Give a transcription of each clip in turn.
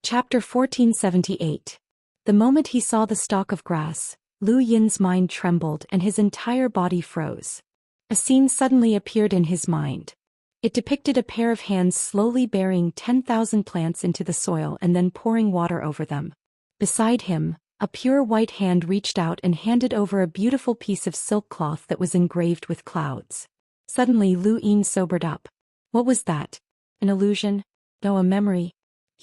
Chapter 1478. The moment he saw the stalk of grass, Lu Yin's mind trembled and his entire body froze. A scene suddenly appeared in his mind. It depicted a pair of hands slowly burying 10,000 plants into the soil and then pouring water over them. Beside him, a pure white hand reached out and handed over a beautiful piece of silk cloth that was engraved with clouds. Suddenly Lu Yin sobered up. What was that? An illusion? No, a memory?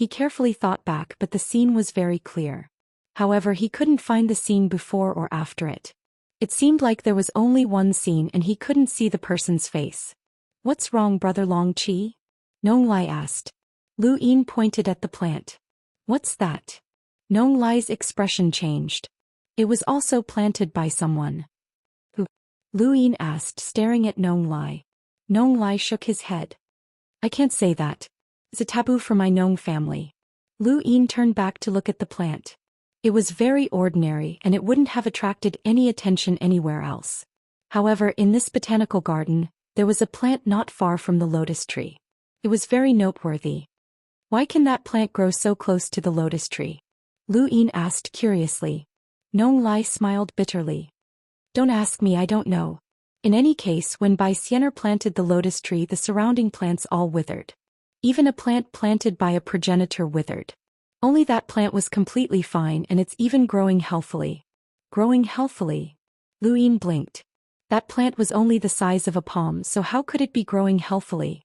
He carefully thought back, but the scene was very clear. However, he couldn't find the scene before or after it. It seemed like there was only one scene and he couldn't see the person's face. What's wrong, Brother Long Qi? Nong Lai asked. Lu Yin pointed at the plant. What's that? Nong Lai's expression changed. It was also planted by someone. Who? Lu Yin asked, staring at Nong Lai. Nong Lai shook his head. I can't say that. It's a taboo for my Nong family. Lu Yin turned back to look at the plant. It was very ordinary and it wouldn't have attracted any attention anywhere else. However, in this botanical garden, there was a plant not far from the lotus tree. It was very noteworthy. Why can that plant grow so close to the lotus tree? Lu Yin asked curiously. Nong Lai smiled bitterly. Don't ask me, I don't know. In any case, when Bai Xianer planted the lotus tree, the surrounding plants all withered. Even a plant planted by a progenitor withered. Only that plant was completely fine and it's even growing healthily. Growing healthily? Lu Yin blinked. That plant was only the size of a palm, so how could it be growing healthily?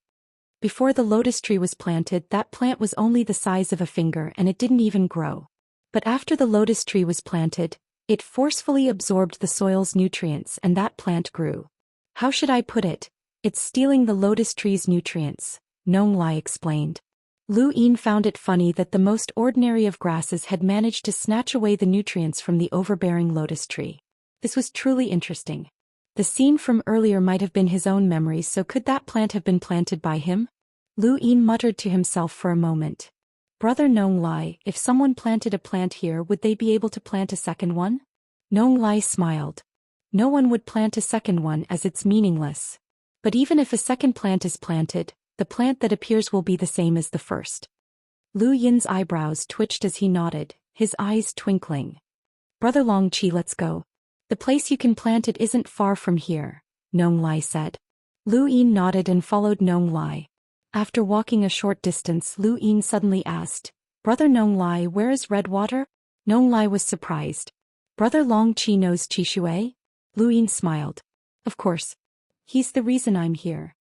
Before the lotus tree was planted, that plant was only the size of a finger and it didn't even grow. But after the lotus tree was planted, it forcefully absorbed the soil's nutrients and that plant grew. How should I put it? It's stealing the lotus tree's nutrients, Nong Lai explained. Lu Yin found it funny that the most ordinary of grasses had managed to snatch away the nutrients from the overbearing lotus tree. This was truly interesting. The scene from earlier might have been his own memories, so could that plant have been planted by him? Lu Yin muttered to himself for a moment. Brother Nong Lai, if someone planted a plant here, would they be able to plant a second one? Nong Lai smiled. No one would plant a second one as it's meaningless. But even if a second plant is planted, the plant that appears will be the same as the first. Lu Yin's eyebrows twitched as he nodded, his eyes twinkling. Brother Long Qi, let's go. The place you can plant it isn't far from here, Nong Lai said. Lu Yin nodded and followed Nong Lai. After walking a short distance, Lu Yin suddenly asked, Brother Nong Lai, where is red water? Nong Lai was surprised. Brother Long Qi knows Qi Shui? Lu Yin smiled. Of course. He's the reason I'm here.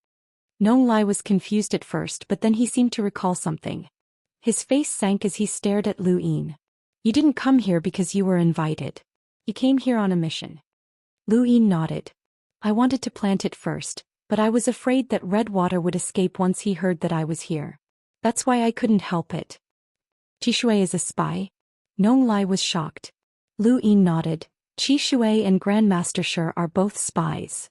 Nong Lai was confused at first, but then he seemed to recall something. His face sank as he stared at Lu Yin. You didn't come here because you were invited. You came here on a mission. Lu Yin nodded. I wanted to plant it first, but I was afraid that red water would escape once he heard that I was here. That's why I couldn't help it. Qi Shui is a spy? Nong Lai was shocked. Lu Yin nodded. Qi Shui and Grandmaster Shi are both spies.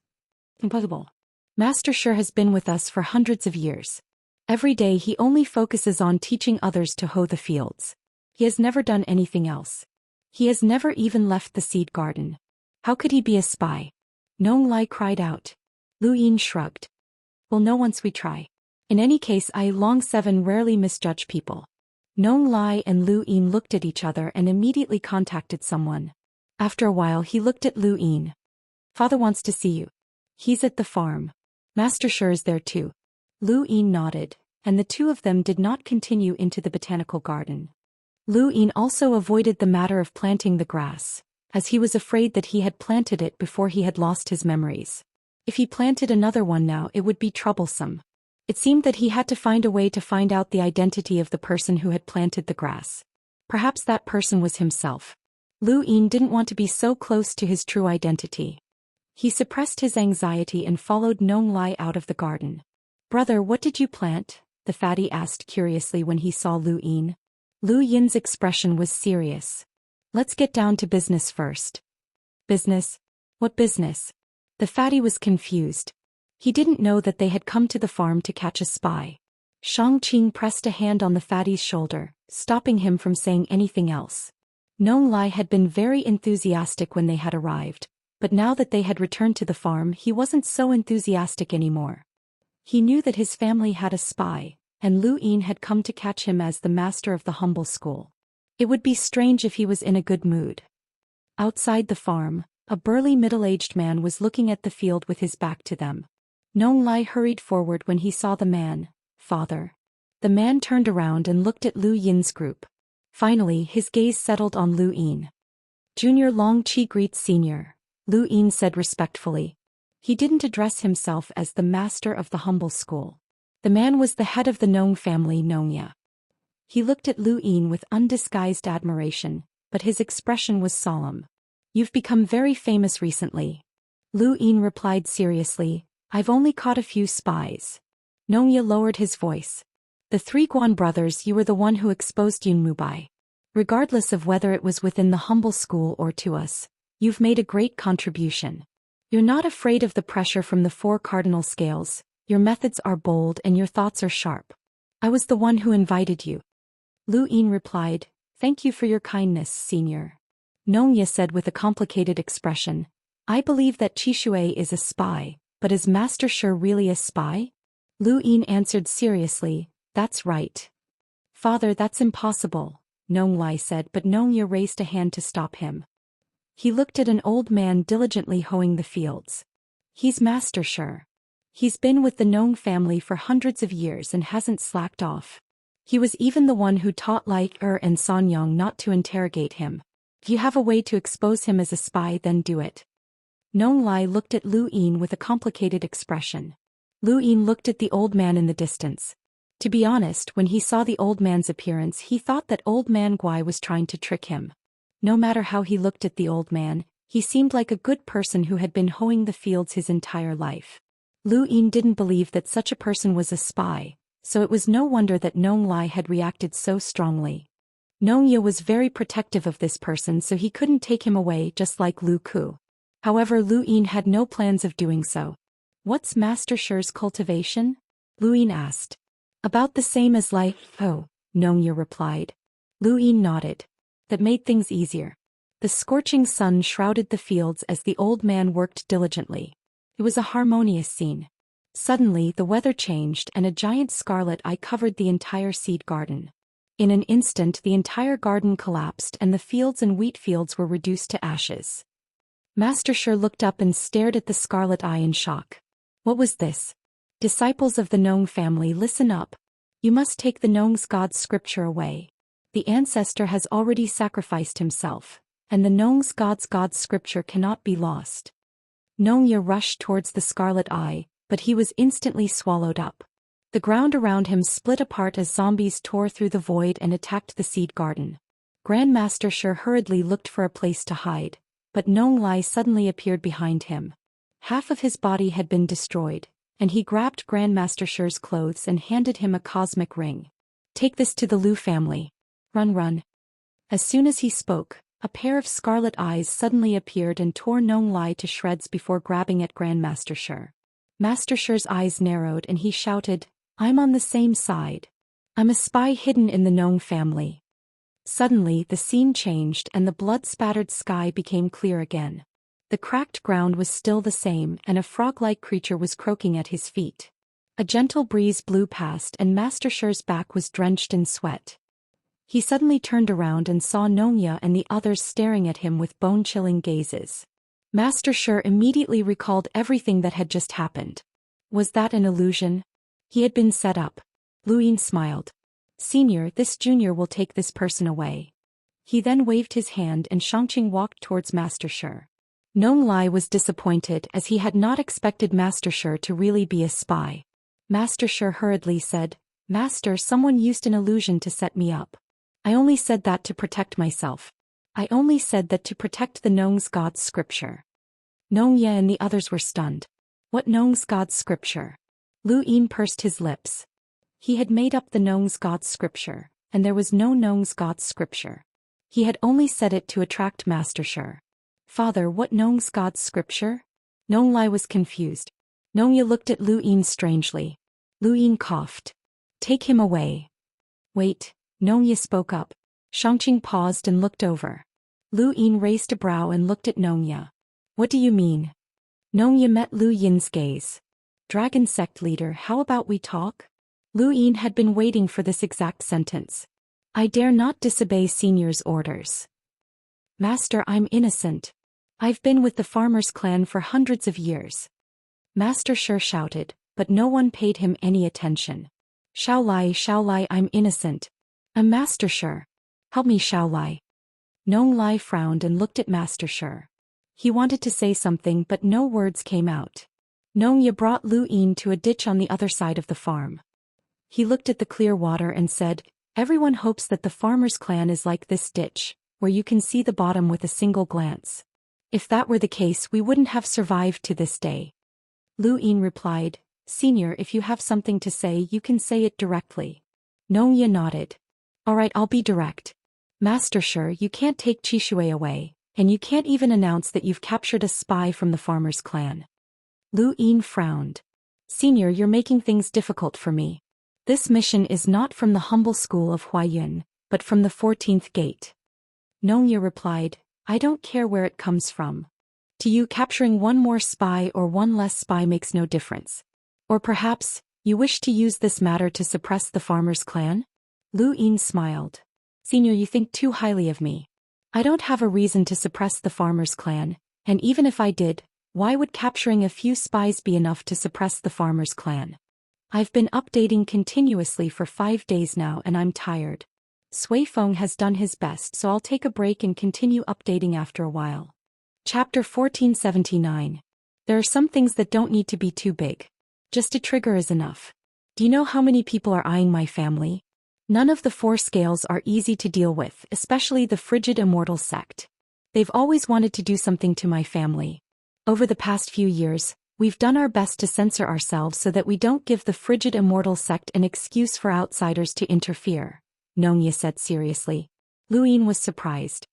Impossible. Master Shi has been with us for hundreds of years. Every day he only focuses on teaching others to hoe the fields. He has never done anything else. He has never even left the seed garden. How could he be a spy? Nong Lai cried out. Lu Yin shrugged. We'll know once we try. In any case, I Long Seven rarely misjudge people. Nong Lai and Lu Yin looked at each other and immediately contacted someone. After a while he looked at Lu Yin. Father wants to see you. He's at the farm. Master Shi is there too. Lu Yin nodded, and the two of them did not continue into the botanical garden. Lu Yin also avoided the matter of planting the grass, as he was afraid that he had planted it before he had lost his memories. If he planted another one now, it would be troublesome. It seemed that he had to find a way to find out the identity of the person who had planted the grass. Perhaps that person was himself. Lu Yin didn't want to be so close to his true identity. He suppressed his anxiety and followed Nong Lai out of the garden. Brother, what did you plant? The fatty asked curiously when he saw Lu Yin. Lu Yin's expression was serious. Let's get down to business first. Business? What business? The fatty was confused. He didn't know that they had come to the farm to catch a spy. Shang Qing pressed a hand on the fatty's shoulder, stopping him from saying anything else. Nong Lai had been very enthusiastic when they had arrived, but now that they had returned to the farm he wasn't so enthusiastic anymore. He knew that his family had a spy, and Lu Yin had come to catch him as the master of the humble school. It would be strange if he was in a good mood. Outside the farm, a burly middle-aged man was looking at the field with his back to them. Nong Lai hurried forward when he saw the man. "Father." The man turned around and looked at Lu Yin's group. Finally, his gaze settled on Lu Yin. "Junior Long Qi greets Senior," Lu Yin said respectfully. He didn't address himself as the master of the humble school. The man was the head of the Nong family, Nongya. He looked at Lu Yin with undisguised admiration, but his expression was solemn. "You've become very famous recently." Lu Yin replied seriously, "I've only caught a few spies." Nongya lowered his voice. "The 3 Guan brothers, you were the one who exposed Yun Mubai. Regardless of whether it was within the humble school or to us, you've made a great contribution. You're not afraid of the pressure from the 4 cardinal scales, your methods are bold and your thoughts are sharp. I was the one who invited you." Lu Yin replied, "Thank you for your kindness, Senior." Nongya said with a complicated expression, "I believe that Qishui is a spy, but is Master Shi really a spy?" Lu Yin answered seriously, "That's right." "Father, that's impossible," Nong Lai said, but Nongya raised a hand to stop him. He looked at an old man diligently hoeing the fields. "He's Master Shi. He's been with the Nong family for hundreds of years and hasn't slacked off. He was even the one who taught Lai and Sanyang not to interrogate him. If you have a way to expose him as a spy, then do it." Nong Lai looked at Lu Yin with a complicated expression. Lu Yin looked at the old man in the distance. To be honest, when he saw the old man's appearance, he thought that old man Guai was trying to trick him. No matter how he looked at the old man, he seemed like a good person who had been hoeing the fields his entire life. Lu Yin didn't believe that such a person was a spy, so it was no wonder that Nong Lai had reacted so strongly. Nongya was very protective of this person, so he couldn't take him away, just like Lu Ku. However, Lu Yin had no plans of doing so. "What's Master Shi's cultivation?" Lu Yin asked. "About the same as Lai Ho," Nongya replied. Lu Yin nodded. That made things easier. The scorching sun shrouded the fields as the old man worked diligently. It was a harmonious scene. Suddenly, the weather changed and a giant scarlet eye covered the entire seed garden. In an instant, the entire garden collapsed and the fields and wheat fields were reduced to ashes. Master Shi looked up and stared at the scarlet eye in shock. What was this? "Disciples of the Nong family, listen up. You must take the Nong's God's scripture away. The ancestor has already sacrificed himself, and the Nong's God's scripture cannot be lost." Nongya rushed towards the scarlet eye, but he was instantly swallowed up. The ground around him split apart as zombies tore through the void and attacked the seed garden. Grandmaster Shi hurriedly looked for a place to hide, but Nong Lai suddenly appeared behind him. Half of his body had been destroyed, and he grabbed Grandmaster Shi's clothes and handed him a cosmic ring. "Take this to the Lu family. Run." As soon as he spoke, a pair of scarlet eyes suddenly appeared and tore Nong Lai to shreds before grabbing at Grandmaster Shi. Master Shi's eyes narrowed and he shouted, "I'm on the same side. I'm a spy hidden in the Nong family." Suddenly, the scene changed and the blood-spattered sky became clear again. The cracked ground was still the same and a frog-like creature was croaking at his feet. A gentle breeze blew past and Master Shi's back was drenched in sweat. He suddenly turned around and saw Nongya and the others staring at him with bone-chilling gazes. Master Shi immediately recalled everything that had just happened. Was that an illusion? He had been set up. Lu Yin smiled. "Senior, this junior will take this person away." He then waved his hand and Xianxia walked towards Master Shi. Nong Lai was disappointed as he had not expected Master Shi to really be a spy. Master Shi hurriedly said, "Master, someone used an illusion to set me up. I only said that to protect myself. I only said that to protect the Nong's God's scripture." Nongya and the others were stunned. What Nong's God's scripture? Lu Yin pursed his lips. He had made up the Nong's God's scripture, and there was no Nong's God's scripture. He had only said it to attract Master Shi. "Father, what Nong's God's scripture?" Nong Lai was confused. Nongya looked at Lu Yin strangely. Lu Yin coughed. "Take him away." "Wait," Nongya spoke up. Xianxia paused and looked over. Lu Yin raised a brow and looked at Nongya. "What do you mean?" Nongya met Lu Yin's gaze. "Dragon sect leader, how about we talk?" Lu Yin had been waiting for this exact sentence. I dare not disobey Senior's orders. Master, I'm innocent. I've been with the farmer's clan for hundreds of years. Master Shi shouted, but no one paid him any attention. Xiao Lai, I'm innocent. I'm Master Shi. Help me, Xiao Lai. Nong Lai frowned and looked at Master Shi. He wanted to say something but no words came out. Nong Ye brought Lu Yin to a ditch on the other side of the farm. He looked at the clear water and said, everyone hopes that the farmer's clan is like this ditch, where you can see the bottom with a single glance. If that were the case, we wouldn't have survived to this day. Lu Yin replied, Senior, if you have something to say, you can say it directly. Nong Ye nodded. All right, I'll be direct. Master Shi, you can't take Qishui away, and you can't even announce that you've captured a spy from the farmer's clan. Lu Yin frowned. Senior, you're making things difficult for me. This mission is not from the humble school of Huayun, but from the 14th gate. Nong Ye replied, I don't care where it comes from. To you, capturing one more spy or one less spy makes no difference. Or perhaps, you wish to use this matter to suppress the farmer's clan? Lu Yin smiled. Senior, you think too highly of me. I don't have a reason to suppress the farmer's clan, and even if I did, why would capturing a few spies be enough to suppress the farmer's clan? I've been updating continuously for 5 days now and I'm tired. Sui Feng has done his best, so I'll take a break and continue updating after a while. Chapter 1479. There are some things that don't need to be too big. Just a trigger is enough. Do you know how many people are eyeing my family? None of the 4 scales are easy to deal with, especially the frigid Immortal sect. They've always wanted to do something to my family. Over the past few years, we've done our best to censor ourselves so that we don't give the frigid Immortal sect an excuse for outsiders to interfere, Nong Ye said seriously. Lu Yin was surprised.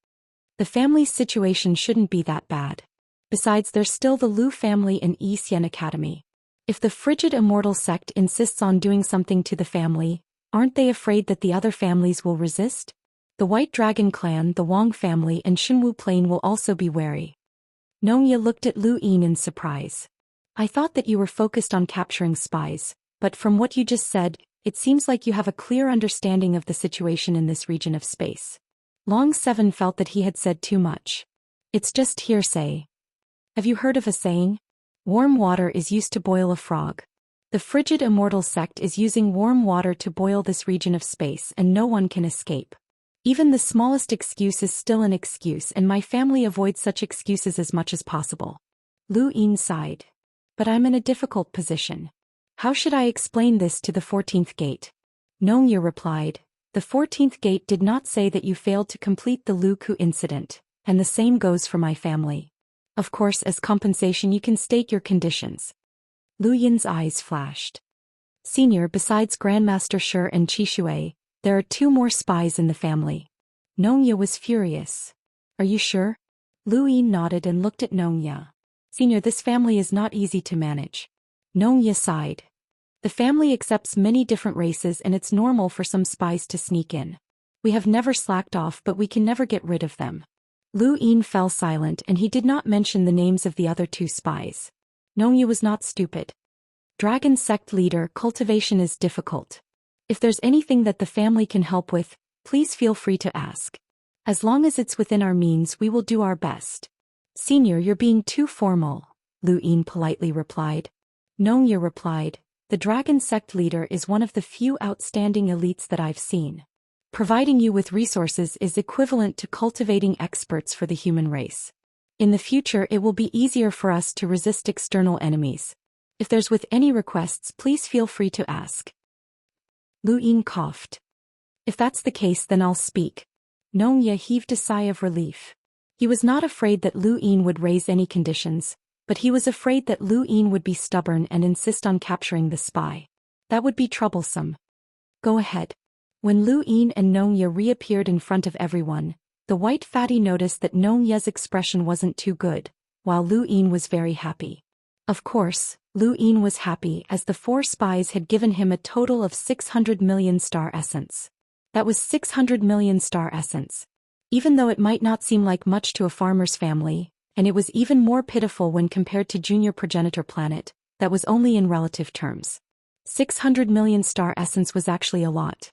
The family's situation shouldn't be that bad. Besides, there's still the Lu family and Xian Academy. If the frigid Immortal sect insists on doing something to the family, aren't they afraid that the other families will resist? The White Dragon clan, the Wang family and Xinwu Plain will also be wary. Nong Ye looked at Lu Yin in surprise. I thought that you were focused on capturing spies, but from what you just said, it seems like you have a clear understanding of the situation in this region of space. Long Seven felt that he had said too much. It's just hearsay. Have you heard of a saying? Warm water is used to boil a frog. The frigid Immortal sect is using warm water to boil this region of space and no one can escape. Even the smallest excuse is still an excuse and my family avoids such excuses as much as possible. Lu Yin sighed. But I'm in a difficult position. How should I explain this to the 14th gate? Nong Ye replied, the 14th gate did not say that you failed to complete the Lu Ku incident, and the same goes for my family. Of course, as compensation you can state your conditions. Lu Yin's eyes flashed. Senior, besides Grandmaster Shi and Qishui, there are 2 more spies in the family. Nong Ye was furious. Are you sure? Lu Yin nodded and looked at Nong Ye. Senior, this family is not easy to manage. Nong Ye sighed. The family accepts many different races and it's normal for some spies to sneak in. We have never slacked off but we can never get rid of them. Lu Yin fell silent and he did not mention the names of the other 2 spies. Nong Ye was not stupid. Dragon sect leader, cultivation is difficult. If there's anything that the family can help with, please feel free to ask. As long as it's within our means, we will do our best. Senior, you're being too formal, Lu Yin politely replied. Nong Ye replied, the dragon sect leader is one of the few outstanding elites that I've seen. Providing you with resources is equivalent to cultivating experts for the human race. In the future it will be easier for us to resist external enemies. If there's with any requests, please feel free to ask. Lu Yin coughed. If that's the case, then I'll speak. Nong Ye heaved a sigh of relief. He was not afraid that Lu Yin would raise any conditions, but he was afraid that Lu Yin would be stubborn and insist on capturing the spy. That would be troublesome. Go ahead. When Lu Yin and Nong Ye reappeared in front of everyone, the white fatty noticed that Nong Ye's expression wasn't too good, while Lu Yin was very happy. Of course, Lu Yin was happy as the 4 spies had given him a total of 600 million star essence. That was 600 million star essence. Even though it might not seem like much to a farmer's family, and it was even more pitiful when compared to Junior Progenitor Planet, that was only in relative terms. 600 million star essence was actually a lot.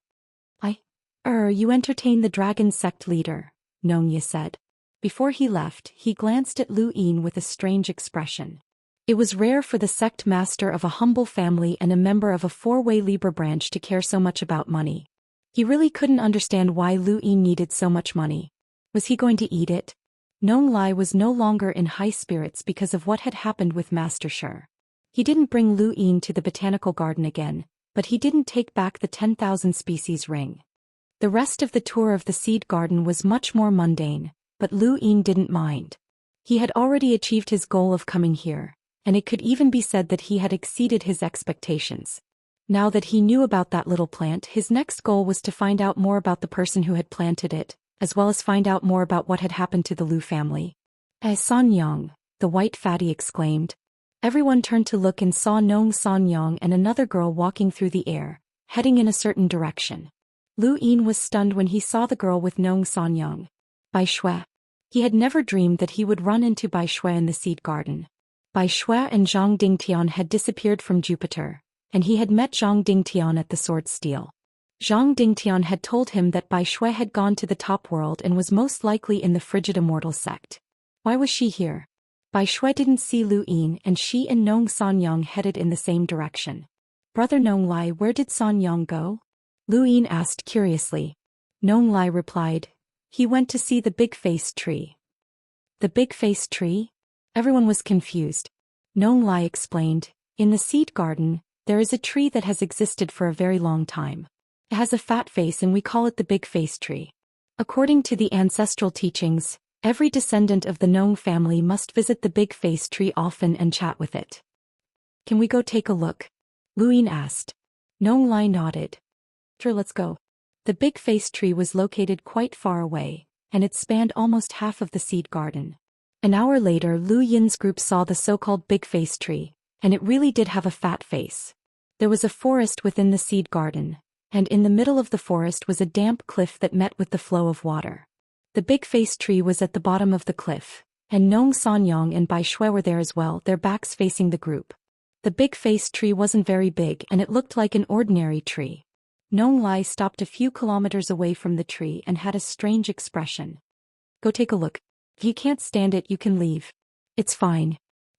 You entertain the dragon sect leader, Nongya said. Before he left, he glanced at Lu Yin with a strange expression. It was rare for the sect master of a humble family and a member of a four-way Libra branch to care so much about money. He really couldn't understand why Lu Yin needed so much money. Was he going to eat it? Nong Lai was no longer in high spirits because of what had happened with Master Shi. He didn't bring Lu Yin to the botanical garden again, but he didn't take back the 10,000 species ring. The rest of the tour of the seed garden was much more mundane, but Lu Yin didn't mind. He had already achieved his goal of coming here, and it could even be said that he had exceeded his expectations. Now that he knew about that little plant, his next goal was to find out more about the person who had planted it, as well as find out more about what had happened to the Lu family. Sanyang, the white fatty exclaimed. Everyone turned to look and saw Nong Sanyang and another girl walking through the air, heading in a certain direction. Lu Yin was stunned when he saw the girl with Nong Sanyang. Bai Shui. He had never dreamed that he would run into Bai Shui in the seed garden. Bai Shui and Zhang Dingtian had disappeared from Jupiter, and he had met Zhang Dingtian at the Sword Steel. Zhang Dingtian had told him that Bai Shui had gone to the top world and was most likely in the frigid Immortal sect. Why was she here? Bai Shui didn't see Lu Yin, and she and Nong Sanyang headed in the same direction. Brother Nong Lai, where did Sanyang go? Lu Yin asked curiously. Nong Lai replied, he went to see the big-faced tree. The big-faced tree? Everyone was confused. Nong Lai explained, in the seed garden, there is a tree that has existed for a very long time. It has a fat face and we call it the big-faced tree. According to the ancestral teachings, every descendant of the Nong family must visit the big-faced tree often and chat with it. Can we go take a look? Lu Yin asked. Nong Lai nodded. Sure, let's go. The big-faced tree was located quite far away, and it spanned almost half of the seed garden. An hour later, Lu Yin's group saw the so-called big-faced tree, and it really did have a fat face. There was a forest within the seed garden, and in the middle of the forest was a damp cliff that met with the flow of water. The big-faced tree was at the bottom of the cliff, and Nong Sanyang and Bai Shui were there as well, their backs facing the group. The big-faced tree wasn't very big and it looked like an ordinary tree. Nong Lai stopped a few kilometers away from the tree and had a strange expression. Go take a look. If you can't stand it, you can leave. It's fine.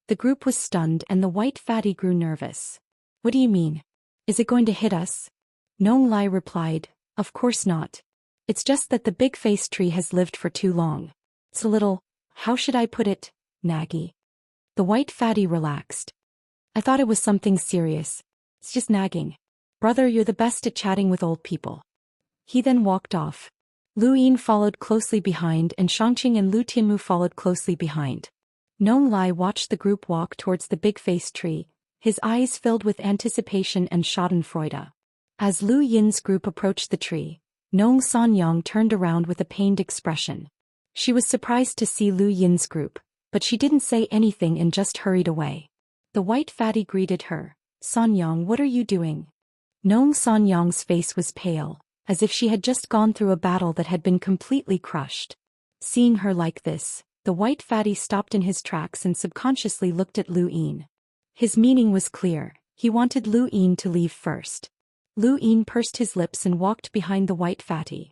The group was stunned and the white fatty grew nervous. What do you mean? Is it going to hit us? Nong Lai replied, of course not. It's just that the big-faced tree has lived for too long. It's a little, how should I put it, naggy. The white fatty relaxed. I thought it was something serious. It's just nagging. Brother, you're the best at chatting with old people. He then walked off. Lu Yin followed closely behind and Xianxia and Lu Tianmu followed closely behind. Nong Lai watched the group walk towards the big-faced tree, his eyes filled with anticipation and schadenfreude. As Lu Yin's group approached the tree, Nong Sanyang turned around with a pained expression. She was surprised to see Lu Yin's group, but she didn't say anything and just hurried away. The white fatty greeted her. Sanyang, what are you doing? Nong Sanyang's face was pale, as if she had just gone through a battle that had been completely crushed. Seeing her like this, the white fatty stopped in his tracks and subconsciously looked at Lu Yin. His meaning was clear, he wanted Lu Yin to leave first. Lu Yin pursed his lips and walked behind the white fatty.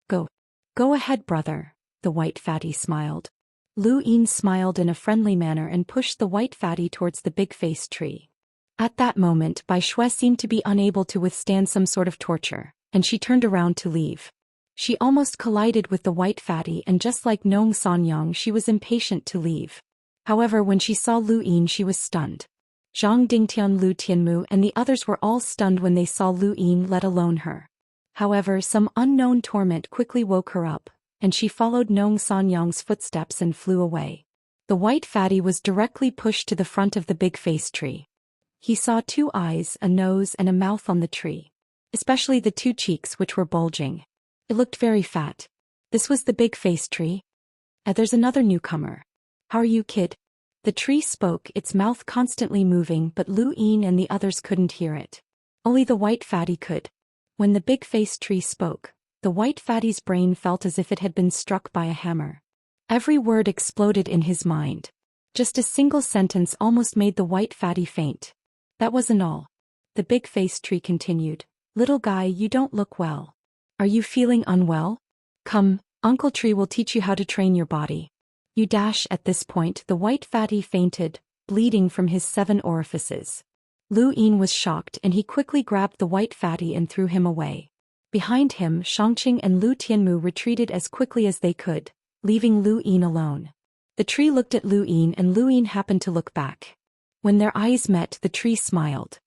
Go ahead, brother, the white fatty smiled. Lu Yin smiled in a friendly manner and pushed the white fatty towards the big-faced tree. At that moment, Bai Shui seemed to be unable to withstand some sort of torture, and she turned around to leave. She almost collided with the white fatty and just like Nong Sanyang, she was impatient to leave. However, when she saw Lu Yin, she was stunned. Zhang Dingtian, Lu Tianmu and the others were all stunned when they saw Lu Yin, let alone her. However, some unknown torment quickly woke her up, and she followed Nong Sanyang's footsteps and flew away. The white fatty was directly pushed to the front of the big-faced tree. He saw 2 eyes, a nose and a mouth on the tree. Especially the 2 cheeks which were bulging. It looked very fat. This was the big-faced tree. There's another newcomer. How are you, kid? The tree spoke, its mouth constantly moving, but Lu Yin and the others couldn't hear it. Only the white fatty could. When the big-faced tree spoke, the white fatty's brain felt as if it had been struck by a hammer. Every word exploded in his mind. Just a single sentence almost made the white fatty faint. That wasn't all. The big-faced tree continued. Little guy, you don't look well. Are you feeling unwell? Come, Uncle Tree will teach you how to train your body. You dash. At this point, the white fatty fainted, bleeding from his 7 orifices. Lu Yin was shocked and he quickly grabbed the white fatty and threw him away. Behind him, Xianxia and Lu Tianmu retreated as quickly as they could, leaving Lu Yin alone. The tree looked at Lu Yin and Lu Yin happened to look back. When their eyes met, the tree smiled.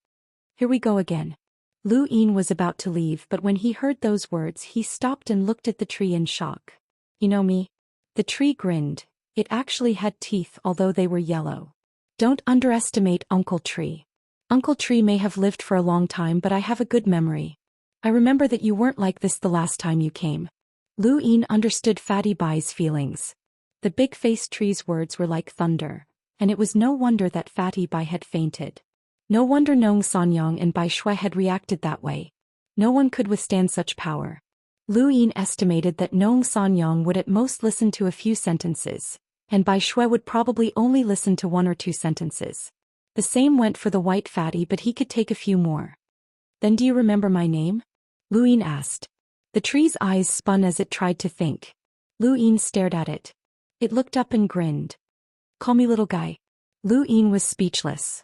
Here we go again. Lu Yin was about to leave, but when he heard those words he stopped and looked at the tree in shock. You know me? The tree grinned. It actually had teeth, although they were yellow. Don't underestimate Uncle Tree. Uncle Tree may have lived for a long time, but I have a good memory. I remember that you weren't like this the last time you came. Lu Yin understood Fatty Bai's feelings. The big-faced tree's words were like thunder, and it was no wonder that Fatty Bai had fainted. No wonder Nong Sanyang and Bai Shui had reacted that way. No one could withstand such power. Lu Yin estimated that Nong Sanyang would at most listen to a few sentences, and Bai Shui would probably only listen to 1 or 2 sentences. The same went for the white fatty, but he could take a few more. Then do you remember my name? Lu Yin asked. The tree's eyes spun as it tried to think. Lu Yin stared at it. It looked up and grinned. Call me little guy. Lu Yin was speechless.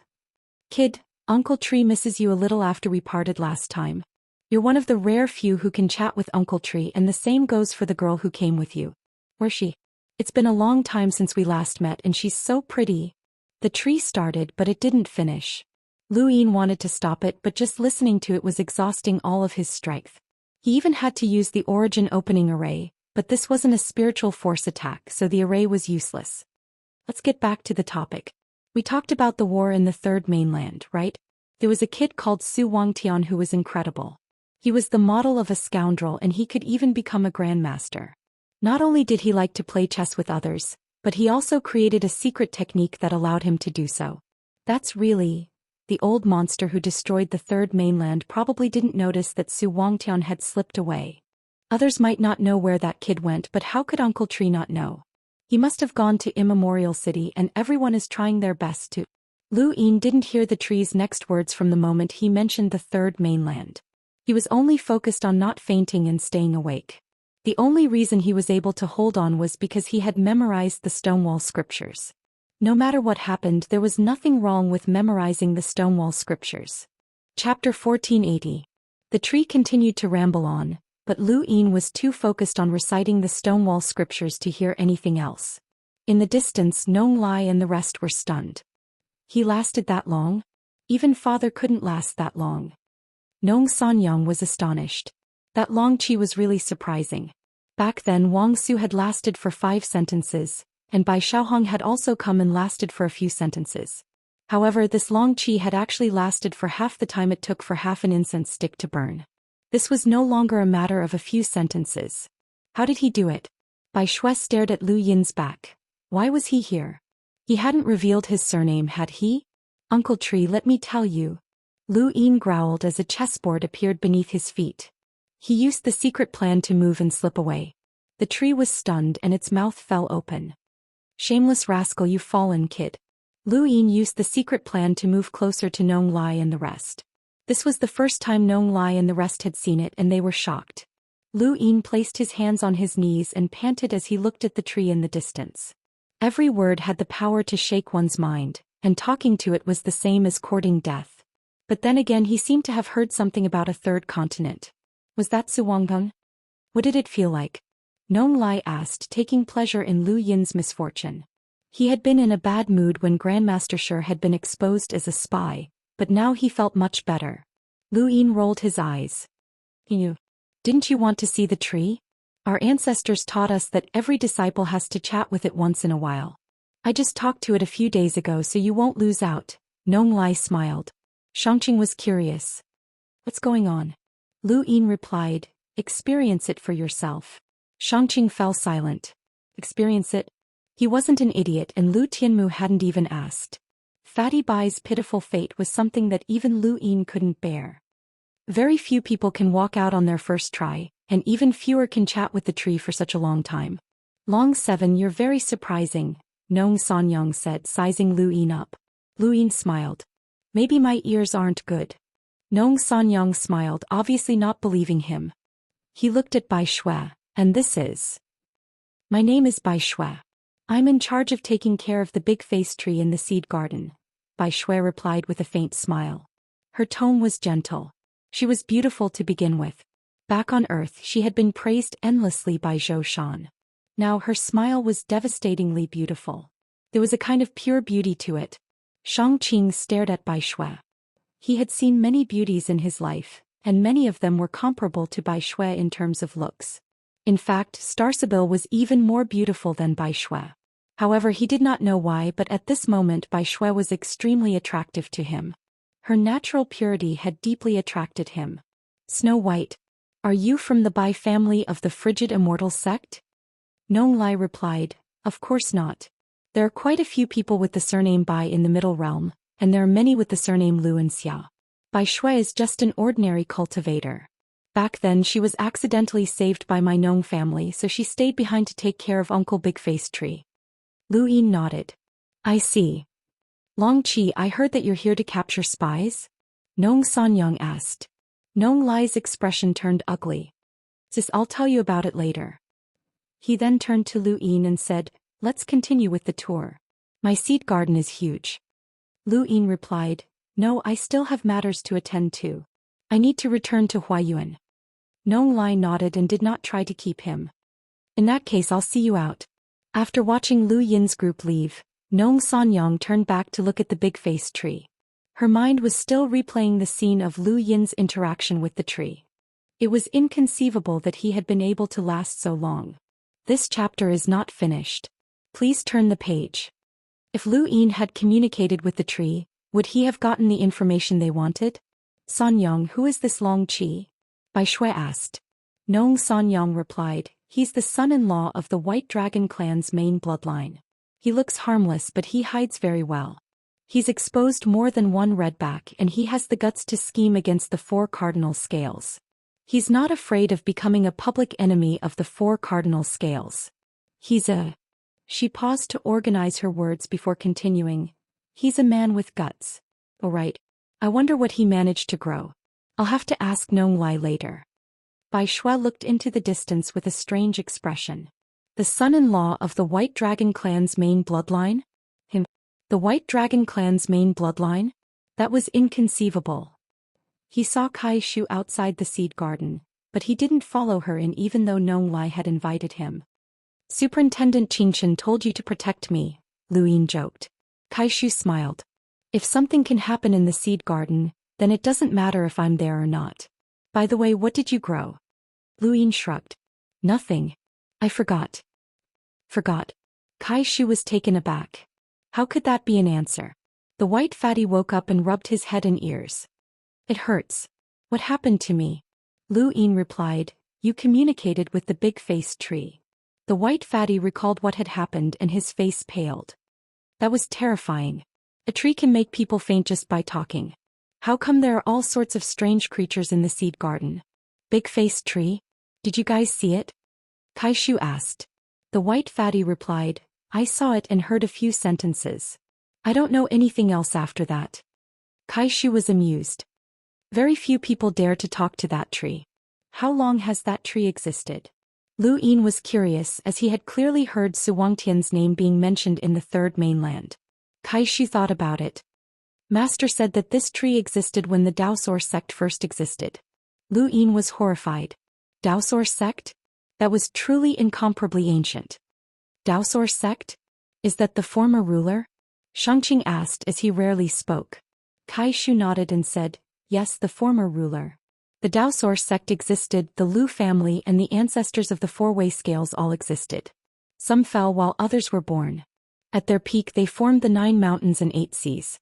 Kid, Uncle Tree misses you a little after we parted last time. You're one of the rare few who can chat with Uncle Tree, and the same goes for the girl who came with you. Where's she? It's been a long time since we last met and she's so pretty. The tree started, but it didn't finish. Lu Yin wanted to stop it, but just listening to it was exhausting all of his strength. He even had to use the origin opening array, but this wasn't a spiritual force attack, so the array was useless. Let's get back to the topic. We talked about the war in the Third Mainland, right? There was a kid called Su Wangtian who was incredible. He was the model of a scoundrel and he could even become a grandmaster. Not only did he like to play chess with others, but he also created a secret technique that allowed him to do so. That's really... The old monster who destroyed the Third Mainland probably didn't notice that Su Wangtian had slipped away. Others might not know where that kid went, but how could Uncle Tree not know? He must have gone to Immemorial City and everyone is trying their best to... Lu Yin didn't hear the tree's next words from the moment he mentioned the Third Mainland. He was only focused on not fainting and staying awake. The only reason he was able to hold on was because he had memorized the Stonewall Scriptures. No matter what happened, there was nothing wrong with memorizing the Stonewall Scriptures. Chapter 1480. The tree continued to ramble on, but Lu Yin was too focused on reciting the Stonewall Scriptures to hear anything else. In the distance, Nong Lai and the rest were stunned. He lasted that long? Even father couldn't last that long. Nong Sanyang was astonished. That long qi was really surprising. Back then Wang Su had lasted for 5 sentences, and Bai Xiaohong had also come and lasted for a few sentences. However, this long qi had actually lasted for half the time it took for half an incense stick to burn. This was no longer a matter of a few sentences. How did he do it? Bai Shui stared at Lu Yin's back. Why was he here? He hadn't revealed his surname, had he? Uncle Tree, let me tell you. Lu Yin growled as a chessboard appeared beneath his feet. He used the secret plan to move and slip away. The tree was stunned and its mouth fell open. Shameless rascal, you've fallen, kid. Lu Yin used the secret plan to move closer to Nong Lai and the rest. This was the first time Nong Lai and the rest had seen it and they were shocked. Lu Yin placed his hands on his knees and panted as he looked at the tree in the distance. Every word had the power to shake one's mind, and talking to it was the same as courting death. But then again he seemed to have heard something about a third continent. Was that Suwangpeng? What did it feel like? Nong Lai asked, taking pleasure in Lu Yin's misfortune. He had been in a bad mood when Grandmaster Shi had been exposed as a spy, but now he felt much better. Lu Yin rolled his eyes. Didn't you want to see the tree? Our ancestors taught us that every disciple has to chat with it once in a while. I just talked to it a few days ago so you won't lose out. Nong Lai smiled. Xianxia was curious. What's going on? Lu Yin replied, experience it for yourself. Xianxia fell silent. Experience it? He wasn't an idiot and Lu Tianmu hadn't even asked. Fatty Bai's pitiful fate was something that even Lu Yin couldn't bear. Very few people can walk out on their first try, and even fewer can chat with the tree for such a long time. Long 7, you're very surprising, Nong Sanyang said, sizing Lu Yin up. Lu Yin smiled. Maybe my ears aren't good. Nong Sanyang smiled, obviously not believing him. He looked at Bai Shui, and this is... My name is Bai Shui. I'm in charge of taking care of the big face tree in the seed garden, Bai Shui replied with a faint smile. Her tone was gentle. She was beautiful to begin with. Back on Earth she had been praised endlessly by Zhou Xian. Now her smile was devastatingly beautiful. There was a kind of pure beauty to it. Shang Qing stared at Bai Shui. He had seen many beauties in his life, and many of them were comparable to Bai Shui in terms of looks. In fact, Starsabil was even more beautiful than Bai Shui. However, he did not know why, but at this moment Bai Shui was extremely attractive to him. Her natural purity had deeply attracted him. Snow White. Are you from the Bai family of the frigid Immortal sect? Nong Lai replied, of course not. There are quite a few people with the surname Bai in the Middle Realm, and there are many with the surname Lu and Xia. Bai Shui is just an ordinary cultivator. Back then she was accidentally saved by my Nong family, so she stayed behind to take care of Uncle Big Face Tree. Lu Yin nodded. I see. Long Qi, I heard that you're here to capture spies? Nong Sanyang asked. Nong Lai's expression turned ugly. Sis, I'll tell you about it later. He then turned to Lu Yin and said, let's continue with the tour. My seed garden is huge. Lu Yin replied, no, I still have matters to attend to. I need to return to Huayuan. Nong Lai nodded and did not try to keep him. In that case, I'll see you out. After watching Lu Yin's group leave, Nong Sanyang turned back to look at the big face tree. Her mind was still replaying the scene of Lu Yin's interaction with the tree. It was inconceivable that he had been able to last so long. This chapter is not finished. Please turn the page. If Lu Yin had communicated with the tree, would he have gotten the information they wanted? Sanyang, who is this Long Qi? Bai Shui asked. Nong Sanyang replied, he's the son-in-law of the White Dragon clan's main bloodline. He looks harmless, but he hides very well. He's exposed more than one redback, and he has the guts to scheme against the four cardinal scales. He's not afraid of becoming a public enemy of the four cardinal scales. He's a... She paused to organize her words before continuing. He's a man with guts. All right. I wonder what he managed to grow. I'll have to ask Nong Lai later. Bai Shui looked into the distance with a strange expression. The son-in-law of the White Dragon clan's main bloodline? Him. The White Dragon clan's main bloodline? That was inconceivable. He saw Kai Shu outside the seed garden, but he didn't follow her in even though Nong Lai had invited him. Superintendent Qingchen told you to protect me, Lu Yin joked. Kai Shu smiled. If something can happen in the seed garden, then it doesn't matter if I'm there or not. By the way, what did you grow? Lu Yin shrugged. Nothing. I forgot. Forgot. Kai Shu was taken aback. How could that be an answer? The white fatty woke up and rubbed his head and ears. It hurts. What happened to me? Lu Yin replied, you communicated with the big-faced tree. The white fatty recalled what had happened and his face paled. That was terrifying. A tree can make people faint just by talking. How come there are all sorts of strange creatures in the seed garden? Big-faced tree? Did you guys see it? Kai Shu asked. The white fatty replied, I saw it and heard a few sentences. I don't know anything else after that. Kai Shu was amused. Very few people dare to talk to that tree. How long has that tree existed? Lu Yin was curious as he had clearly heard Su Wangtian's name being mentioned in the Third Mainland. Kai Shu thought about it. Master said that this tree existed when the Daoist sect first existed. Lu Yin was horrified. Daoist sect? That was truly incomparably ancient. Daoist sect? Is that the former ruler? Shangqing asked as he rarely spoke. Kai Shu nodded and said, yes, the former ruler. The Daoist sect existed, the Lu family and the ancestors of the four-way scales all existed. Some fell while others were born. At their peak they formed the 9 mountains and 8 seas.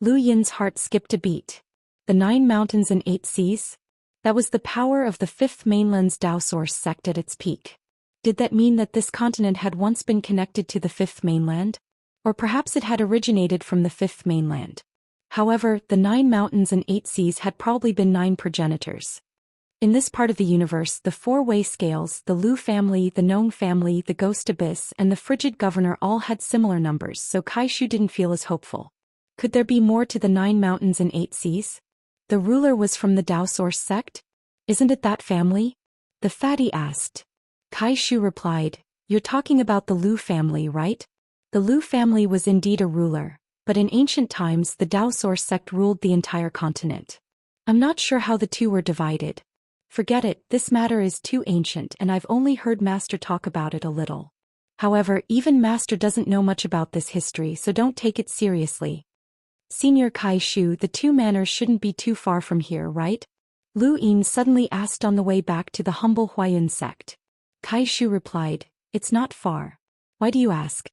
Lu Yin's heart skipped a beat. The 9 mountains and 8 seas? That was the power of the Fifth Mainland's Daoist sect at its peak. Did that mean that this continent had once been connected to the Fifth Mainland? Or perhaps it had originated from the Fifth Mainland. However, the 9 mountains and 8 seas had probably been 9 progenitors. In this part of the universe, the four-way scales, the Lu family, the Nong family, the Ghost Abyss, and the Frigid Governor all had similar numbers, so Kai Shu didn't feel as hopeful. Could there be more to the 9 mountains and 8 seas? The ruler was from the Daoist sect? Isn't it that family? The fatty asked. Kai Shu replied, you're talking about the Lu family, right? The Lu family was indeed a ruler, but in ancient times the Daoist sect ruled the entire continent. I'm not sure how the two were divided. Forget it, this matter is too ancient and I've only heard Master talk about it a little. However, even Master doesn't know much about this history, so don't take it seriously. Senior Kai Shu, the two manors shouldn't be too far from here, right? Lu Yin suddenly asked on the way back to the humble Huayan sect. Kai Shu replied, it's not far. Why do you ask?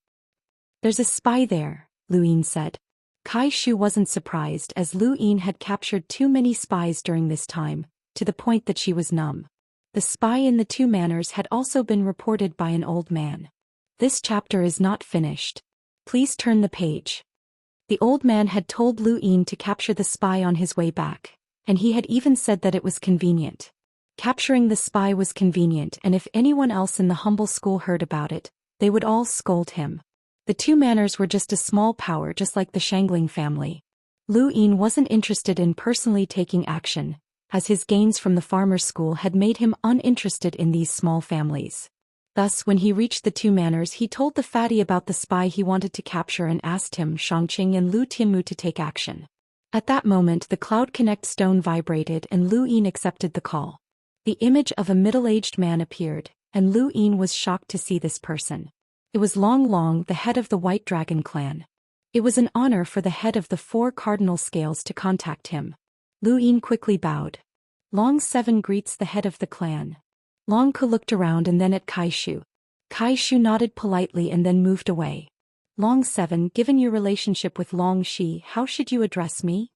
There's a spy there, Lu Yin said. Kai Shu wasn't surprised as Lu Yin had captured too many spies during this time, to the point that she was numb. The spy in the two manors had also been reported by an old man. This chapter is not finished. Please turn the page. The old man had told Lu Yin to capture the spy on his way back, and he had even said that it was convenient. Capturing the spy was convenient, and if anyone else in the humble school heard about it, they would all scold him. The two manors were just a small power, just like the Shangling family. Lu Yin wasn't interested in personally taking action, as his gains from the farmer school had made him uninterested in these small families. Thus, when he reached the two manors, he told the fatty about the spy he wanted to capture and asked him, Xianxia and Lu Tianmu, to take action. At that moment, the Cloud Connect stone vibrated and Lu Yin accepted the call. The image of a middle-aged man appeared, and Lu Yin was shocked to see this person. It was Long Long, the head of the White Dragon clan. It was an honor for the head of the 4 cardinal scales to contact him. Lu Yin quickly bowed. Long Seven greets the head of the clan. Long Ku looked around and then at Kai Shu. Kai Shu nodded politely and then moved away. Long Seven, given your relationship with Long Shi, how should you address me?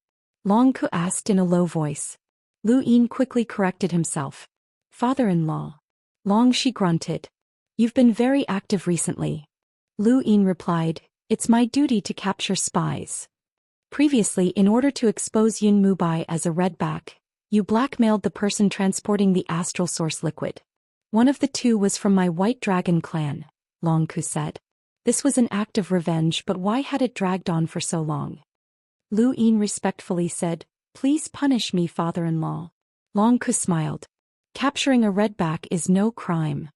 Long Ku asked in a low voice. Lu Yin quickly corrected himself. Father-in-law. Long Shi grunted. You've been very active recently. Lu Yin replied, it's my duty to capture spies. Previously, in order to expose Yun Mubai as a redback, you blackmailed the person transporting the astral source liquid. One of the two was from my White Dragon clan, Long Ku said. This was an act of revenge, but why had it dragged on for so long? Lu Yin respectfully said, please punish me, father-in-law. Long Ku smiled. Capturing a redback is no crime.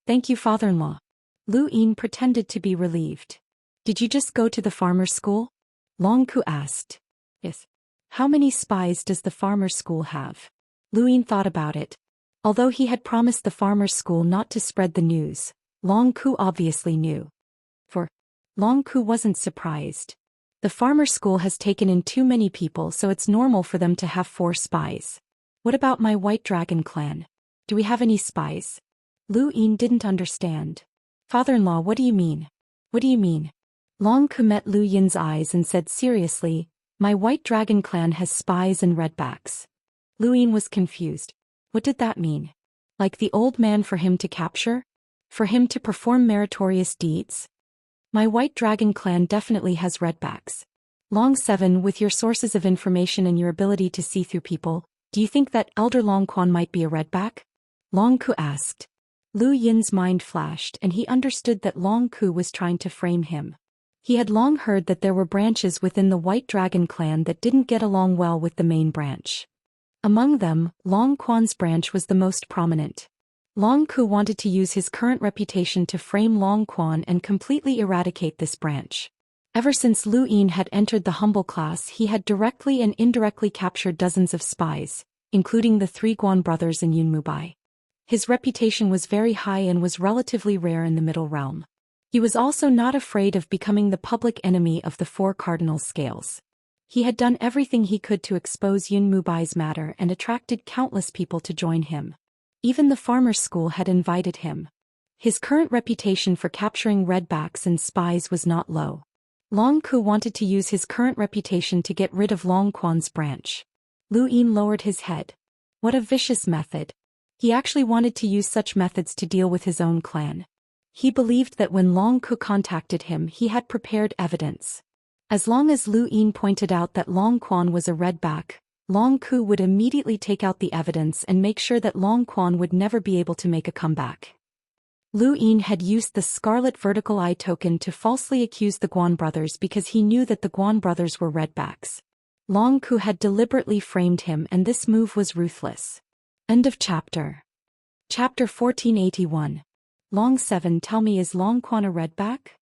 Thank you, father-in-law. Lu Yin pretended to be relieved. Did you just go to the farmer school? Long Ku asked. Yes. How many spies does the farmer school have? Lu Yin thought about it. Although he had promised the farmer school not to spread the news, Long Ku obviously knew. For Long Ku wasn't surprised. The farmer school has taken in too many people, so it's normal for them to have 4 spies. What about my White Dragon clan? Do we have any spies? Lu Yin didn't understand. Father-in-law, what do you mean? What do you mean? Long Ku met Lu Yin's eyes and said seriously, my White Dragon clan has spies and redbacks. Lu Yin was confused. What did that mean? Like the old man for him to capture? For him to perform meritorious deeds? My White Dragon clan definitely has redbacks. Long Seven, with your sources of information and your ability to see through people, do you think that Elder Long Quan might be a redback? Long Ku asked. Lu Yin's mind flashed and he understood that Long Ku was trying to frame him. He had long heard that there were branches within the White Dragon clan that didn't get along well with the main branch. Among them, Long Quan's branch was the most prominent. Long Ku wanted to use his current reputation to frame Long Quan and completely eradicate this branch. Ever since Lu Yin had entered the humble class, he had directly and indirectly captured dozens of spies, including the 3 Guan brothers and Yun Mubai. His reputation was very high and was relatively rare in the Middle Realm. He was also not afraid of becoming the public enemy of the 4 cardinal scales. He had done everything he could to expose Yun Mubai's matter and attracted countless people to join him. Even the farmer school had invited him. His current reputation for capturing redbacks and spies was not low. Long Ku wanted to use his current reputation to get rid of Long Quan's branch. Lu Yin lowered his head. What a vicious method. He actually wanted to use such methods to deal with his own clan. He believed that when Long Ku contacted him, he had prepared evidence. As long as Lu Yin pointed out that Long Quan was a redback, Long Ku would immediately take out the evidence and make sure that Long Quan would never be able to make a comeback. Lu Yin had used the Scarlet Vertical Eye token to falsely accuse the Guan brothers because he knew that the Guan brothers were redbacks. Long Ku had deliberately framed him, and this move was ruthless. End of chapter. Chapter 1481. Long 7, tell me, is Long Quan a redback?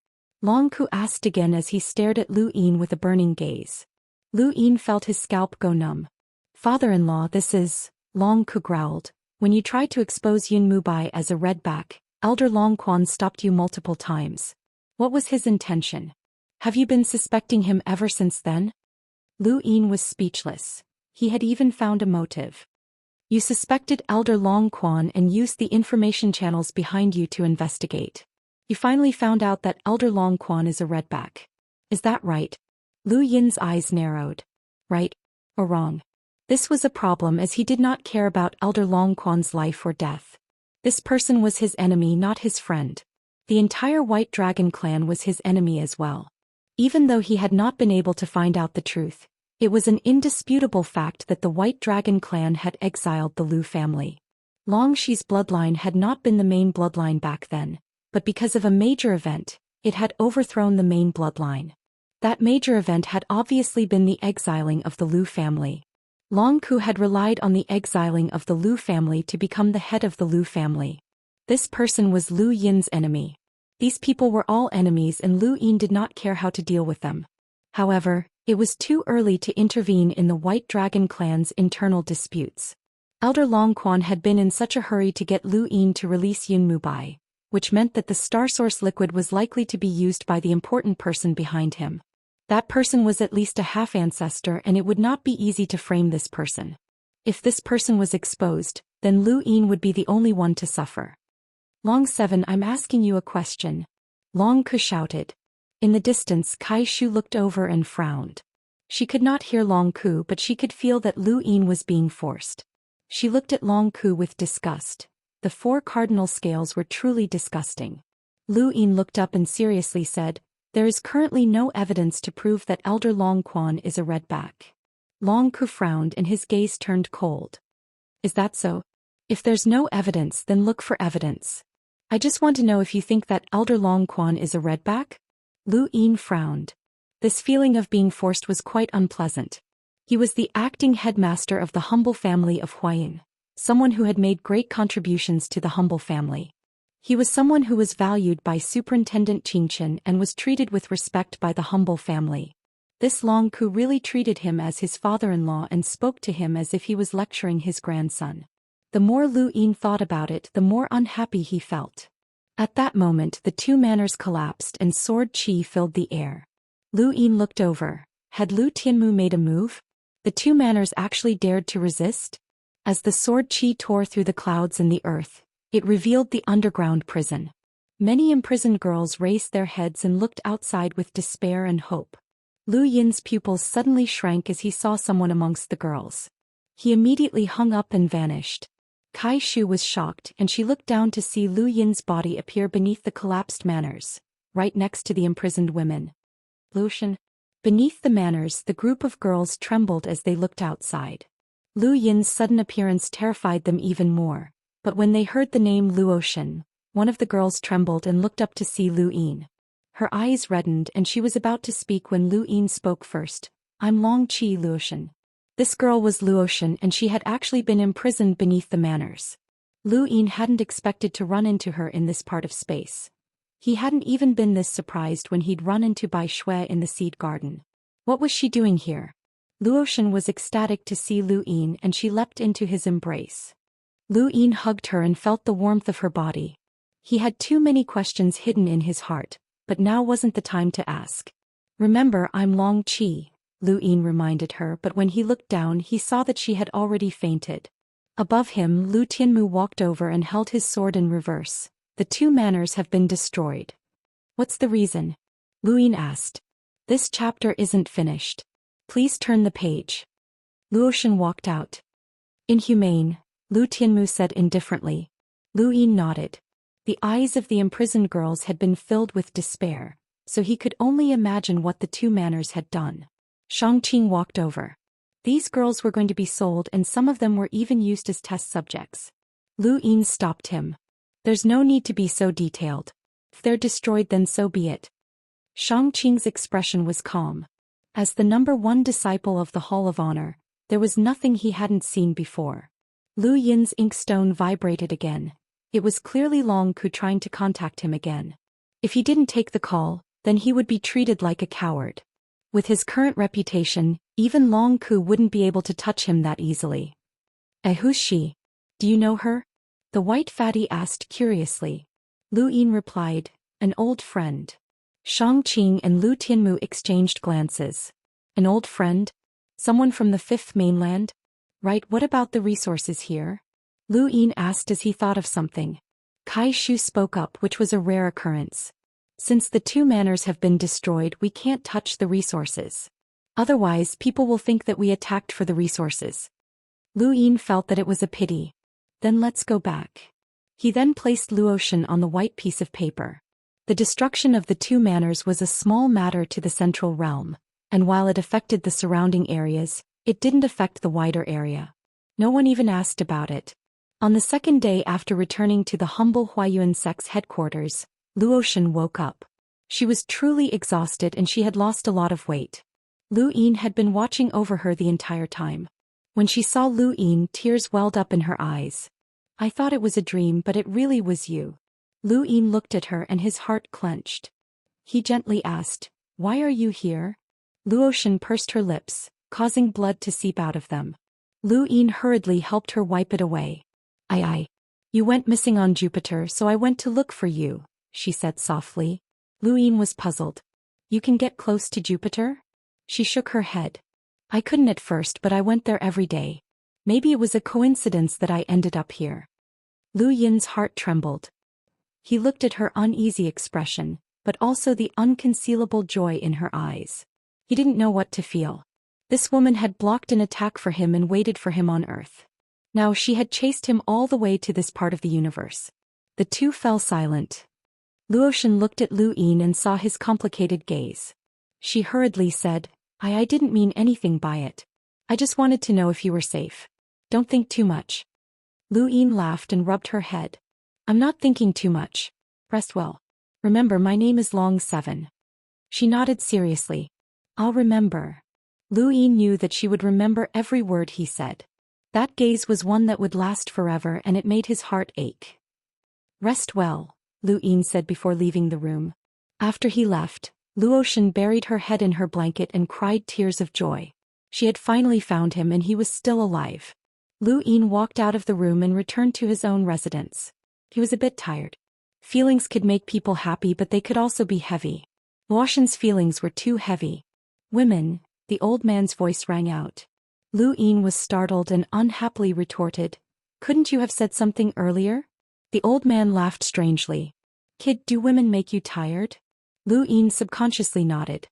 Long Ku asked again as he stared at Lu Yin with a burning gaze. Lu Yin felt his scalp go numb. Father-in-law, this is, Long Ku growled. When you tried to expose Yun Mubai as a redback, Elder Long Quan stopped you multiple times. What was his intention? Have you been suspecting him ever since then? Lu Yin was speechless. He had even found a motive. You suspected Elder Long Quan and used the information channels behind you to investigate. You finally found out that Elder Long Quan is a redback. Is that right? Lu Yin's eyes narrowed. Right or wrong? This was a problem, as he did not care about Elder Long Quan's life or death. This person was his enemy, not his friend. The entire White Dragon clan was his enemy as well. Even though he had not been able to find out the truth, it was an indisputable fact that the White Dragon clan had exiled the Lu family. Long Shi's bloodline had not been the main bloodline back then, but because of a major event, it had overthrown the main bloodline. That major event had obviously been the exiling of the Lu family. Long Ku had relied on the exiling of the Lu family to become the head of the Lu family. This person was Lu Yin's enemy. These people were all enemies, and Lu Yin did not care how to deal with them. However, it was too early to intervene in the White Dragon clan's internal disputes. Elder Long Quan had been in such a hurry to get Lu Yin to release Yun Mubai, which meant that the Star Source liquid was likely to be used by the important person behind him. That person was at least a half-ancestor, and it would not be easy to frame this person. If this person was exposed, then Lu Yin would be the only one to suffer. Long 7, I'm asking you a question. Long Ku shouted. In the distance, Kai Shu looked over and frowned. She could not hear Long Ku, but she could feel that Lu Yin was being forced. She looked at Long Ku with disgust. The 4 cardinal scales were truly disgusting. Lu Yin looked up and seriously said, there is currently no evidence to prove that Elder Long Quan is a redback. Long Ku frowned and his gaze turned cold. Is that so? If there's no evidence, then look for evidence. I just want to know if you think that Elder Long Quan is a redback? Lu Yin frowned. This feeling of being forced was quite unpleasant. He was the acting headmaster of the humble family of Huayin, someone who had made great contributions to the humble family. He was someone who was valued by Superintendent Qingshan and was treated with respect by the humble family. This Long Ku really treated him as his father-in-law and spoke to him as if he was lecturing his grandson. The more Lu Yin thought about it, the more unhappy he felt. At that moment, the 2 manners collapsed and sword chi filled the air. Lu Yin looked over. Had Lu Tianmu made a move? The 2 manners actually dared to resist? As the sword chi tore through the clouds and the earth, it revealed the underground prison. Many imprisoned girls raised their heads and looked outside with despair and hope. Lu Yin's pupils suddenly shrank as he saw someone amongst the girls. He immediately hung up and vanished. Kai Shu was shocked, and she looked down to see Lu Yin's body appear beneath the collapsed manners, right next to the imprisoned women. Lucian. Beneath the manners, the group of girls trembled as they looked outside. Lu Yin's sudden appearance terrified them even more, but when they heard the name Luotian, one of the girls trembled and looked up to see Lu Yin. Her eyes reddened and she was about to speak when Lu Yin spoke first. I'm Long Qi Luotian. This girl was Luotian, and she had actually been imprisoned beneath the manners. Lu Yin hadn't expected to run into her in this part of space. He hadn't even been this surprised when he'd run into Bai Shui in the seed garden. What was she doing here? Luotian was ecstatic to see Lu Yin, and she leapt into his embrace. Lu Yin hugged her and felt the warmth of her body. He had too many questions hidden in his heart, but now wasn't the time to ask. Remember, I'm Long Qi, Lu Yin reminded her, but when he looked down he saw that she had already fainted. Above him, Lu Tianmu walked over and held his sword in reverse. The 2 manners have been destroyed. What's the reason? Lu Yin asked. This chapter isn't finished. Please turn the page. Luotian walked out. Inhumane, Lu Tianmu said indifferently. Lu Yin nodded. The eyes of the imprisoned girls had been filled with despair, so he could only imagine what the 2 manners had done. Shangqing walked over. These girls were going to be sold, and some of them were even used as test subjects. Lu Yin stopped him. There's no need to be so detailed. If they're destroyed, then so be it. Shangqing's expression was calm. As the #1 disciple of the Hall of Honor, there was nothing he hadn't seen before. Lu Yin's inkstone vibrated again. It was clearly Long Ku trying to contact him again. If he didn't take the call, then he would be treated like a coward. With his current reputation, even Long Ku wouldn't be able to touch him that easily. Who's she? Do you know her? The white fatty asked curiously. Lu Yin replied, an old friend. Shang Qing and Lu Tianmu exchanged glances. An old friend? Someone from the Fifth Mainland? Right, what about the resources here? Lu Yin asked as he thought of something. Kai Shu spoke up, which was a rare occurrence. Since the 2 manors have been destroyed, we can't touch the resources. Otherwise, people will think that we attacked for the resources. Lu Yin felt that it was a pity. Then let's go back. He then placed Luo Xian on the white piece of paper. The destruction of the 2 manors was a small matter to the central realm, and while it affected the surrounding areas, it didn't affect the wider area. No one even asked about it. On the 2nd day after returning to the humble Huayuan sect's headquarters, Luo Xian woke up. She was truly exhausted and she had lost a lot of weight. Lu Yin had been watching over her the entire time. When she saw Lu Yin, tears welled up in her eyes. I thought it was a dream, but it really was you. Lu Yin looked at her and his heart clenched. He gently asked, why are you here? Luo Xian pursed her lips, causing blood to seep out of them. Lu Yin hurriedly helped her wipe it away. You went missing on Jupiter, so I went to look for you, she said softly. Lu Yin was puzzled. You can get close to Jupiter? She shook her head. I couldn't at first, but I went there every day. Maybe it was a coincidence that I ended up here. Lu Yin's heart trembled. He looked at her uneasy expression, but also the unconcealable joy in her eyes. He didn't know what to feel. This woman had blocked an attack for him and waited for him on Earth. Now she had chased him all the way to this part of the universe. The 2 fell silent. Luo Xian looked at Lu Yin and saw his complicated gaze. She hurriedly said, I didn't mean anything by it. I just wanted to know if you were safe. Don't think too much. Lu Yin laughed and rubbed her head. I'm not thinking too much. Rest well. Remember, my name is Long 7. She nodded seriously. I'll remember. Lu Yin knew that she would remember every word he said. That gaze was one that would last forever, and it made his heart ache. Rest well, Lu Yin said before leaving the room. After he left, Luo Xian buried her head in her blanket and cried tears of joy. She had finally found him and he was still alive. Lu Yin walked out of the room and returned to his own residence. He was a bit tired. Feelings could make people happy, but they could also be heavy. Luo Xian's feelings were too heavy. Women, the old man's voice rang out. Lu Yin was startled and unhappily retorted, couldn't you have said something earlier? The old man laughed strangely. Kid, do women make you tired? Lu Yin subconsciously nodded.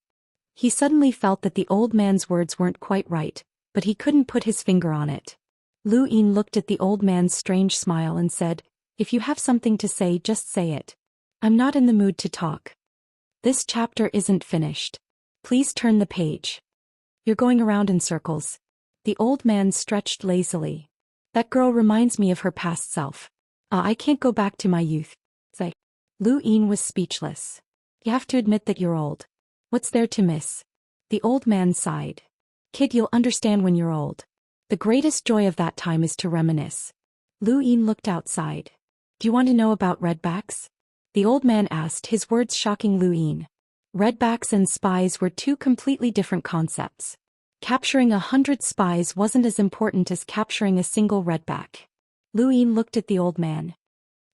He suddenly felt that the old man's words weren't quite right, but he couldn't put his finger on it. Lu Yin looked at the old man's strange smile and said, if you have something to say, just say it. I'm not in the mood to talk. This chapter isn't finished. Please turn the page. You're going around in circles. The old man stretched lazily. That girl reminds me of her past self. I can't go back to my youth. Lu Yin was speechless. You have to admit that you're old. What's there to miss? The old man sighed. Kid, you'll understand when you're old. The greatest joy of that time is to reminisce. Lu Yin looked outside. Do you want to know about redbacks? The old man asked, his words shocking Lu Yin. Redbacks and spies were 2 completely different concepts. Capturing 100 spies wasn't as important as capturing a single redback. Lu Yin looked at the old man.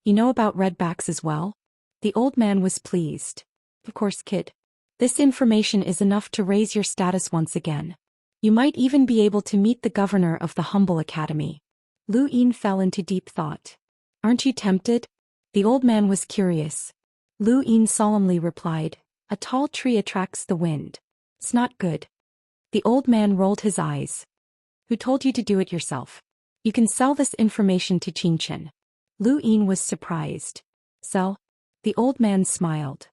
You know about redbacks as well? The old man was pleased. Of course, kid. This information is enough to raise your status once again. You might even be able to meet the governor of the humble academy. Lu Yin fell into deep thought. Aren't you tempted? The old man was curious. Lu Yin solemnly replied, a tall tree attracts the wind. It's not good. The old man rolled his eyes. Who told you to do it yourself? You can sell this information to Xianxia. Lu Yin was surprised. Sell? The old man smiled.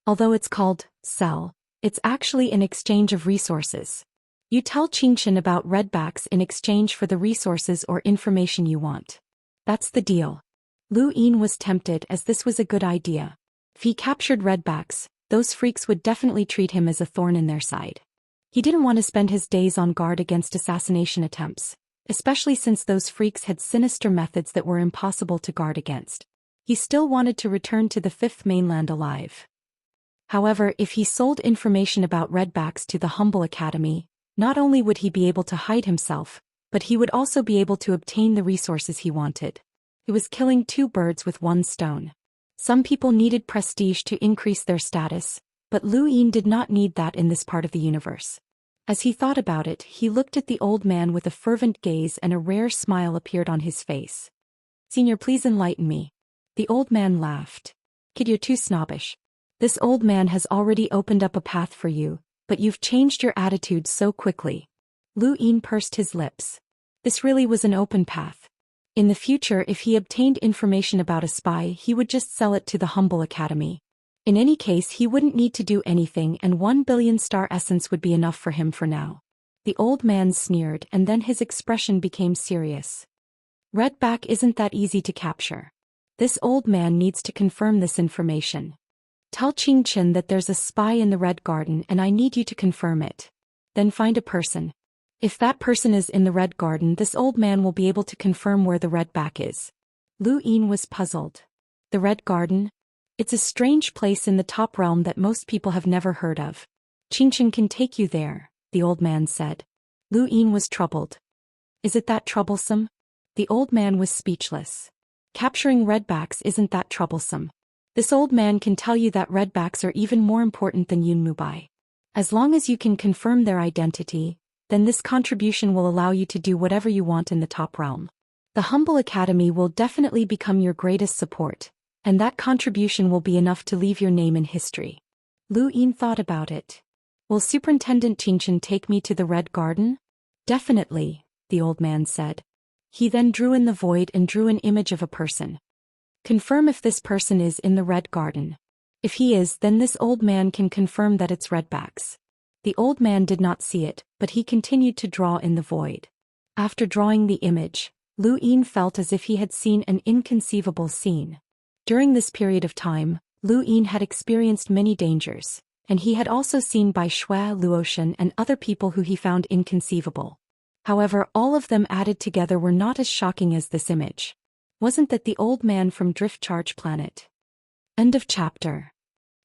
Although it's called sell, it's actually an exchange of resources. You tell Xianxia about redbacks in exchange for the resources or information you want. That's the deal. Lu Yin was tempted as this was a good idea. If he captured redbacks, those freaks would definitely treat him as a thorn in their side. He didn't want to spend his days on guard against assassination attempts, especially since those freaks had sinister methods that were impossible to guard against. He still wanted to return to the Fifth Mainland alive. However, if he sold information about Redbacks to the humble academy, not only would he be able to hide himself, but he would also be able to obtain the resources he wanted. It was killing two birds with one stone. Some people needed prestige to increase their status, but Lu Yin did not need that in this part of the universe. As he thought about it, he looked at the old man with a fervent gaze and a rare smile appeared on his face. "Senior, please enlighten me." The old man laughed. "Kid, you're too snobbish. This old man has already opened up a path for you, but you've changed your attitude so quickly." Lu Yin pursed his lips. This really was an open path. In the future, if he obtained information about a spy, he would just sell it to the humble academy. In any case, he wouldn't need to do anything and 1 billion star essence would be enough for him for now. The old man sneered and then his expression became serious. "Redback isn't that easy to capture. This old man needs to confirm this information. Tell Xianxia that there's a spy in the Red Garden and I need you to confirm it. Then find a person. If that person is in the Red Garden, this old man will be able to confirm where the Redback is." Lu Yin was puzzled. The Red Garden? It's a strange place in the top realm that most people have never heard of. "Xianxia can take you there," the old man said. Lu Yin was troubled. "Is it that troublesome?" The old man was speechless. "Capturing Redbacks isn't that troublesome. This old man can tell you that Redbacks are even more important than Yunmubai. As long as you can confirm their identity, then this contribution will allow you to do whatever you want in the top realm. The humble academy will definitely become your greatest support, and that contribution will be enough to leave your name in history." Lu Yin thought about it. "Will Superintendent Xianxia take me to the Red Garden?" "Definitely," the old man said. He then drew in the void and drew an image of a person. "Confirm if this person is in the Red Garden. If he is, then this old man can confirm that it's Redbacks." The old man did not see it, but he continued to draw in the void. After drawing the image, Lu Yin felt as if he had seen an inconceivable scene. During this period of time, Lu Yin had experienced many dangers, and he had also seen Bai Shui, Zhou Xian and other people who he found inconceivable. However, all of them added together were not as shocking as this image. Wasn't that the old man from Drift Charge Planet? End of chapter.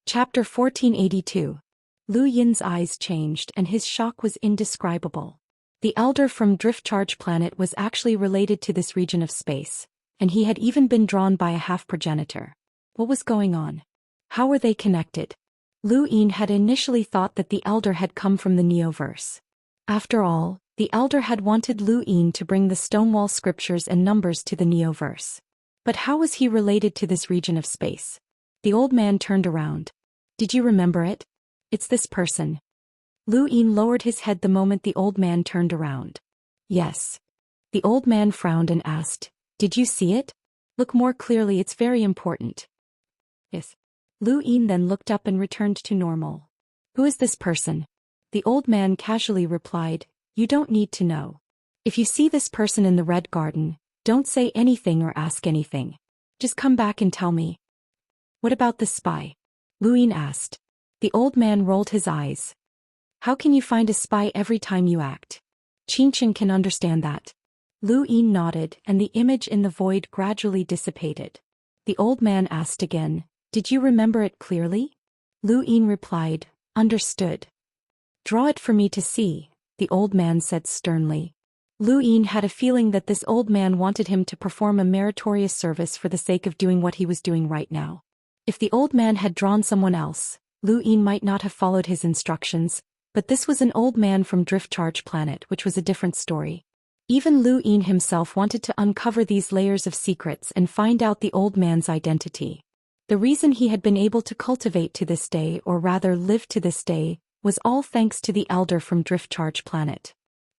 Chapter 1482. Lu Yin's eyes changed and his shock was indescribable. The elder from Drift Charge Planet was actually related to this region of space, and he had even been drawn by a half-progenitor. What was going on? How were they connected? Lu Yin had initially thought that the elder had come from the Neoverse. After all, the elder had wanted Lu Yin to bring the Stonewall scriptures and numbers to the Neoverse. But how was he related to this region of space? The old man turned around. "Did you remember it? It's this person." Lu Yin lowered his head the moment the old man turned around. "Yes." The old man frowned and asked, "Did you see it? Look more clearly, it's very important." "Yes." Lu Yin then looked up and returned to normal. "Who is this person?" The old man casually replied, "You don't need to know. If you see this person in the Red Garden, don't say anything or ask anything. Just come back and tell me." "What about the spy?" Lu Yin asked. The old man rolled his eyes. "How can you find a spy every time you act? Xianxia can understand that." Lu Yin nodded and the image in the void gradually dissipated. The old man asked again, "Did you remember it clearly?" Lu Yin replied, "Understood." "Draw it for me to see," the old man said sternly. Lu Yin had a feeling that this old man wanted him to perform a meritorious service for the sake of doing what he was doing right now. If the old man had drawn someone else, Lu Yin might not have followed his instructions, but this was an old man from Drift Charge Planet, which was a different story. Even Lu Yin himself wanted to uncover these layers of secrets and find out the old man's identity. The reason he had been able to cultivate to this day, or rather live to this day, was all thanks to the elder from Drift Charge Planet.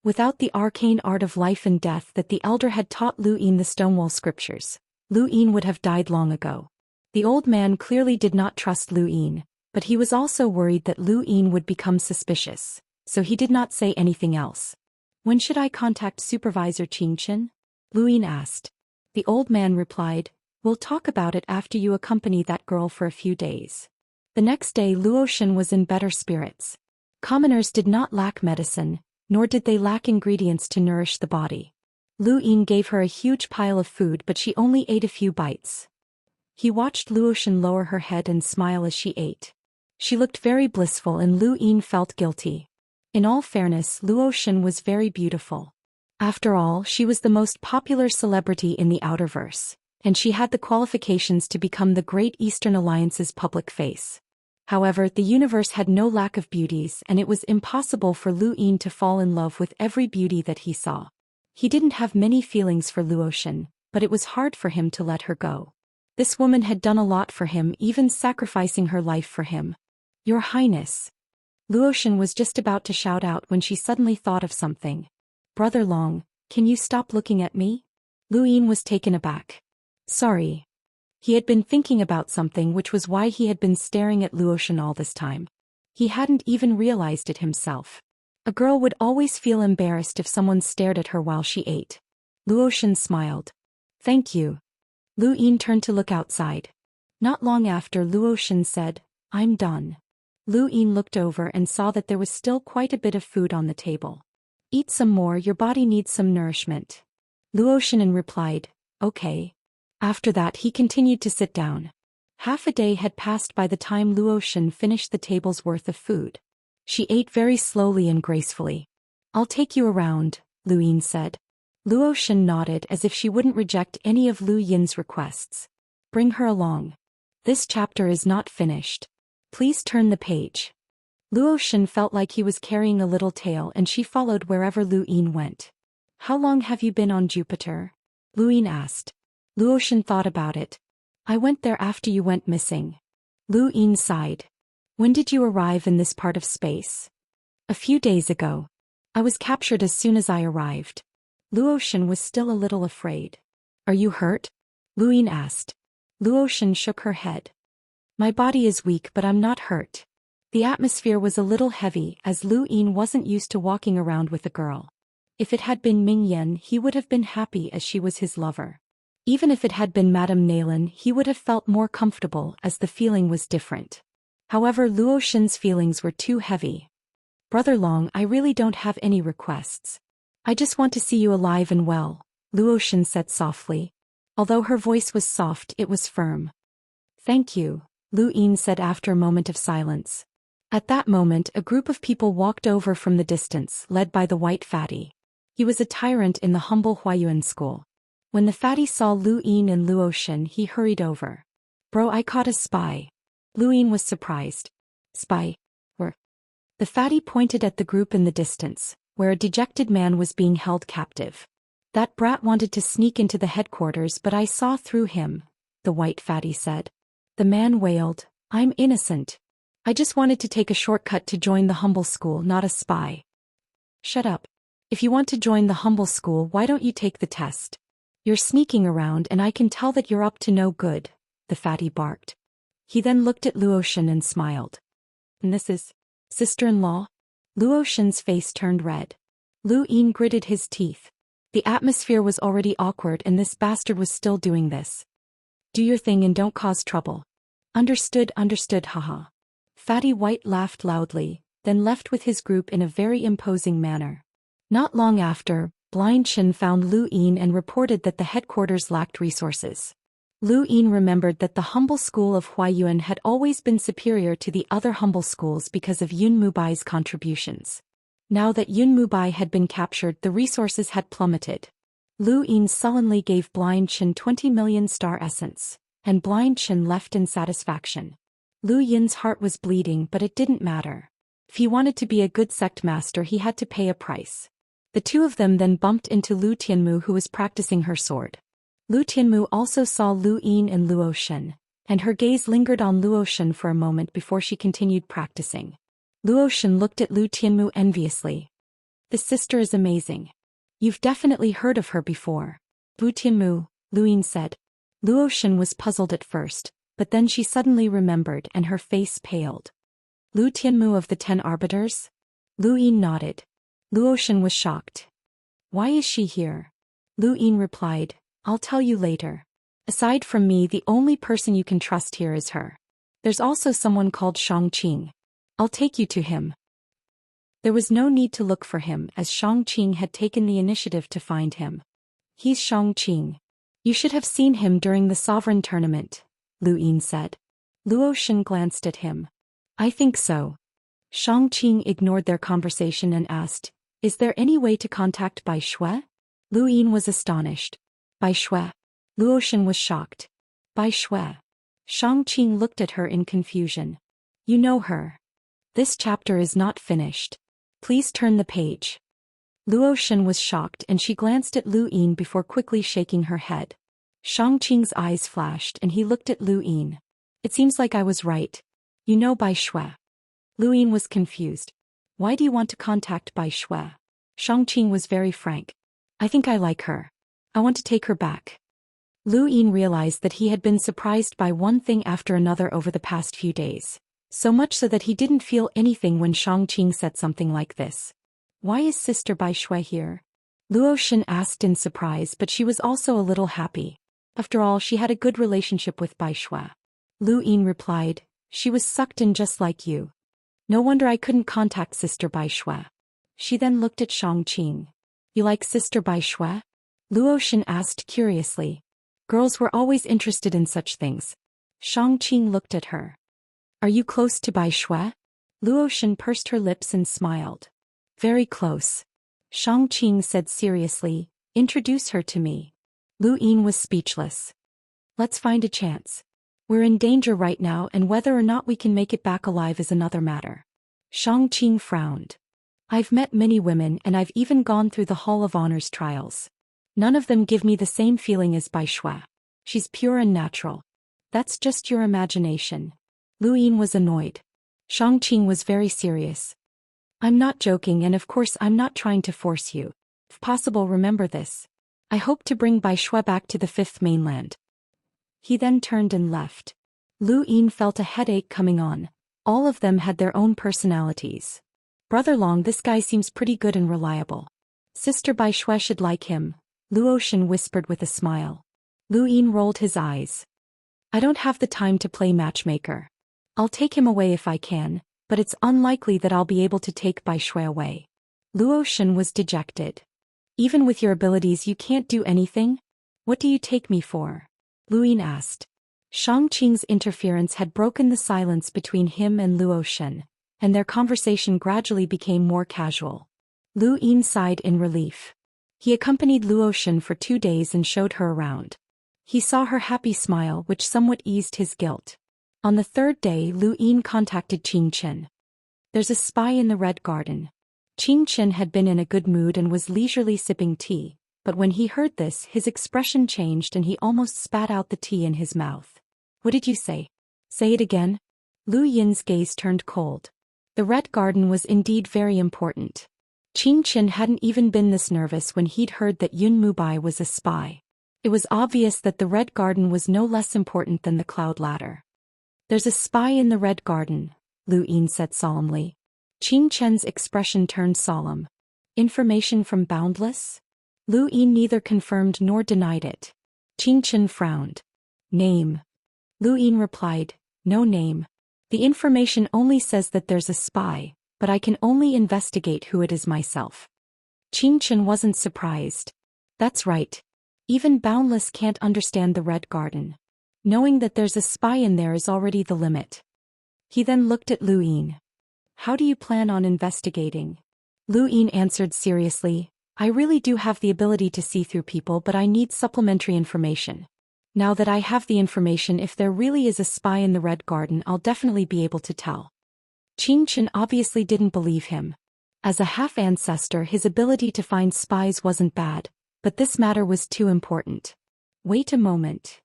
Without the arcane art of life and death that the elder had taught Lu Yin the Stonewall scriptures, Lu Yin would have died long ago. The old man clearly did not trust Lu Yin, but he was also worried that Lu Yin would become suspicious, so he did not say anything else. "When should I contact Supervisor Xianxia?" Lu Yin asked. The old man replied, "We'll talk about it after you accompany that girl for a few days." The next day Luo Xian was in better spirits. Commoners did not lack medicine, nor did they lack ingredients to nourish the body. Lu Yin gave her a huge pile of food, but she only ate a few bites. He watched Luo Shan lower her head and smile as she ate. She looked very blissful and Lu Yin felt guilty. In all fairness, Luo Shan was very beautiful. After all, she was the most popular celebrity in the Outerverse, and she had the qualifications to become the Great Eastern Alliance's public face. However, the universe had no lack of beauties and it was impossible for Lu Yin to fall in love with every beauty that he saw. He didn't have many feelings for Luo Shan, but it was hard for him to let her go. This woman had done a lot for him, even sacrificing her life for him. Your Highness. Luo Shan was just about to shout out when she suddenly thought of something. Brother Long, can you stop looking at me? Lu Yin was taken aback. Sorry. He had been thinking about something, which was why he had been staring at Luo Shan all this time. He hadn't even realized it himself. A girl would always feel embarrassed if someone stared at her while she ate. Luo Shan smiled. Thank you. Lu Yin turned to look outside. Not long after, Luo Shan said, I'm done. Lu Yin looked over and saw that there was still quite a bit of food on the table. Eat some more, your body needs some nourishment. Luo Shan replied, okay. After that he continued to sit down. Half a day had passed by the time Luo Shan finished the table's worth of food. She ate very slowly and gracefully. I'll take you around, Lu Yin said. Luo Shan nodded as if she wouldn't reject any of Lu Yin's requests. Bring her along. This chapter is not finished. Please turn the page. Luo Shan felt like he was carrying a little tail and she followed wherever Lu Yin went. How long have you been on Jupiter? Lu Yin asked. Luo Shan thought about it. I went there after you went missing. Lu Yin sighed. When did you arrive in this part of space? A few days ago. I was captured as soon as I arrived. Luo Shan was still a little afraid. Are you hurt? Lu Yin asked. Luo Shan shook her head. My body is weak, but I'm not hurt. The atmosphere was a little heavy as Lu Yin wasn't used to walking around with a girl. If it had been Ming Yan, he would have been happy as she was his lover. Even if it had been Madame Naylan, he would have felt more comfortable as the feeling was different. However, Luo Shan's feelings were too heavy. Brother Long, I really don't have any requests. I just want to see you alive and well, Luo Shan said softly. Although her voice was soft, it was firm. Thank you, Lu Yin said after a moment of silence. At that moment, a group of people walked over from the distance, led by the white fatty. He was a tyrant in the humble Huayuan school. When the fatty saw Lu Yin and Luo Shan, he hurried over. Bro, I caught a spy. Lu Yin was surprised. Spy? Where? The fatty pointed at the group in the distance, where a dejected man was being held captive. That brat wanted to sneak into the headquarters, but I saw through him, the white fatty said. The man wailed, I'm innocent. I just wanted to take a shortcut to join the humble school, not a spy. Shut up. If you want to join the humble school, why don't you take the test? You're sneaking around and I can tell that you're up to no good, the fatty barked. He then looked at Luo Shan and smiled. And this is sister-in-law? Luo Shan's face turned red. Lu Yin gritted his teeth. The atmosphere was already awkward and this bastard was still doing this. Do your thing and don't cause trouble. Understood, haha. Fatty White laughed loudly, then left with his group in a very imposing manner. Not long after, Blind Chen found Lu Yin and reported that the headquarters lacked resources. Lu Yin remembered that the humble school of Huayuan had always been superior to the other humble schools because of Yun Mubai's contributions. Now that Yun Mubai had been captured, the resources had plummeted. Lu Yin sullenly gave Blind Chen 20 million star essence, and Blind Chen left in satisfaction. Lu Yin's heart was bleeding, but it didn't matter. If he wanted to be a good sect master, he had to pay a price. The two of them then bumped into Lu Tianmu, who was practicing her sword. Lu Tianmu also saw Lu Yin and Luo Shan, and her gaze lingered on Luo Shan for a moment before she continued practicing. Luo Shan looked at Lu Tianmu enviously. This sister is amazing. You've definitely heard of her before. Lu Tianmu, Lu Yin said. Luo Shan was puzzled at first, but then she suddenly remembered and her face paled. Lu Tianmu of the 10 Arbiters? Lu Yin nodded. Luo Shan was shocked. Why is she here? Lu Yin replied, I'll tell you later. Aside from me, the only person you can trust here is her. There's also someone called Shang Qing. I'll take you to him. There was no need to look for him as Xianxia had taken the initiative to find him. He's Xianxia. You should have seen him during the sovereign tournament, Lu Yin said. Luo Shen glanced at him. I think so. Xianxia ignored their conversation and asked, is there any way to contact Bai Shui? Lu Yin was astonished. Bai Shui? Luo Shen was shocked. Bai Shui. Xianxia looked at her in confusion. You know her. This chapter is not finished. Please turn the page. Luo Shen was shocked and she glanced at Lu Yin before quickly shaking her head. Xianxia's eyes flashed and he looked at Lu Yin. It seems like I was right. You know Bai Shui. Lu Yin was confused. Why do you want to contact Bai Shui? Xianxia was very frank. I think I like her. I want to take her back. Lu Yin realized that he had been surprised by one thing after another over the past few days. So much so that he didn't feel anything when Xianxia said something like this. Why is Sister Bai Shui here? Luo Shen asked in surprise, but she was also a little happy. After all, she had a good relationship with Bai Shui. Lu Yin replied, she was sucked in just like you. No wonder I couldn't contact Sister Bai Shui. She then looked at Xianxia. You like Sister Bai Shui? Luo Shen asked curiously. Girls were always interested in such things. Xianxia looked at her. Are you close to Bai Shui? Luo Shen pursed her lips and smiled. Very close. Xianxia said seriously, introduce her to me. Lu Yin was speechless. Let's find a chance. We're in danger right now and whether or not we can make it back alive is another matter. Xianxia frowned. I've met many women and I've even gone through the Hall of Honors trials. None of them give me the same feeling as Bai Shui. She's pure and natural. That's just your imagination. Lu Yin was annoyed. Xianxia was very serious. I'm not joking and of course I'm not trying to force you. If possible, remember this. I hope to bring Bai Shui back to the fifth mainland. He then turned and left. Lu Yin felt a headache coming on. All of them had their own personalities. Brother Long, this guy seems pretty good and reliable. Sister Bai Shui should like him, Luo Shen whispered with a smile. Lu Yin rolled his eyes. I don't have the time to play matchmaker. I'll take him away if I can, but it's unlikely that I'll be able to take Bai Shui away. Luo Shen was dejected. Even with your abilities you can't do anything? What do you take me for? Lu Yin asked. Xianxia's interference had broken the silence between him and Luo Shen, and their conversation gradually became more casual. Lu Yin sighed in relief. He accompanied Luo Shen for 2 days and showed her around. He saw her happy smile which somewhat eased his guilt. On the 3rd day Lu Yin contacted Qichen. There's a spy in the Red Garden. Qichen had been in a good mood and was leisurely sipping tea. But when he heard this, his expression changed and he almost spat out the tea in his mouth. What did you say? Say it again? Lu Yin's gaze turned cold. The Red Garden was indeed very important. Qichen hadn't even been this nervous when he'd heard that Yun Mubai was a spy. It was obvious that the Red Garden was no less important than the Cloud Ladder. There's a spy in the Red Garden, Lu Yin said solemnly. Qichen's expression turned solemn. Information from Boundless? Lu Yin neither confirmed nor denied it. Qichen frowned. Name. Lu Yin replied, no name. The information only says that there's a spy, but I can only investigate who it is myself. Qichen wasn't surprised. That's right. Even Boundless can't understand the Red Garden. Knowing that there's a spy in there is already the limit. He then looked at Lu Yin. How do you plan on investigating? Lu Yin answered seriously. I really do have the ability to see through people, but I need supplementary information. Now that I have the information, if there really is a spy in the Red Garden, I'll definitely be able to tell. Qichen obviously didn't believe him. As a half-ancestor, his ability to find spies wasn't bad, but this matter was too important. Wait a moment.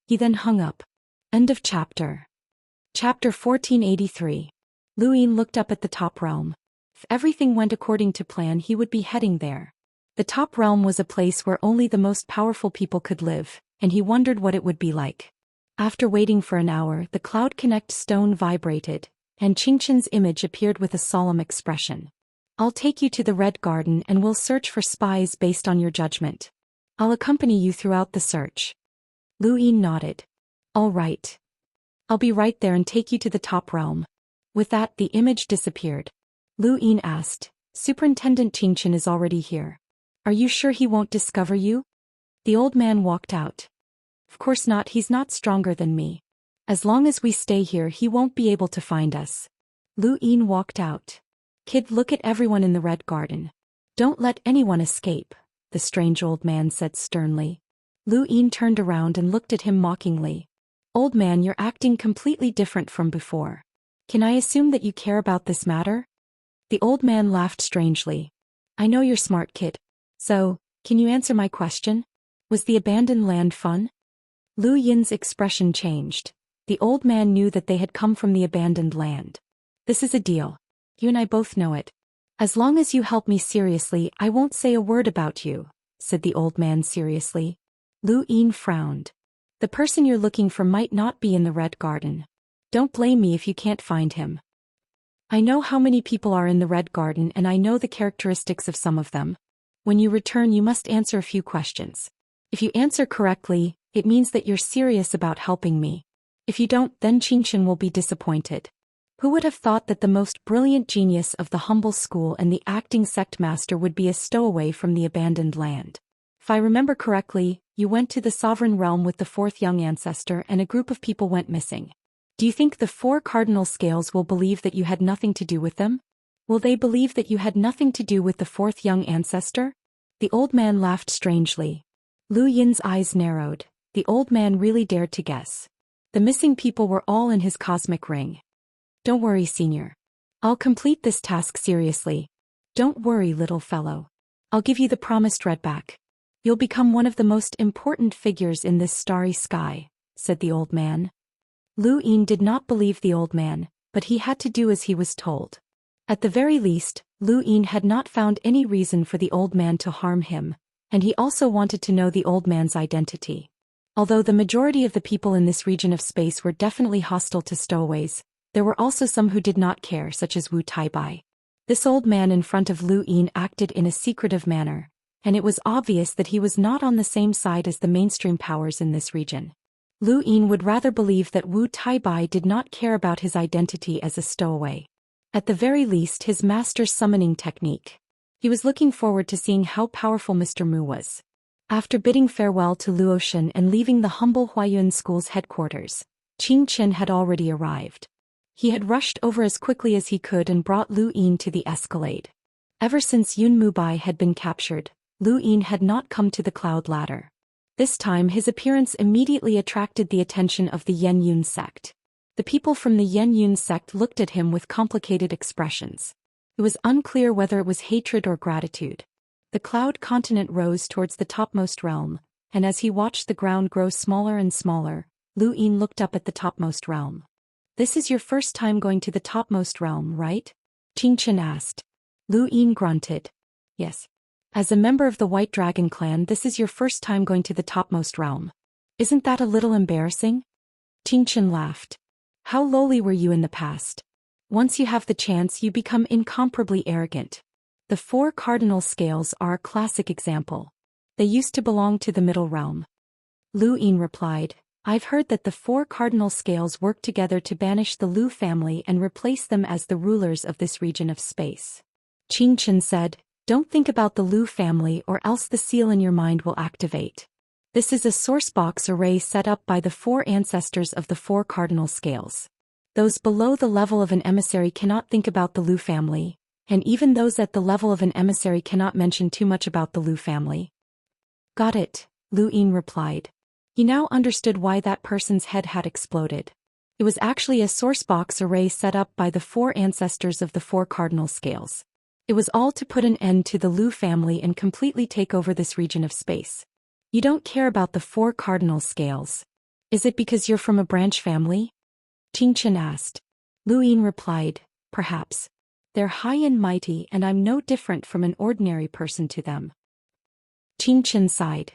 He then hung up. End of chapter. Chapter 1483. Lu Yin looked up at the top realm. If everything went according to plan, he would be heading there. The top realm was a place where only the most powerful people could live, and he wondered what it would be like. After waiting for an hour, the Cloud Connect stone vibrated, and Qingchen's image appeared with a solemn expression. I'll take you to the Red Garden and we'll search for spies based on your judgment. I'll accompany you throughout the search. Lu Yin nodded. All right. I'll be right there and take you to the top realm. With that, the image disappeared. Lu Yin asked, Superintendent Xianxia is already here. Are you sure he won't discover you? The old man walked out. Of course not, he's not stronger than me. As long as we stay here he won't be able to find us. Lu Yin walked out. Kid, look at everyone in the Red Garden. Don't let anyone escape, the strange old man said sternly. Lu Yin turned around and looked at him mockingly. Old man, you're acting completely different from before. Can I assume that you care about this matter? The old man laughed strangely. I know you're smart, kid. So, can you answer my question? Was the abandoned land fun? Lu Yin's expression changed. The old man knew that they had come from the abandoned land. This is a deal. You and I both know it. As long as you help me seriously, I won't say a word about you, said the old man seriously. Lu Yin frowned. The person you're looking for might not be in the Red Garden. Don't blame me if you can't find him. I know how many people are in the Red Garden and I know the characteristics of some of them. When you return you must answer a few questions. If you answer correctly, it means that you're serious about helping me. If you don't, then Xianxia will be disappointed. Who would have thought that the most brilliant genius of the humble school and the acting sect master would be a stowaway from the abandoned land? If I remember correctly, you went to the sovereign realm with the fourth young ancestor and a group of people went missing. Do you think the 4 cardinal scales will believe that you had nothing to do with them? Will they believe that you had nothing to do with the fourth young ancestor? The old man laughed strangely. Lu Yin's eyes narrowed. The old man really dared to guess. The missing people were all in his cosmic ring. Don't worry, senior. I'll complete this task seriously. Don't worry, little fellow. I'll give you the promised redback. You'll become one of the most important figures in this starry sky, said the old man. Lu Yin did not believe the old man, but he had to do as he was told. At the very least, Lu Yin had not found any reason for the old man to harm him, and he also wanted to know the old man's identity. Although the majority of the people in this region of space were definitely hostile to stowaways, there were also some who did not care, such as Wu Taibai. This old man in front of Lu Yin acted in a secretive manner, and it was obvious that he was not on the same side as the mainstream powers in this region. Lu Yin would rather believe that Wu Taibai did not care about his identity as a stowaway. At the very least, his master's summoning technique. He was looking forward to seeing how powerful Mr. Mu was. After bidding farewell to Luo Shen and leaving the humble Huayuan school's headquarters, Qianxia had already arrived. He had rushed over as quickly as he could and brought Lu Yin to the escalade. Ever since Yun Mubai had been captured, Lu Yin had not come to the cloud ladder. This time his appearance immediately attracted the attention of the Yen Yun sect. The people from the Yen Yun sect looked at him with complicated expressions. It was unclear whether it was hatred or gratitude. The cloud continent rose towards the topmost realm, and as he watched the ground grow smaller and smaller, Lu Yin looked up at the topmost realm. This is your first time going to the topmost realm, right? Qianxia asked. Lu Yin grunted. Yes. As a member of the White Dragon clan, this is your first time going to the topmost realm. Isn't that a little embarrassing? Qianxia laughed. How lowly were you in the past? Once you have the chance, you become incomparably arrogant. The 4 cardinal scales are a classic example. They used to belong to the middle realm. Lu Yin replied, I've heard that the 4 cardinal scales work together to banish the Lu family and replace them as the rulers of this region of space. Qianxia said, Don't think about the Lu family or else the seal in your mind will activate. This is a sourcebox array set up by the 4 ancestors of the 4 cardinal scales. Those below the level of an emissary cannot think about the Lu family, and even those at the level of an emissary cannot mention too much about the Lu family. Got it, Lu Yin replied. He now understood why that person's head had exploded. It was actually a sourcebox array set up by the 4 ancestors of the 4 cardinal scales. It was all to put an end to the Lu family and completely take over this region of space. You don't care about the 4 cardinal scales. Is it because you're from a branch family? Qianxia asked. Lu Yin replied, Perhaps. They're high and mighty and I'm no different from an ordinary person to them. Qianxia sighed.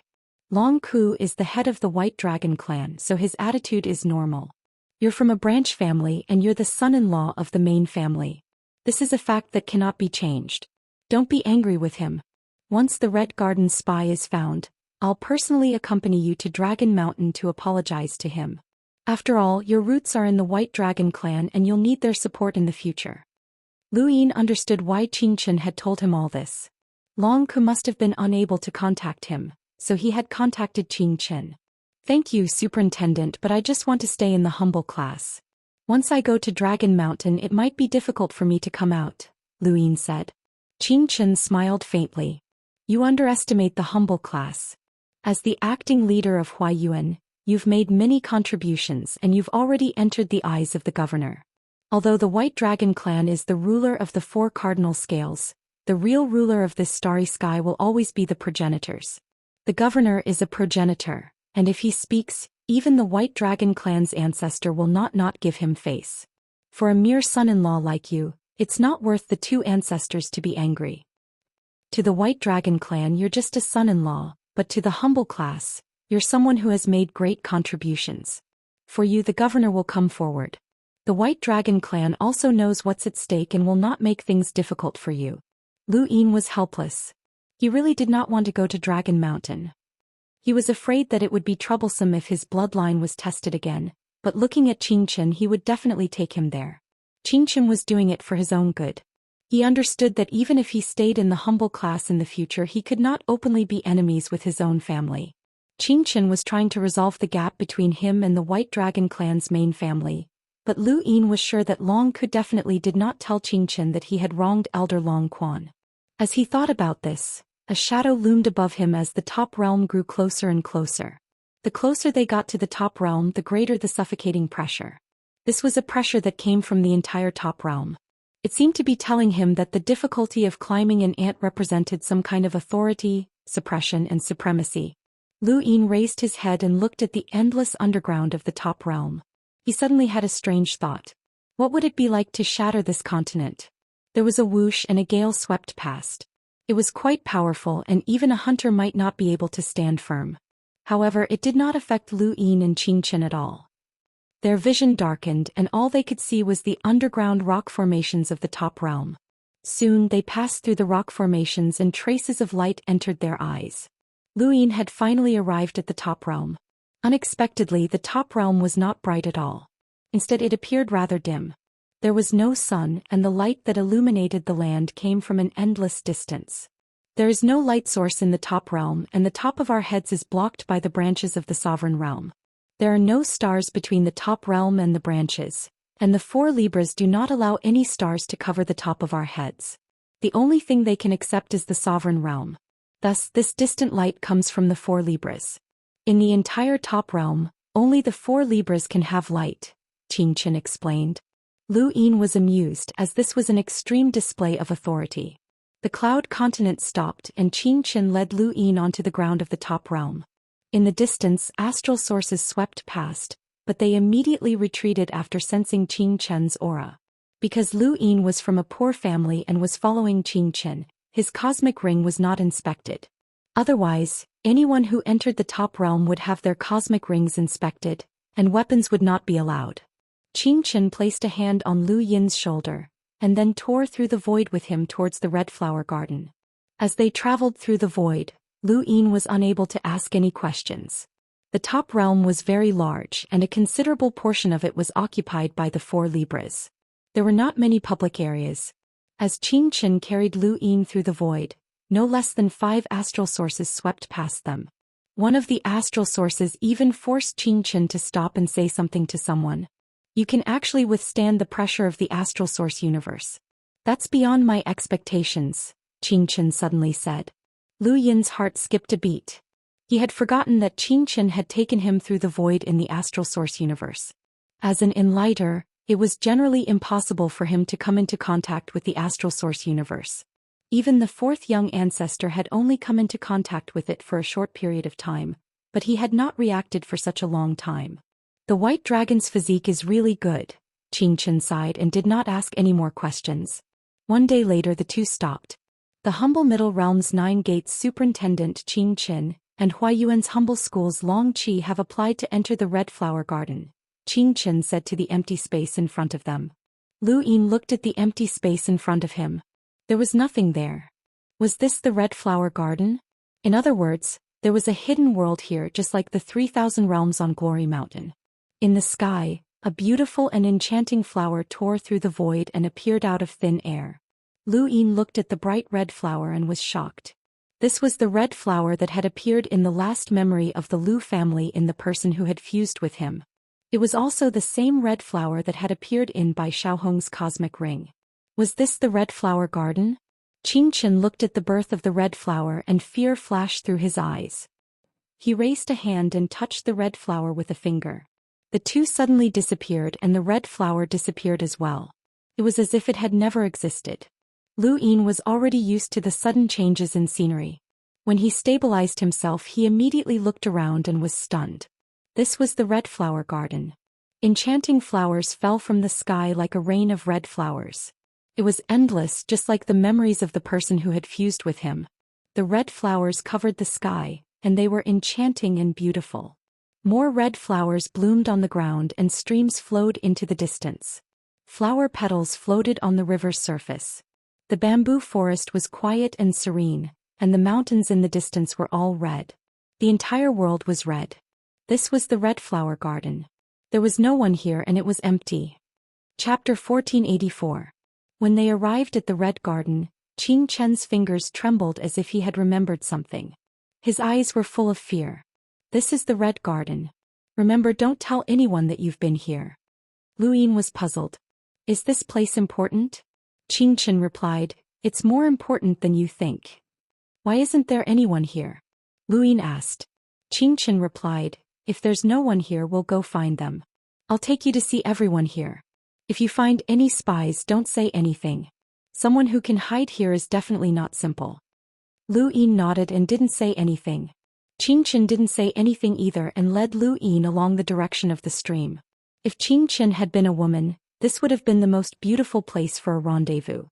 Long Ku is the head of the White Dragon clan, so his attitude is normal. You're from a branch family and you're the son-in-law of the main family. This is a fact that cannot be changed. Don't be angry with him. Once the Red Garden spy is found, I'll personally accompany you to Dragon Mountain to apologize to him. After all, your roots are in the White Dragon clan and you'll need their support in the future. Lu Yin understood why Chen had told him all this. Long Ku must have been unable to contact him, so he had contacted Chen. Thank you, Superintendent, but I just want to stay in the humble class. Once I go to Dragon Mountain it might be difficult for me to come out, Lu Yin said. Chen smiled faintly. You underestimate the humble class. As the acting leader of Huayuan, you've made many contributions and you've already entered the eyes of the governor. Although the White Dragon clan is the ruler of the 4 cardinal scales, the real ruler of this starry sky will always be the progenitors. The governor is a progenitor, and if he speaks, even the White Dragon clan's ancestor will not give him face. For a mere son-in-law like you, it's not worth the 2 ancestors to be angry. To the White Dragon clan you're just a son-in-law, but to the humble class, you're someone who has made great contributions. For you the governor will come forward. The White Dragon clan also knows what's at stake and will not make things difficult for you. Lu Yin was helpless. He really did not want to go to Dragon Mountain. He was afraid that it would be troublesome if his bloodline was tested again, but looking at Chen he would definitely take him there. Chen was doing it for his own good. He understood that even if he stayed in the humble class in the future he could not openly be enemies with his own family. Chen was trying to resolve the gap between him and the White Dragon clan's main family, but Lu Yin was sure that Long Ku definitely did not tell Chen that he had wronged Elder Long Quan. As he thought about this, a shadow loomed above him as the top realm grew closer and closer. The closer they got to the top realm the greater the suffocating pressure. This was a pressure that came from the entire top realm. It seemed to be telling him that the difficulty of climbing an ant represented some kind of authority, suppression and supremacy. Lu Yin raised his head and looked at the endless underground of the top realm. He suddenly had a strange thought. What would it be like to shatter this continent? There was a whoosh and a gale swept past. It was quite powerful and even a hunter might not be able to stand firm. However, it did not affect Lu Yin and Chen at all. Their vision darkened and all they could see was the underground rock formations of the top realm. Soon they passed through the rock formations and traces of light entered their eyes. Lu Yin had finally arrived at the top realm. Unexpectedly, the top realm was not bright at all. Instead, it appeared rather dim. There was no sun, and the light that illuminated the land came from an endless distance. There is no light source in the top realm, and the top of our heads is blocked by the branches of the sovereign realm. There are no stars between the top realm and the branches, and the 4 Libras do not allow any stars to cover the top of our heads. The only thing they can accept is the sovereign realm. Thus, this distant light comes from the 4 Libras. In the entire top realm, only the 4 Libras can have light, Chen explained. Lu Yin was amused as this was an extreme display of authority. The cloud continent stopped and Chen led Lu Yin onto the ground of the top realm. In the distance, astral sources swept past, but they immediately retreated after sensing Chen's aura. Because Lu Yin was from a poor family and was following Chen, his cosmic ring was not inspected. Otherwise, anyone who entered the top realm would have their cosmic rings inspected, and weapons would not be allowed. Chen placed a hand on Lu Yin's shoulder, and then tore through the void with him towards the Red Flower Garden. As they traveled through the void, Lu Yin was unable to ask any questions. The top realm was very large and a considerable portion of it was occupied by the 4 Libras. There were not many public areas. As Chen carried Lu Yin through the void, no less than 5 astral sources swept past them. One of the astral sources even forced Chen to stop and say something to someone. You can actually withstand the pressure of the astral source universe. That's beyond my expectations, Chen suddenly said. Lu Yin's heart skipped a beat. He had forgotten that Chen had taken him through the void in the astral source universe. As an enlighter, it was generally impossible for him to come into contact with the astral source universe. Even the 4th young ancestor had only come into contact with it for a short period of time, but he had not reacted for such a long time. The White Dragon's physique is really good, Chen sighed and did not ask any more questions. One day later the two stopped. The humble Middle Realm's 9 Gates Superintendent Chen and Huayuan's humble schools Long Qi have applied to enter the Red Flower Garden, Chen said to the empty space in front of them. Lu Yin looked at the empty space in front of him. There was nothing there. Was this the Red Flower Garden? In other words, there was a hidden world here just like the 3,000 realms on Glory Mountain. In the sky, A beautiful and enchanting flower tore through the void and appeared out of thin air. Lu Yin looked at the bright red flower and was shocked. This was the red flower that had appeared in the last memory of the Lu family in the person who had fused with him. It was also the same red flower that had appeared in Bai Xiaohong's cosmic ring. Was this the red flower garden? Qingchen looked at the birth of the red flower and fear flashed through his eyes. He raised a hand and touched the red flower with a finger. The two suddenly disappeared and the red flower disappeared as well. It was as if it had never existed. Lu Yin was already used to the sudden changes in scenery. When he stabilized himself, he immediately looked around and was stunned. This was the red flower garden. Enchanting flowers fell from the sky like a rain of red flowers. It was endless, just like the memories of the person who had fused with him. The red flowers covered the sky, and they were enchanting and beautiful. More red flowers bloomed on the ground and streams flowed into the distance. Flower petals floated on the river's surface. The bamboo forest was quiet and serene, and the mountains in the distance were all red. The entire world was red. This was the red flower garden. There was no one here and it was empty. Chapter 1484. When they arrived at the red garden, Qing Chen's fingers trembled as if he had remembered something. His eyes were full of fear. This is the red garden. Remember, don't tell anyone that you've been here. Lu Yin was puzzled. Is this place important? Qing Chen replied, it's more important than you think. Why isn't there anyone here? Lu Yin asked. Qing Chen replied, if there's no one here, we'll go find them. I'll take you to see everyone here. If you find any spies, don't say anything. Someone who can hide here is definitely not simple. Lu Yin nodded and didn't say anything. Qing Chen didn't say anything either and led Lu Yin along the direction of the stream. If Qing Chen had been a woman, this would have been the most beautiful place for a rendezvous.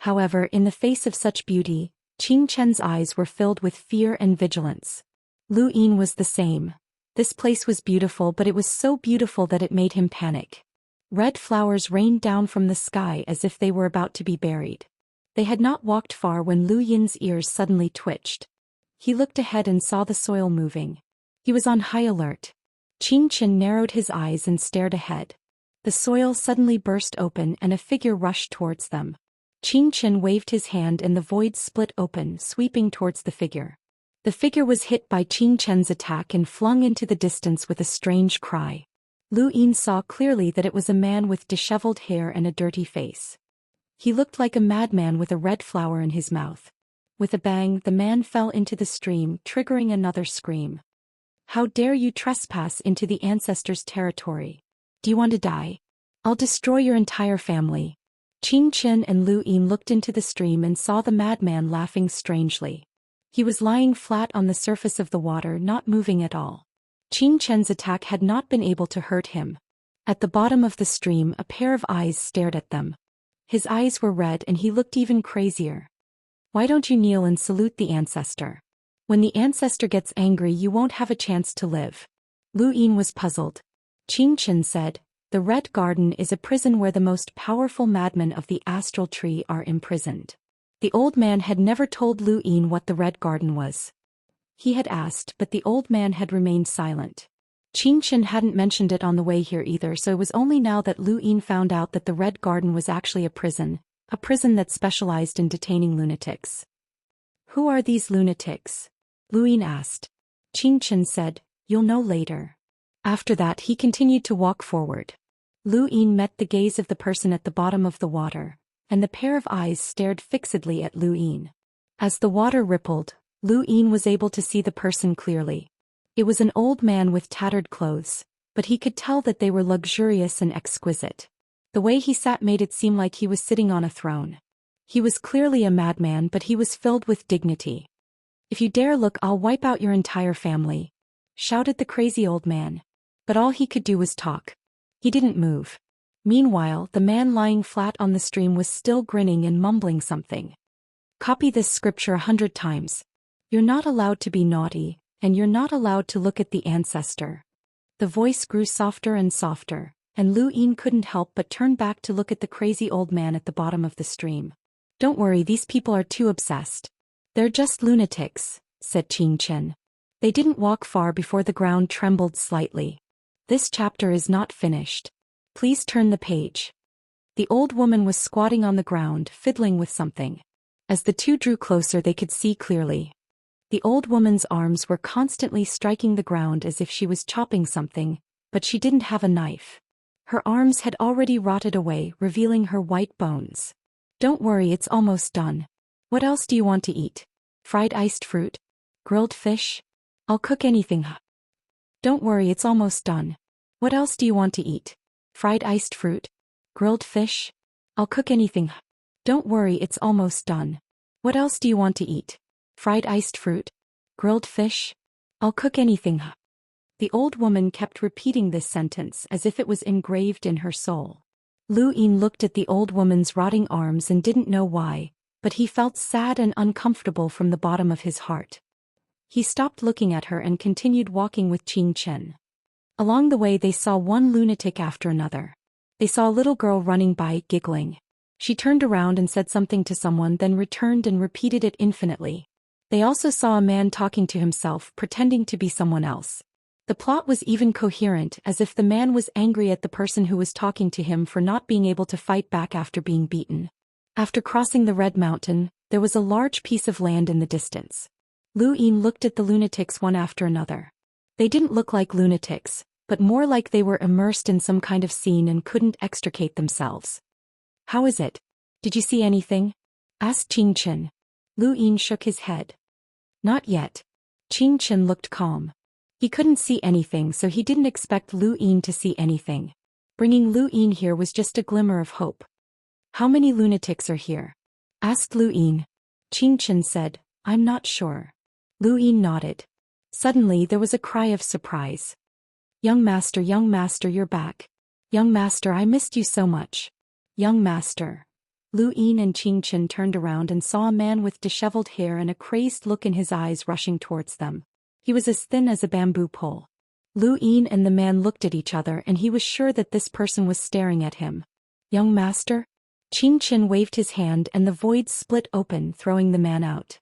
However, in the face of such beauty, Qing Chen's eyes were filled with fear and vigilance. Lu Yin was the same. This place was beautiful, but it was so beautiful that it made him panic. Red flowers rained down from the sky as if they were about to be buried. They had not walked far when Lu Yin's ears suddenly twitched. He looked ahead and saw the soil moving. He was on high alert. Qing Chen narrowed his eyes and stared ahead. The soil suddenly burst open and a figure rushed towards them. Qing Chen waved his hand and the void split open, sweeping towards the figure. The figure was hit by Qing Chen's attack and flung into the distance with a strange cry. Lu Yin saw clearly that it was a man with disheveled hair and a dirty face. He looked like a madman with a red flower in his mouth. With a bang, the man fell into the stream, triggering another scream. How dare you trespass into the ancestors' territory? Do you want to die? I'll destroy your entire family. Qing Chen and Lu Yin looked into the stream and saw the madman laughing strangely. He was lying flat on the surface of the water, not moving at all. Qing Chen's attack had not been able to hurt him. At the bottom of the stream, a pair of eyes stared at them. His eyes were red and he looked even crazier. Why don't you kneel and salute the ancestor? When the ancestor gets angry, you won't have a chance to live. Lu Yin was puzzled. Qing Chen said, the Red Garden is a prison where the most powerful madmen of the astral tree are imprisoned. The old man had never told Lu Yin what the Red Garden was. He had asked, but the old man had remained silent. Qing Chen hadn't mentioned it on the way here either, so it was only now that Lu Yin found out that the Red Garden was actually a prison that specialized in detaining lunatics. Who are these lunatics? Lu Yin asked. Qing Chen said, you'll know later. After that he continued to walk forward. Lu Yin met the gaze of the person at the bottom of the water, and the pair of eyes stared fixedly at Lu Yin. As the water rippled, Lu Yin was able to see the person clearly. It was an old man with tattered clothes, but he could tell that they were luxurious and exquisite. The way he sat made it seem like he was sitting on a throne. He was clearly a madman, but he was filled with dignity. If you dare look, I'll wipe out your entire family, shouted the crazy old man. But all he could do was talk. He didn't move. Meanwhile, the man lying flat on the stream was still grinning and mumbling something. Copy this scripture 100 times. You're not allowed to be naughty, and you're not allowed to look at the ancestor. The voice grew softer and softer, and Lu Yin couldn't help but turn back to look at the crazy old man at the bottom of the stream. Don't worry, these people are too obsessed. They're just lunatics, said Qing Chen. They didn't walk far before the ground trembled slightly. This chapter is not finished. Please turn the page. The old woman was squatting on the ground, fiddling with something. As the two drew closer, they could see clearly. The old woman's arms were constantly striking the ground as if she was chopping something, but she didn't have a knife. Her arms had already rotted away, revealing her white bones. Don't worry, it's almost done. What else do you want to eat? Fried iced fruit? Grilled fish? I'll cook anything. Don't worry, it's almost done. What else do you want to eat? Fried iced fruit? Grilled fish? I'll cook anything. Don't worry, it's almost done. What else do you want to eat? Fried iced fruit? Grilled fish? I'll cook anything. The old woman kept repeating this sentence as if it was engraved in her soul. Lu Yin looked at the old woman's rotting arms and didn't know why, but he felt sad and uncomfortable from the bottom of his heart. He stopped looking at her and continued walking with Xianxia. Along the way they saw one lunatic after another. They saw a little girl running by, giggling. She turned around and said something to someone, then returned and repeated it infinitely. They also saw a man talking to himself, pretending to be someone else. The plot was even coherent, as if the man was angry at the person who was talking to him for not being able to fight back after being beaten. After crossing the Red Mountain, there was a large piece of land in the distance. Lu Yin looked at the lunatics one after another. They didn't look like lunatics, but more like they were immersed in some kind of scene and couldn't extricate themselves. How is it? Did you see anything? Asked Xianxia. Lu Yin shook his head. Not yet. Xianxia looked calm. He couldn't see anything, so he didn't expect Lu Yin to see anything. Bringing Lu Yin here was just a glimmer of hope. How many lunatics are here? Asked Lu Yin. Xianxia said, I'm not sure. Lu Yin nodded. Suddenly there was a cry of surprise. Young master, you're back. Young master, I missed you so much. Young master. Lu Yin and Xianxia turned around and saw a man with disheveled hair and a crazed look in his eyes rushing towards them. He was as thin as a bamboo pole. Lu Yin and the man looked at each other and he was sure that this person was staring at him. Young master? Xianxia waved his hand and the void split open, throwing the man out.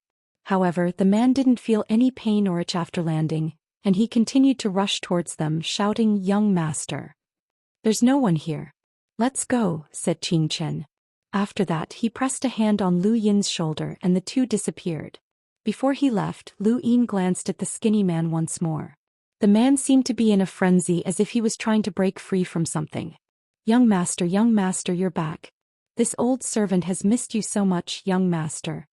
However, the man didn't feel any pain or itch after landing, and he continued to rush towards them, shouting, Young master. There's no one here. Let's go, said Xianxia. After that he pressed a hand on Lu Yin's shoulder and the two disappeared. Before he left, Lu Yin glanced at the skinny man once more. The man seemed to be in a frenzy, as if he was trying to break free from something. Young master, you're back. This old servant has missed you so much, young master.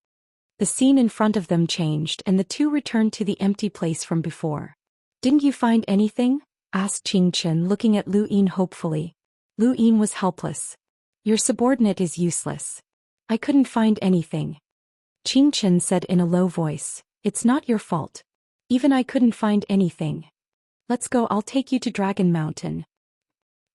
The scene in front of them changed and the two returned to the empty place from before. Didn't you find anything? Asked Xianxia, looking at Lu Yin hopefully. Lu Yin was helpless. Your subordinate is useless. I couldn't find anything. Xianxia said in a low voice, It's not your fault. Even I couldn't find anything. Let's go, I'll take you to Dragon Mountain.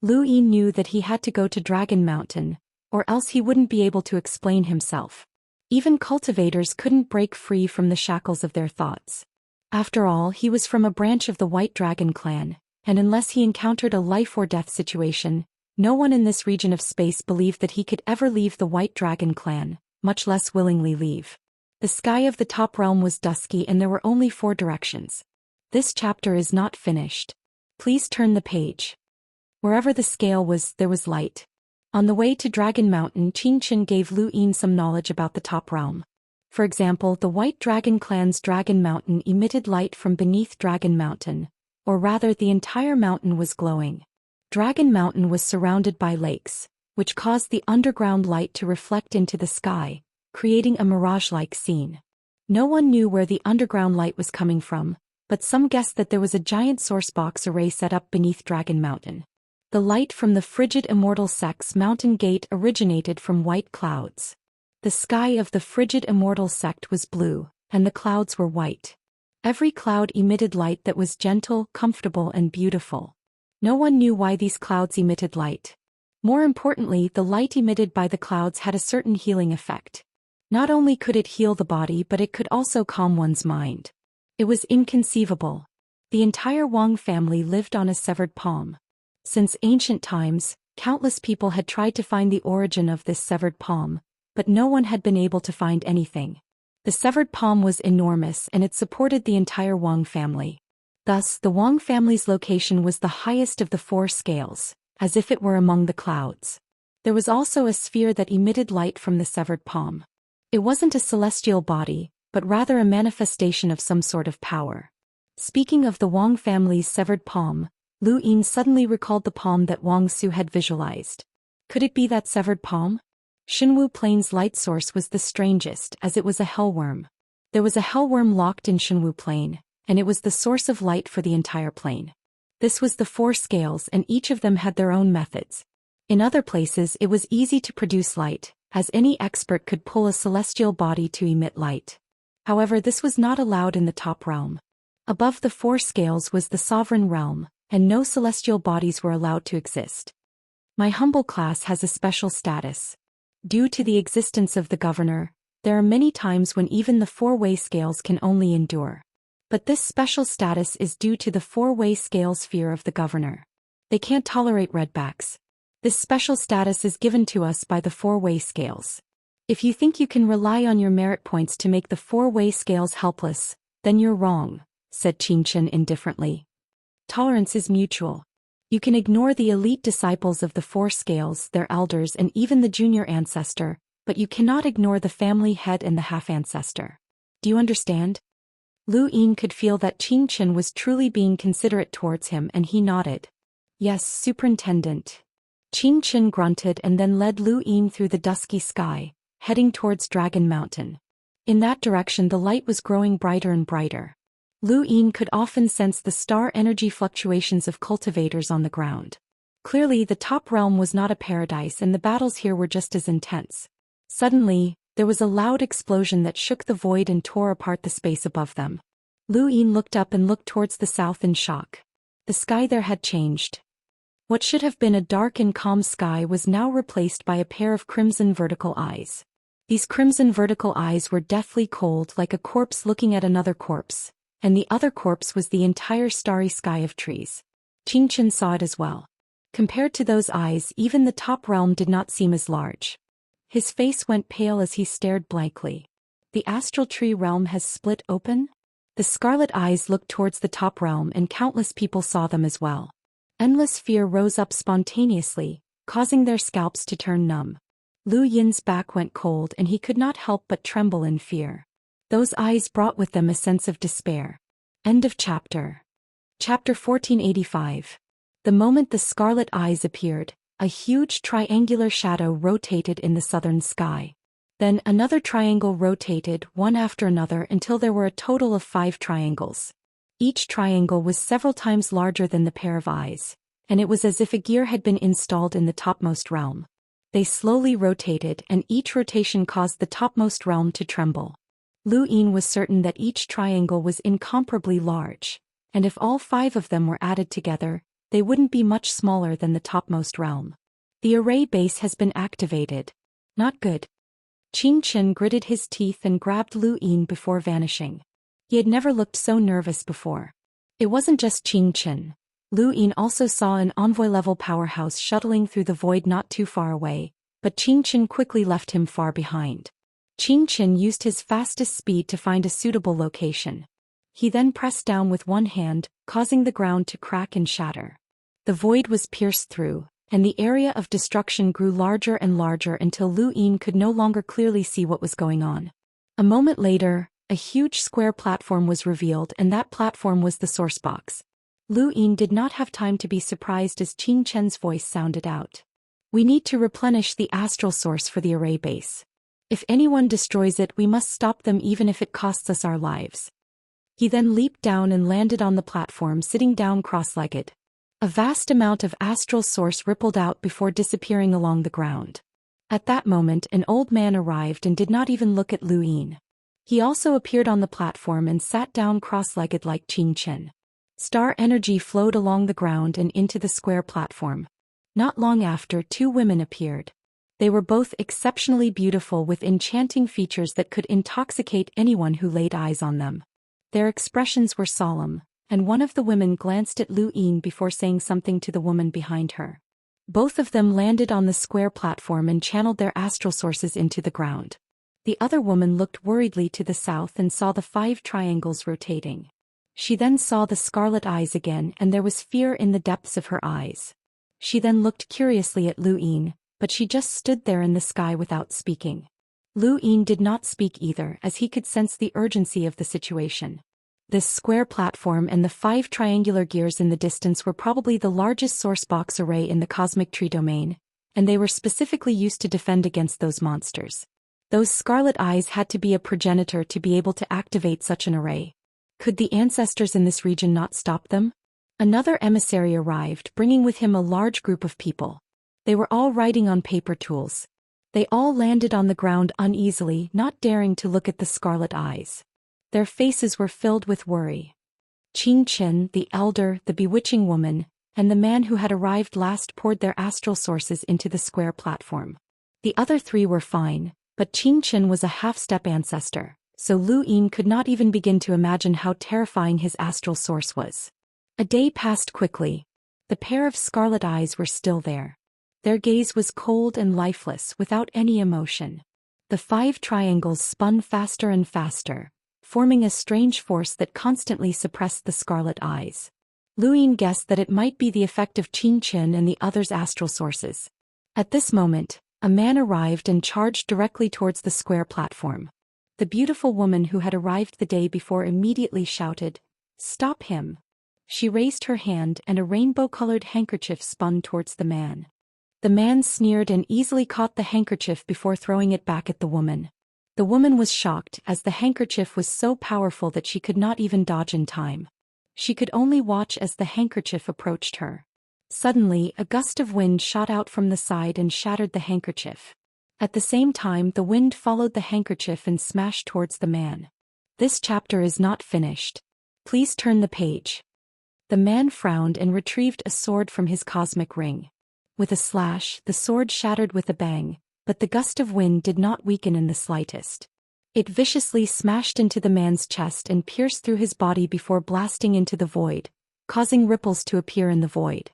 Lu Yin knew that he had to go to Dragon Mountain, or else he wouldn't be able to explain himself. Even cultivators couldn't break free from the shackles of their thoughts. After all, he was from a branch of the White Dragon clan, and unless he encountered a life-or-death situation, no one in this region of space believed that he could ever leave the White Dragon clan, much less willingly leave. The sky of the top realm was dusky and there were only 4 directions. This chapter is not finished. Please turn the page. Wherever the scale was, there was light. On the way to Dragon Mountain, Xianxia gave Lu Yin some knowledge about the top realm. For example, the White Dragon clan's Dragon Mountain emitted light from beneath Dragon Mountain, or rather the entire mountain was glowing. Dragon Mountain was surrounded by lakes, which caused the underground light to reflect into the sky, creating a mirage-like scene. No one knew where the underground light was coming from, but some guessed that there was a giant source-box array set up beneath Dragon Mountain. The light from the frigid Immortal sect's mountain gate originated from white clouds. The sky of the frigid Immortal sect was blue, and the clouds were white. Every cloud emitted light that was gentle, comfortable, and beautiful. No one knew why these clouds emitted light. More importantly, the light emitted by the clouds had a certain healing effect. Not only could it heal the body, but it could also calm one's mind. It was inconceivable. The entire Wang family lived on a severed palm. Since ancient times, countless people had tried to find the origin of this severed palm, but no one had been able to find anything. The severed palm was enormous and it supported the entire Wang family. Thus, the Wang family's location was the highest of the 4 scales, as if it were among the clouds. There was also a sphere that emitted light from the severed palm. It wasn't a celestial body, but rather a manifestation of some sort of power. Speaking of the Wang family's severed palm, Lu Yin suddenly recalled the palm that Wang Su had visualized. Could it be that severed palm? Xinwu Plain's light source was the strangest, as it was a hellworm. There was a hellworm locked in Xinwu Plain, and it was the source of light for the entire plane. This was the 4 scales, and each of them had their own methods. In other places it was easy to produce light, as any expert could pull a celestial body to emit light. However, this was not allowed in the top realm. Above the 4 scales was the sovereign realm, and no celestial bodies were allowed to exist. My humble class has a special status. Due to the existence of the governor, there are many times when even the 4-way scales can only endure. But this special status is due to the 4-way scales' fear of the governor. They can't tolerate redbacks. This special status is given to us by the 4-way scales. If you think you can rely on your merit points to make the 4-way scales helpless, then you're wrong, said Xianxia indifferently. Tolerance is mutual. You can ignore the elite disciples of the 4 scales, their elders, and even the junior ancestor, but you cannot ignore the family head and the half-ancestor. Do you understand? Lu Yin could feel that Xianxia was truly being considerate towards him, and he nodded. Yes, Superintendent. Xianxia grunted and then led Lu Yin through the dusky sky, heading towards Dragon Mountain. In that direction the light was growing brighter and brighter. Lu Yin could often sense the star energy fluctuations of cultivators on the ground. Clearly the top realm was not a paradise, and the battles here were just as intense. Suddenly, there was a loud explosion that shook the void and tore apart the space above them. Lu Yin looked up and looked towards the south in shock. The sky there had changed. What should have been a dark and calm sky was now replaced by a pair of crimson vertical eyes. These crimson vertical eyes were deathly cold, like a corpse looking at another corpse, and the other corpse was the entire starry sky of trees. Xianxia saw it as well. Compared to those eyes, even the top realm did not seem as large. His face went pale as he stared blankly. The astral tree realm has split open? The scarlet eyes looked towards the top realm, and countless people saw them as well. Endless fear rose up spontaneously, causing their scalps to turn numb. Lu Yin's back went cold and he could not help but tremble in fear. Those eyes brought with them a sense of despair. End of chapter. Chapter 1485. The moment the scarlet eyes appeared, a huge triangular shadow rotated in the southern sky. Then another triangle rotated, one after another, until there were a total of 5 triangles. Each triangle was several times larger than the pair of eyes, and it was as if a gear had been installed in the topmost realm. They slowly rotated, and each rotation caused the topmost realm to tremble. Lu Yin was certain that each triangle was incomparably large, and if all 5 of them were added together, they wouldn't be much smaller than the topmost realm. The array base has been activated. Not good. Xianxia gritted his teeth and grabbed Lu Yin before vanishing. He had never looked so nervous before. It wasn't just Xianxia. Lu Yin also saw an envoy-level powerhouse shuttling through the void not too far away, but Xianxia quickly left him far behind. Xianxia used his fastest speed to find a suitable location. He then pressed down with one hand, causing the ground to crack and shatter. The void was pierced through, and the area of destruction grew larger and larger until Lu Yin could no longer clearly see what was going on. A moment later, a huge square platform was revealed, and that platform was the source box. Lu Yin did not have time to be surprised as Xianxia's voice sounded out. We need to replenish the astral source for the array base. If anyone destroys it, we must stop them even if it costs us our lives. He then leaped down and landed on the platform, sitting down cross-legged. A vast amount of astral source rippled out before disappearing along the ground. At that moment, an old man arrived and did not even look at Lu Yin. He also appeared on the platform and sat down cross-legged like Xianxia. Star energy flowed along the ground and into the square platform. Not long after, 2 women appeared. They were both exceptionally beautiful with enchanting features that could intoxicate anyone who laid eyes on them. Their expressions were solemn, and one of the women glanced at Lu Yin before saying something to the woman behind her. Both of them landed on the square platform and channeled their astral sources into the ground. The other woman looked worriedly to the south and saw the 5 triangles rotating. She then saw the scarlet eyes again, and there was fear in the depths of her eyes. She then looked curiously at Lu Yin, but she just stood there in the sky without speaking. Lu Yin did not speak either, as he could sense the urgency of the situation. This square platform and the 5 triangular gears in the distance were probably the largest source box array in the cosmic tree domain, and they were specifically used to defend against those monsters. Those scarlet eyes had to be a progenitor to be able to activate such an array. Could the ancestors in this region not stop them? Another emissary arrived, bringing with him a large group of people. They were all writing on paper tools. They all landed on the ground uneasily, not daring to look at the scarlet eyes. Their faces were filled with worry. Qianxia, the elder, the bewitching woman, and the man who had arrived last poured their astral sources into the square platform. The other 3 were fine, but Qianxia was a half-step ancestor, so Lu Yin could not even begin to imagine how terrifying his astral source was. A day passed quickly. The pair of scarlet eyes were still there. Their gaze was cold and lifeless, without any emotion. The 5 triangles spun faster and faster, forming a strange force that constantly suppressed the scarlet eyes. Lu Yin guessed that it might be the effect of Qianxia and the others' astral sources. At this moment, a man arrived and charged directly towards the square platform. The beautiful woman who had arrived the day before immediately shouted, "Stop him!" She raised her hand and a rainbow-colored handkerchief spun towards the man. The man sneered and easily caught the handkerchief before throwing it back at the woman. The woman was shocked, as the handkerchief was so powerful that she could not even dodge in time. She could only watch as the handkerchief approached her. Suddenly, a gust of wind shot out from the side and shattered the handkerchief. At the same time, the wind followed the handkerchief and smashed towards the man. This chapter is not finished. Please turn the page. The man frowned and retrieved a sword from his cosmic ring. With a slash, the sword shattered with a bang, but the gust of wind did not weaken in the slightest. It viciously smashed into the man's chest and pierced through his body before blasting into the void, causing ripples to appear in the void.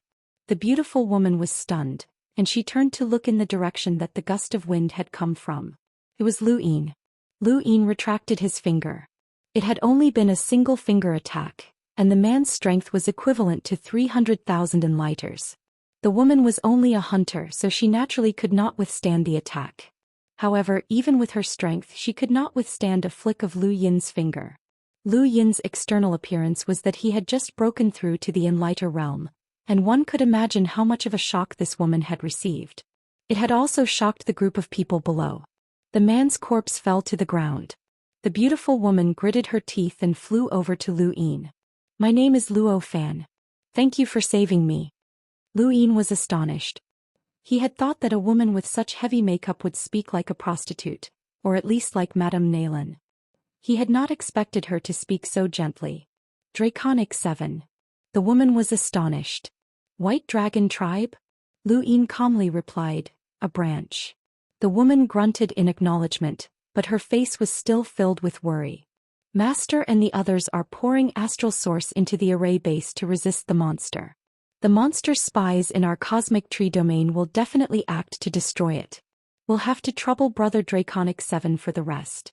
The beautiful woman was stunned, and she turned to look in the direction that the gust of wind had come from. It was Lu Yin. Lu Yin retracted his finger. It had only been a single finger attack, and the man's strength was equivalent to 300,000 enlighters. The woman was only a hunter, so she naturally could not withstand the attack. However, even with her strength, she could not withstand a flick of Lu Yin's finger. Lu Yin's external appearance was that he had just broken through to the enlighter realm, and one could imagine how much of a shock this woman had received. It had also shocked the group of people below. The man's corpse fell to the ground. The beautiful woman gritted her teeth and flew over to Lu Yin. "My name is Luo Fan. Thank you for saving me." Lu Yin was astonished. He had thought that a woman with such heavy makeup would speak like a prostitute, or at least like Madame Naylan. He had not expected her to speak so gently. Draconic 7. The woman was astonished. "White Dragon Tribe?" Lu Yin calmly replied, "A branch." The woman grunted in acknowledgement, but her face was still filled with worry. "Master and the others are pouring astral source into the array base to resist the monster. The monster's spies in our cosmic tree domain will definitely act to destroy it. We'll have to trouble Brother Draconic 7 for the rest."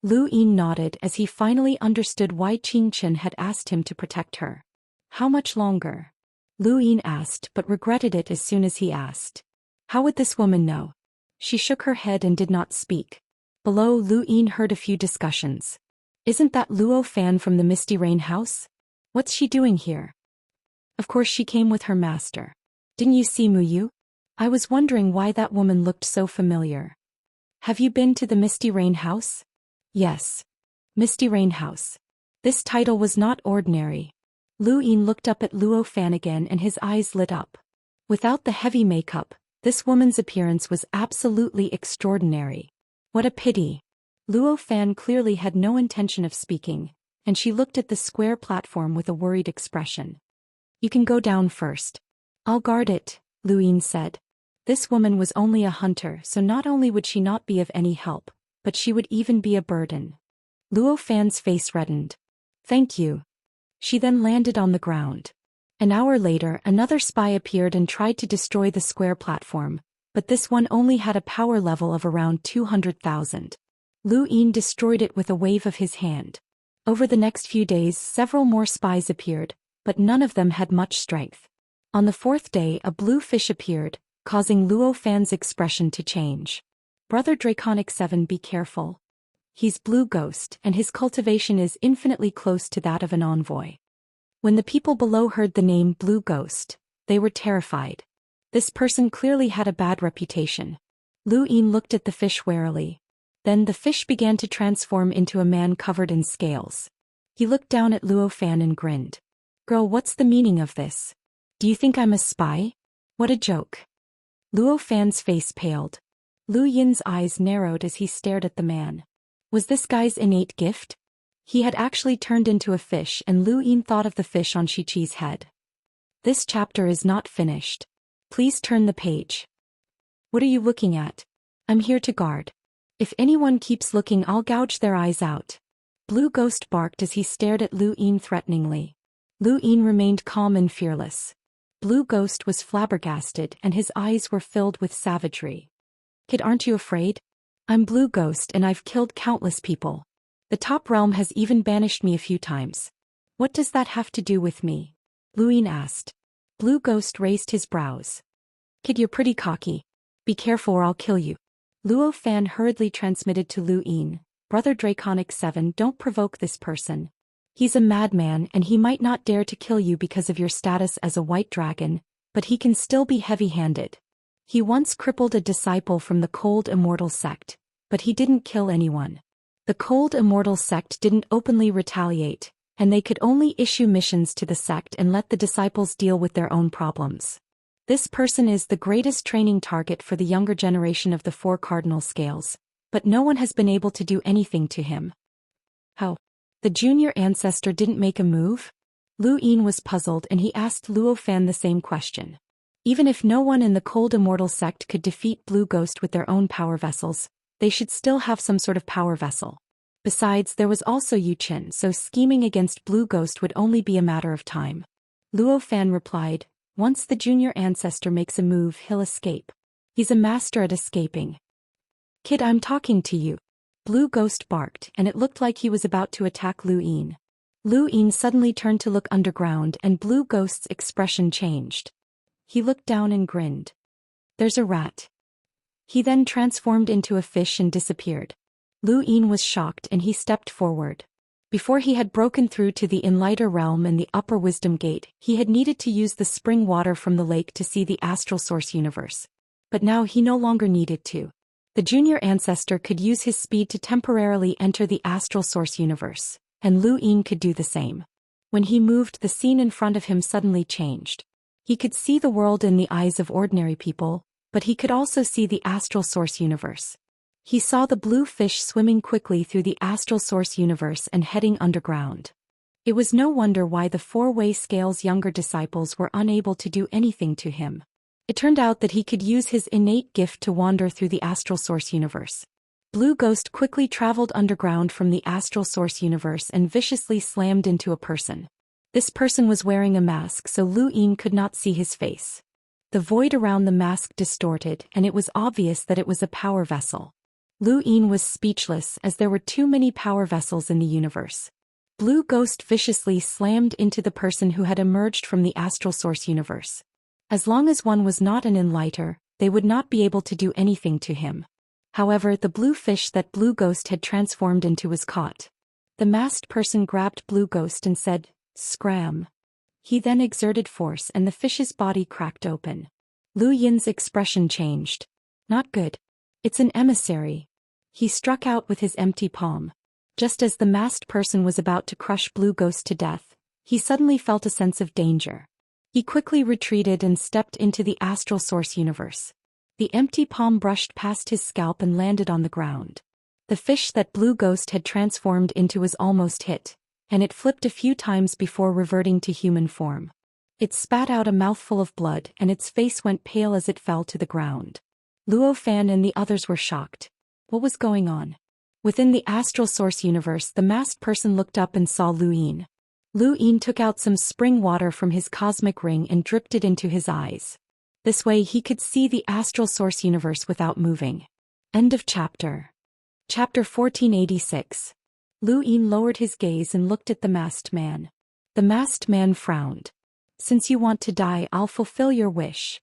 Lu Yin nodded as he finally understood why Qianxia had asked him to protect her. "How much longer?" Lu Yin asked, but regretted it as soon as he asked. How would this woman know? She shook her head and did not speak. Below, Lu Yin heard a few discussions. "Isn't that Luo Fan from the Misty Rain house? What's she doing here?" "Of course she came with her master. Didn't you see Mu Yu? I was wondering why that woman looked so familiar." "Have you been to the Misty Rain house?" "Yes. Misty Rain house." This title was not ordinary. Lu Yin looked up at Luo Fan again and his eyes lit up. Without the heavy makeup, this woman's appearance was absolutely extraordinary. What a pity. Luo Fan clearly had no intention of speaking, and she looked at the square platform with a worried expression. "You can go down first. I'll guard it," Lu Yin said. This woman was only a hunter, so not only would she not be of any help, but she would even be a burden. Luo Fan's face reddened. "Thank you." She then landed on the ground. An hour later, another spy appeared and tried to destroy the square platform, but this one only had a power level of around 200,000. Lu Yin destroyed it with a wave of his hand. Over the next few days, several more spies appeared, but none of them had much strength. On the fourth day, a blue fish appeared, causing Luo Fan's expression to change. Brother Draconic 7, be careful. He's Blue Ghost, and his cultivation is infinitely close to that of an envoy. When the people below heard the name Blue Ghost, they were terrified. This person clearly had a bad reputation. Lu Yin looked at the fish warily. Then the fish began to transform into a man covered in scales. He looked down at Luo Fan and grinned. Girl, what's the meaning of this? Do you think I'm a spy? What a joke. Luo Fan's face paled. Lu Yin's eyes narrowed as he stared at the man. Was this guy's innate gift? He had actually turned into a fish, and Lu Yin thought of the fish on Chi-Chi's head. This chapter is not finished. Please turn the page. What are you looking at? I'm here to guard. If anyone keeps looking, I'll gouge their eyes out. Blue Ghost barked as he stared at Lu Yin threateningly. Lu Yin remained calm and fearless. Blue Ghost was flabbergasted, and his eyes were filled with savagery. Kid, aren't you afraid? I'm Blue Ghost, and I've killed countless people. The top realm has even banished me a few times. What does that have to do with me? Lu Yin asked. Blue Ghost raised his brows. Kid, you're pretty cocky. Be careful or I'll kill you. Luo Fan hurriedly transmitted to Lu Yin. Brother Draconic 7, don't provoke this person. He's a madman, and he might not dare to kill you because of your status as a white dragon, but he can still be heavy-handed. He once crippled a disciple from the Cold Immortal sect, but he didn't kill anyone. The Cold Immortal sect didn't openly retaliate, and they could only issue missions to the sect and let the disciples deal with their own problems. This person is the greatest training target for the younger generation of the Four Cardinal Scales, but no one has been able to do anything to him. How? The junior ancestor didn't make a move? Lu Yin was puzzled, and he asked Luo Fan the same question. Even if no one in the Cold Immortal sect could defeat Blue Ghost with their own power vessels, they should still have some sort of power vessel. Besides, there was also Yu Chen, so scheming against Blue Ghost would only be a matter of time. Luo Fan replied, once the junior ancestor makes a move, he'll escape. He's a master at escaping. Kid, I'm talking to you. Blue Ghost barked, and it looked like he was about to attack Lu Yin. Lu Yin suddenly turned to look underground, and Blue Ghost's expression changed. He looked down and grinned. There's a rat. He then transformed into a fish and disappeared. Lu Yin was shocked, and he stepped forward. Before he had broken through to the Enlighter realm and the Upper Wisdom Gate, he had needed to use the spring water from the lake to see the Astral Source universe. But now he no longer needed to. The junior ancestor could use his speed to temporarily enter the Astral Source universe, and Lu Yin could do the same. When he moved, the scene in front of him suddenly changed. He could see the world in the eyes of ordinary people, but he could also see the Astral Source universe. He saw the blue fish swimming quickly through the Astral Source universe and heading underground. It was no wonder why the four-way scale's younger disciples were unable to do anything to him. It turned out that he could use his innate gift to wander through the Astral Source universe. Blue Ghost quickly traveled underground from the Astral Source universe and viciously slammed into a person. This person was wearing a mask, so Lu Yin could not see his face. The void around the mask distorted, and it was obvious that it was a power vessel. Lu Yin was speechless, as there were too many power vessels in the universe. Blue Ghost viciously slammed into the person who had emerged from the Astral Source universe. As long as one was not an Enlighter, they would not be able to do anything to him. However, the blue fish that Blue Ghost had transformed into was caught. The masked person grabbed Blue Ghost and said, "Scram." He then exerted force, and the fish's body cracked open. Lu Yin's expression changed. Not good. It's an emissary. He struck out with his empty palm. Just as the masked person was about to crush Blue Ghost to death, he suddenly felt a sense of danger. He quickly retreated and stepped into the Astral Source universe. The empty palm brushed past his scalp and landed on the ground. The fish that Blue Ghost had transformed into was almost hit, and it flipped a few times before reverting to human form. It spat out a mouthful of blood, and its face went pale as it fell to the ground. Luo Fan and the others were shocked. What was going on? Within the Astral Source universe, the masked person looked up and saw Lu Yin. Lu Yin took out some spring water from his cosmic ring and dripped it into his eyes. This way he could see the Astral Source universe without moving. End of chapter. Chapter 1486. Lu Yin lowered his gaze and looked at the masked man. The masked man frowned. Since you want to die, I'll fulfill your wish."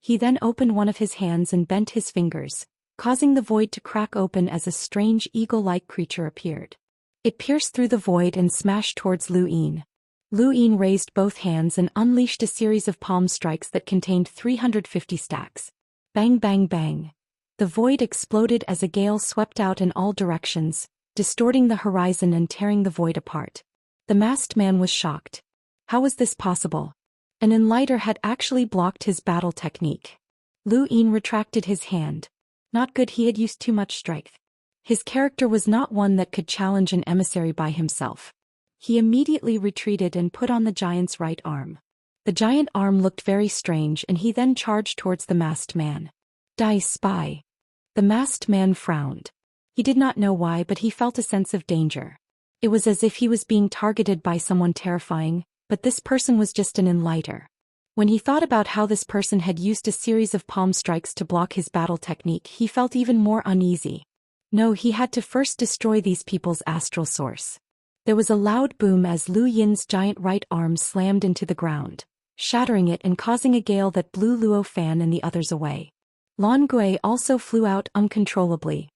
He then opened one of his hands and bent his fingers, causing the void to crack open as a strange eagle-like creature appeared. It pierced through the void and smashed towards Lu Yin. Lu Yin raised both hands and unleashed a series of palm strikes that contained 350 stacks. Bang bang bang. The void exploded as a gale swept out in all directions, distorting the horizon and tearing the void apart. The masked man was shocked. How was this possible? An enlighter had actually blocked his battle technique. Lu Yin retracted his hand. Not good, he had used too much strength. His character was not one that could challenge an emissary by himself. He immediately retreated and put on the giant's right arm. The giant arm looked very strange and he then charged towards the masked man. "Die, spy." The masked man frowned. He did not know why, but he felt a sense of danger. It was as if he was being targeted by someone terrifying, but this person was just an enlighter. When he thought about how this person had used a series of palm strikes to block his battle technique, he felt even more uneasy. No, he had to first destroy these people's astral source. There was a loud boom as Lu Yin's giant right arm slammed into the ground, shattering it and causing a gale that blew Luo Fan and the others away. Lan Gui also flew out uncontrollably.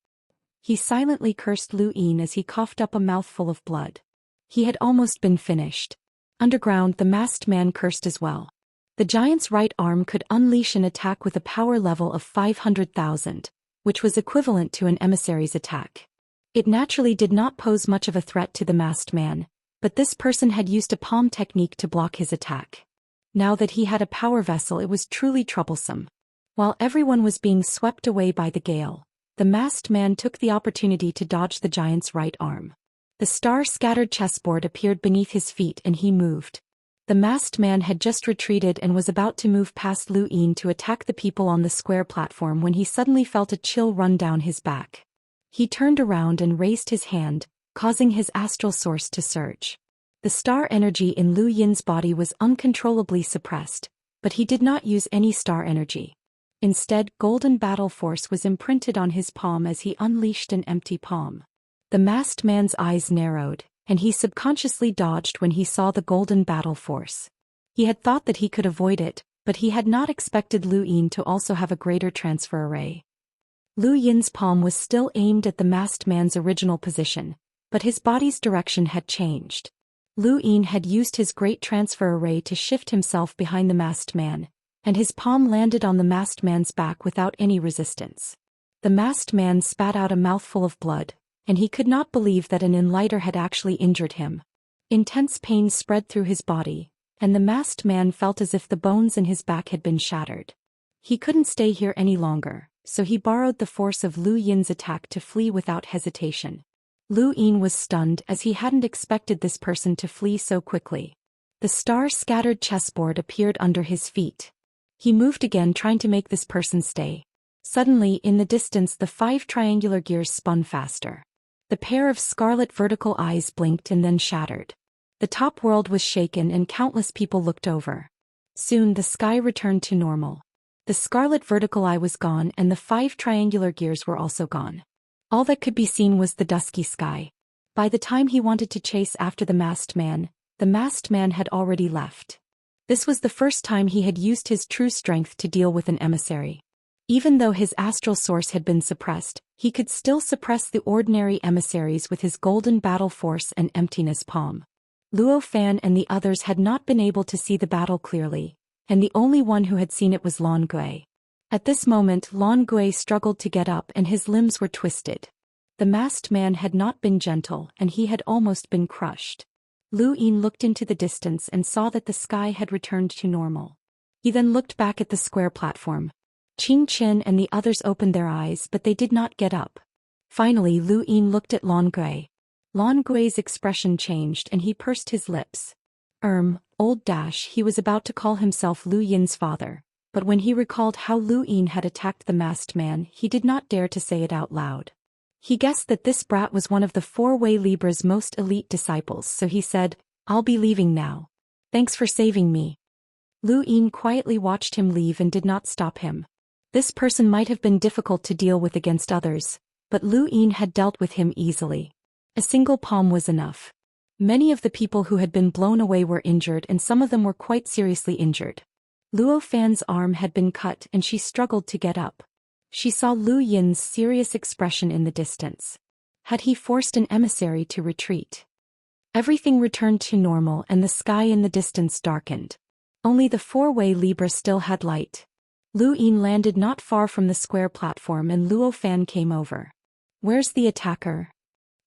He silently cursed Lu Yin as he coughed up a mouthful of blood. He had almost been finished. Underground, the masked man cursed as well. The giant's right arm could unleash an attack with a power level of 500,000, which was equivalent to an emissary's attack. It naturally did not pose much of a threat to the masked man, but this person had used a palm technique to block his attack. Now that he had a power vessel, it was truly troublesome. While everyone was being swept away by the gale, the masked man took the opportunity to dodge the giant's right arm. The star-scattered chessboard appeared beneath his feet and he moved. The masked man had just retreated and was about to move past Lu Yin to attack the people on the square platform when he suddenly felt a chill run down his back. He turned around and raised his hand, causing his astral source to surge. The star energy in Lu Yin's body was uncontrollably suppressed, but he did not use any star energy. Instead, golden battle force was imprinted on his palm as he unleashed an empty palm. The masked man's eyes narrowed, and he subconsciously dodged when he saw the golden battle force. He had thought that he could avoid it, but he had not expected Lu Yin to also have a greater transfer array. Lu Yin's palm was still aimed at the masked man's original position, but his body's direction had changed. Lu Yin had used his great transfer array to shift himself behind the masked man, and his palm landed on the masked man's back without any resistance. The masked man spat out a mouthful of blood, and he could not believe that an enlighter had actually injured him. Intense pain spread through his body, and the masked man felt as if the bones in his back had been shattered. He couldn't stay here any longer, so he borrowed the force of Lu Yin's attack to flee without hesitation. Lu Yin was stunned as he hadn't expected this person to flee so quickly. The star-scattered chessboard appeared under his feet. He moved again, trying to make this person stay. Suddenly, in the distance, the 5 triangular gears spun faster. The pair of scarlet vertical eyes blinked and then shattered. The top world was shaken and countless people looked over. Soon the sky returned to normal. The scarlet vertical eye was gone and the 5 triangular gears were also gone. All that could be seen was the dusky sky. By the time he wanted to chase after the masked man had already left. This was the first time he had used his true strength to deal with an emissary. Even though his astral source had been suppressed, he could still suppress the ordinary emissaries with his golden battle force and emptiness palm. Luo Fan and the others had not been able to see the battle clearly, and the only one who had seen it was Lan Gui. At this moment, Lan Gui struggled to get up and his limbs were twisted. The masked man had not been gentle and he had almost been crushed. Lu Yin looked into the distance and saw that the sky had returned to normal. He then looked back at the square platform. Qing Qin and the others opened their eyes, but they did not get up. Finally, Lu Yin looked at Lan Gui. Lan Gui's expression changed and he pursed his lips. Old dash, he was about to call himself Lu Yin's father, but when he recalled how Lu Yin had attacked the masked man, he did not dare to say it out loud. He guessed that this brat was one of the 4 Wei Libra's most elite disciples, so he said, "I'll be leaving now. Thanks for saving me." Lu Yin quietly watched him leave and did not stop him. This person might have been difficult to deal with against others, but Lu Yin had dealt with him easily. A single palm was enough. Many of the people who had been blown away were injured and some of them were quite seriously injured. Luo Fan's arm had been cut and she struggled to get up. She saw Lu Yin's serious expression in the distance. Had he forced an emissary to retreat? Everything returned to normal and the sky in the distance darkened. Only the four-way Libra still had light. Lu Yin landed not far from the square platform and Luo Fan came over. "Where's the attacker?"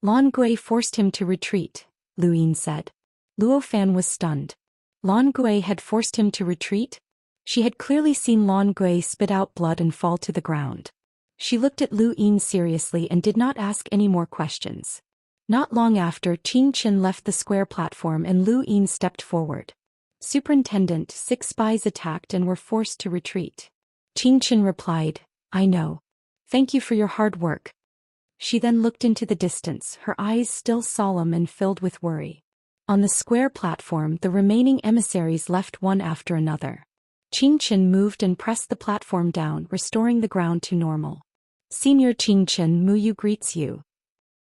"Lan Gui forced him to retreat," Lu Yin said. Luo Fan was stunned. Lan Gui had forced him to retreat? She had clearly seen Lan Gui spit out blood and fall to the ground. She looked at Lu Yin seriously and did not ask any more questions. Not long after, Qing Chen left the square platform and Lu Yin stepped forward. "Superintendent, 6 spies attacked and were forced to retreat." Qing Chen replied, "I know. Thank you for your hard work." She then looked into the distance, her eyes still solemn and filled with worry. On the square platform, the remaining emissaries left one after another. Qing Chen moved and pressed the platform down, restoring the ground to normal. "Senior Qing Chen, Muyu greets you."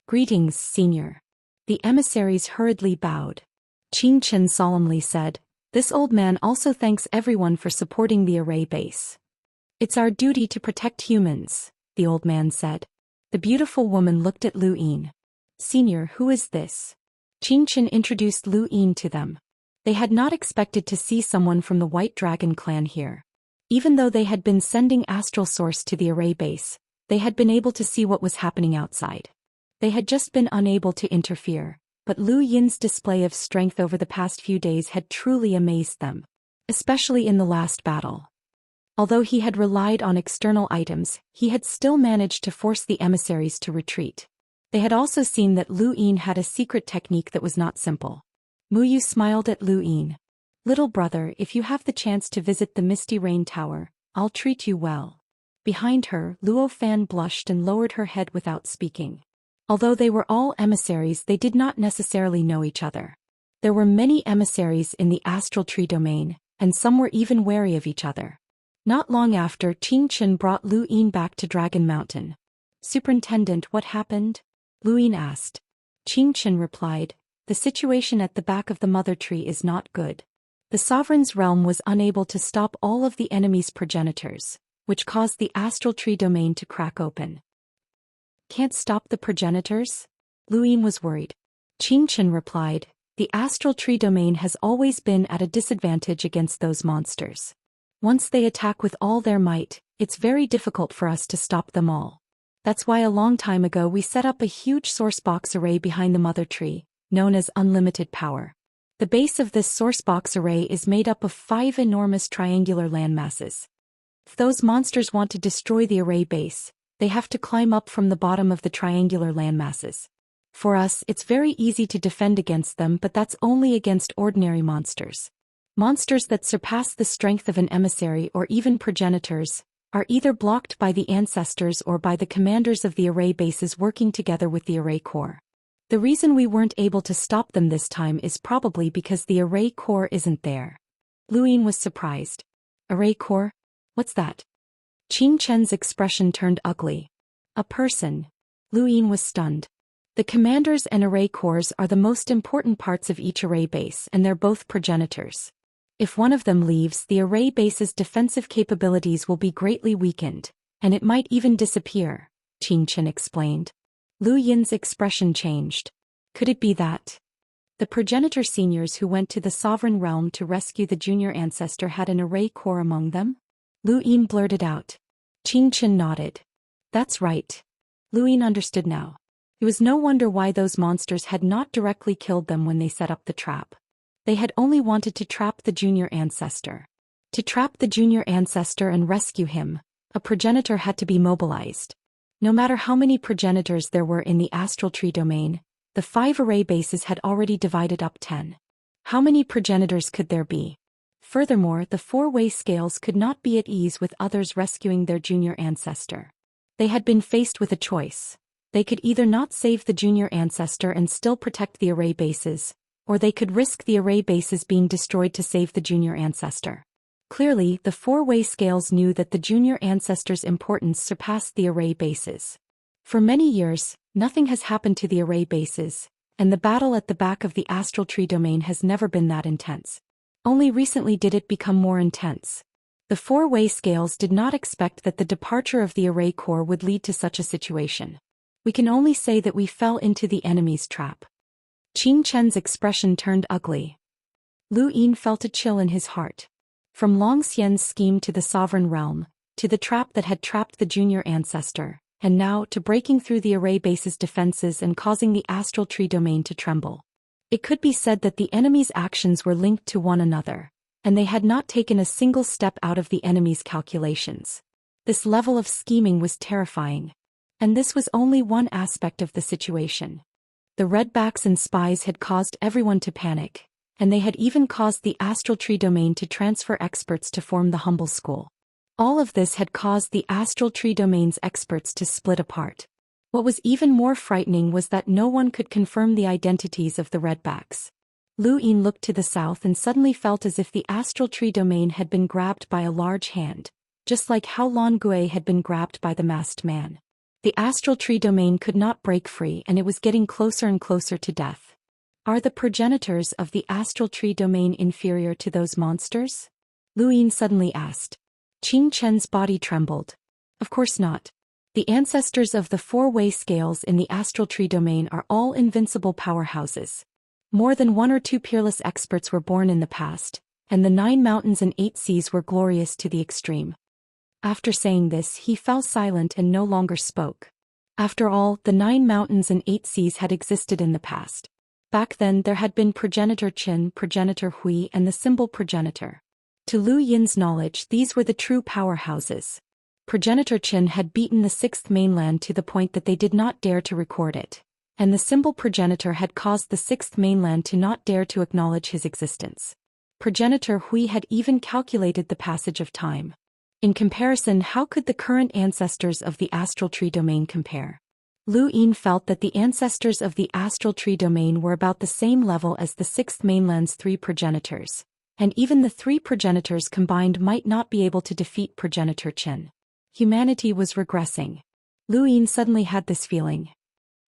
"Greetings, Senior." The emissaries hurriedly bowed. Qing Chen solemnly said, "This old man also thanks everyone for supporting the array base." "It's our duty to protect humans," the old man said. The beautiful woman looked at Lu Yin. "Senior, who is this?" Qing Chen introduced Lu Yin to them. They had not expected to see someone from the White Dragon clan here. Even though they had been sending astral source to the array base, they had been able to see what was happening outside. They had just been unable to interfere, but Lu Yin's display of strength over the past few days had truly amazed them, especially in the last battle. Although he had relied on external items, he had still managed to force the emissaries to retreat. They had also seen that Lu Yin had a secret technique that was not simple. Muyu smiled at Lu Yin. "Little brother, if you have the chance to visit the Misty Rain Tower, I'll treat you well." Behind her, Luo Fan blushed and lowered her head without speaking. Although they were all emissaries, they did not necessarily know each other. There were many emissaries in the astral tree domain, and some were even wary of each other. Not long after, Qing Chen brought Lu Yin back to Dragon Mountain. "Superintendent, what happened?" Lu Yin asked. Qing Chen replied, "The situation at the back of the mother tree is not good. The sovereign's realm was unable to stop all of the enemy's progenitors, which caused the astral tree domain to crack open." "Can't stop the progenitors?" Lu Yin was worried. Qing Chen replied, "The astral tree domain has always been at a disadvantage against those monsters. Once they attack with all their might, it's very difficult for us to stop them all. That's why a long time ago we set up a huge source box array behind the mother tree, known as Unlimited Power. The base of this source box array is made up of 5 enormous triangular landmasses. If those monsters want to destroy the array base, they have to climb up from the bottom of the triangular landmasses. For us, it's very easy to defend against them, but that's only against ordinary monsters. Monsters that surpass the strength of an emissary or even progenitors are either blocked by the ancestors or by the commanders of the array bases working together with the array core. The reason we weren't able to stop them this time is probably because the array core isn't there." Lu Yin was surprised. "Array core? What's that?" Qing Chen's expression turned ugly. "A person." Lu Yin was stunned. The commanders and array cores are the most important parts of each array base, and they're both progenitors. If one of them leaves, the array base's defensive capabilities will be greatly weakened, and it might even disappear, Qing Chen explained. Lu Yin's expression changed. Could it be that the progenitor seniors who went to the sovereign realm to rescue the junior ancestor had an array core among them? Lu Yin blurted out. Qing Chen nodded. That's right. Lu Yin understood now. It was no wonder why those monsters had not directly killed them when they set up the trap. They had only wanted to trap the junior ancestor. To trap the junior ancestor and rescue him, a progenitor had to be mobilized. No matter how many progenitors there were in the astral tree domain, the 5 array bases had already divided up 10. How many progenitors could there be? Furthermore, the 4-way scales could not be at ease with others rescuing their junior ancestor. They had been faced with a choice. They could either not save the junior ancestor and still protect the array bases, or they could risk the array bases being destroyed to save the junior ancestor. Clearly, the 4-way scales knew that the junior ancestor's importance surpassed the array bases. For many years, nothing has happened to the array bases, and the battle at the back of the astral tree domain has never been that intense. Only recently did it become more intense. The four-way scales did not expect that the departure of the array core would lead to such a situation. We can only say that we fell into the enemy's trap. Qing Chen's expression turned ugly. Lu Yin felt a chill in his heart. From Long Xian's scheme to the sovereign realm, to the trap that had trapped the junior ancestor, and now to breaking through the array base's defenses and causing the astral tree domain to tremble. It could be said that the enemy's actions were linked to one another, and they had not taken a single step out of the enemy's calculations. This level of scheming was terrifying. And this was only one aspect of the situation. The redbacks and spies had caused everyone to panic, and they had even caused the astral tree domain to transfer experts to form the humble school. All of this had caused the astral tree domain's experts to split apart. What was even more frightening was that no one could confirm the identities of the redbacks. Lu Yin looked to the south and suddenly felt as if the astral tree domain had been grabbed by a large hand, just like how Lan Gui had been grabbed by the masked man. The astral tree domain could not break free and it was getting closer and closer to death. Are the progenitors of the astral tree domain inferior to those monsters? Lu Yin suddenly asked. Qing Chen's body trembled. Of course not. The ancestors of the four-way scales in the astral tree domain are all invincible powerhouses. More than one or two peerless experts were born in the past, and the 9 mountains and 8 seas were glorious to the extreme. After saying this, he fell silent and no longer spoke. After all, the 9 mountains and 8 seas had existed in the past. Back then there had been Progenitor Qin, Progenitor Hui and the symbol Progenitor. To Lu Yin's knowledge, these were the true powerhouses. Progenitor Qin had beaten the 6th mainland to the point that they did not dare to record it, and the symbol Progenitor had caused the 6th mainland to not dare to acknowledge his existence. Progenitor Hui had even calculated the passage of time. In comparison, how could the current ancestors of the astral tree domain compare? Lu Yin felt that the ancestors of the astral tree domain were about the same level as the 6th mainland's 3 progenitors, and even the 3 progenitors combined might not be able to defeat Progenitor Qin. Humanity was regressing. Lu Yin suddenly had this feeling.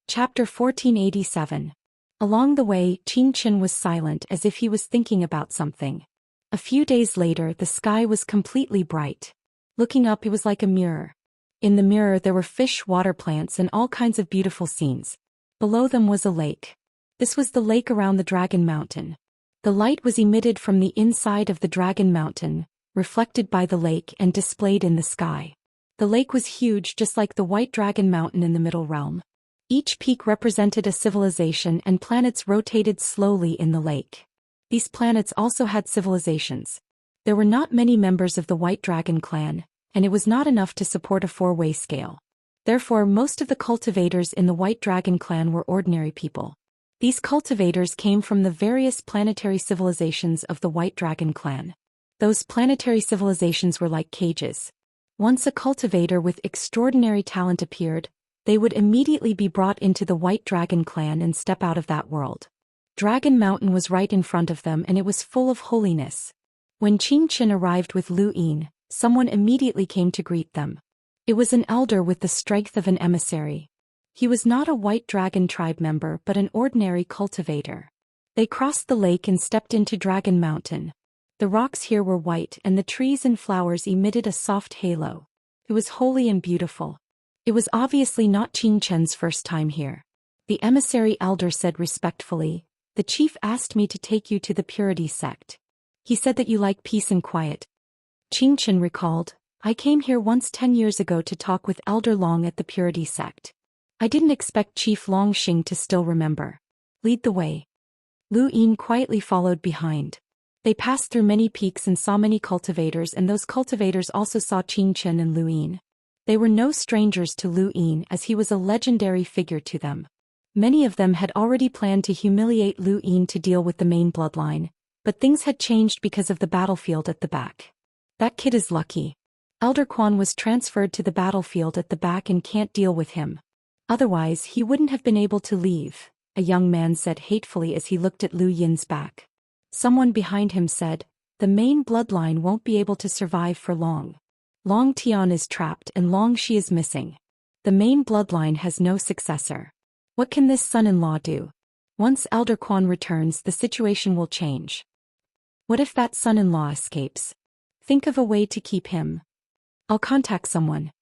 Chapter 1487. Along the way, Qing Qin was silent as if he was thinking about something. A few days later, the sky was completely bright. Looking up, it was like a mirror. In the mirror there were fish, water plants, and all kinds of beautiful scenes. Below them was a lake. This was the lake around the Dragon Mountain. The light was emitted from the inside of the Dragon Mountain, reflected by the lake and displayed in the sky. The lake was huge, just like the White Dragon Mountain in the Middle Realm. Each peak represented a civilization and planets rotated slowly in the lake. These planets also had civilizations. There were not many members of the White Dragon clan, and it was not enough to support a 4-way scale. Therefore, most of the cultivators in the White Dragon clan were ordinary people. These cultivators came from the various planetary civilizations of the White Dragon clan. Those planetary civilizations were like cages. Once a cultivator with extraordinary talent appeared, they would immediately be brought into the White Dragon clan and step out of that world. Dragon Mountain was right in front of them and it was full of holiness. When Qing Qin arrived with Lu Yin, someone immediately came to greet them. It was an elder with the strength of an emissary. He was not a White Dragon tribe member but an ordinary cultivator. They crossed the lake and stepped into Dragon Mountain. The rocks here were white and the trees and flowers emitted a soft halo. It was holy and beautiful. It was obviously not Qing Chen's first time here. The emissary elder said respectfully, "The chief asked me to take you to the Purity sect. He said that you like peace and quiet." Qing Chen recalled, "I came here once 10 years ago to talk with Elder Long at the Purity sect. I didn't expect Chief Long Xing to still remember. Lead the way." Lu Yin quietly followed behind. They passed through many peaks and saw many cultivators, and those cultivators also saw Qing Chen and Lu Yin. They were no strangers to Lu Yin as he was a legendary figure to them. Many of them had already planned to humiliate Lu Yin to deal with the main bloodline, but things had changed because of the battlefield at the back. "That kid is lucky. Elder Quan was transferred to the battlefield at the back and can't deal with him. Otherwise he wouldn't have been able to leave," a young man said hatefully as he looked at Lu Yin's back. Someone behind him said, "The main bloodline won't be able to survive for long. Long Tian is trapped and Long Shi is missing. The main bloodline has no successor. What can this son-in-law do?" Once Elder Quan returns, the situation will change. What if that son-in-law escapes? Think of a way to keep him. I'll contact someone.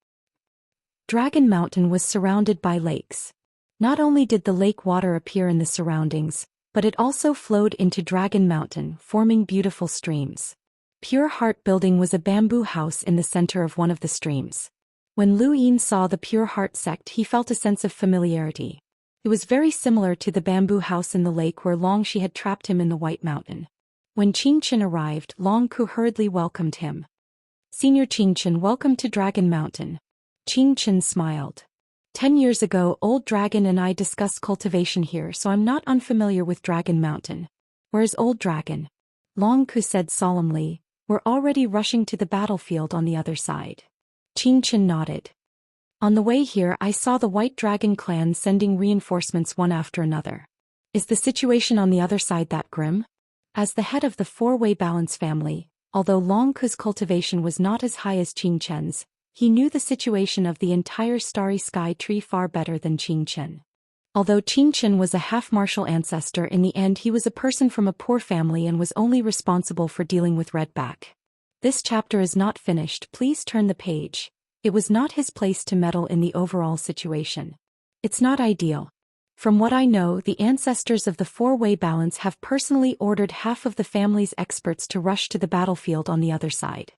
Dragon Mountain was surrounded by lakes. Not only did the lake water appear in the surroundings, but it also flowed into Dragon Mountain, forming beautiful streams. Pure Heart Building was a bamboo house in the center of one of the streams. When Lu Yin saw the Pure Heart sect, he felt a sense of familiarity. It was very similar to the bamboo house in the lake where Long Shi had trapped him in the White Mountain. When Qianxia arrived, Long Ku hurriedly welcomed him. Senior Qianxia, welcome to Dragon Mountain. Qianxia smiled. 10 years ago, Old Dragon and I discussed cultivation here, so I'm not unfamiliar with Dragon Mountain. Where's Old Dragon? Long Ku said solemnly, we're already rushing to the battlefield on the other side. Qianxia nodded. On the way here, I saw the White Dragon clan sending reinforcements one after another. Is the situation on the other side that grim? As the head of the four-way balance family, although Long Ku's cultivation was not as high as Qianxia's, he knew the situation of the entire Starry Sky tree far better than Qianxia. Although Qianxia was a half-martial ancestor, in the end he was a person from a poor family and was only responsible for dealing with Redback. This chapter is not finished, please turn the page. It was not his place to meddle in the overall situation. It's not ideal. From what I know, the ancestors of the four-way balance have personally ordered half of the family's experts to rush to the battlefield on the other side.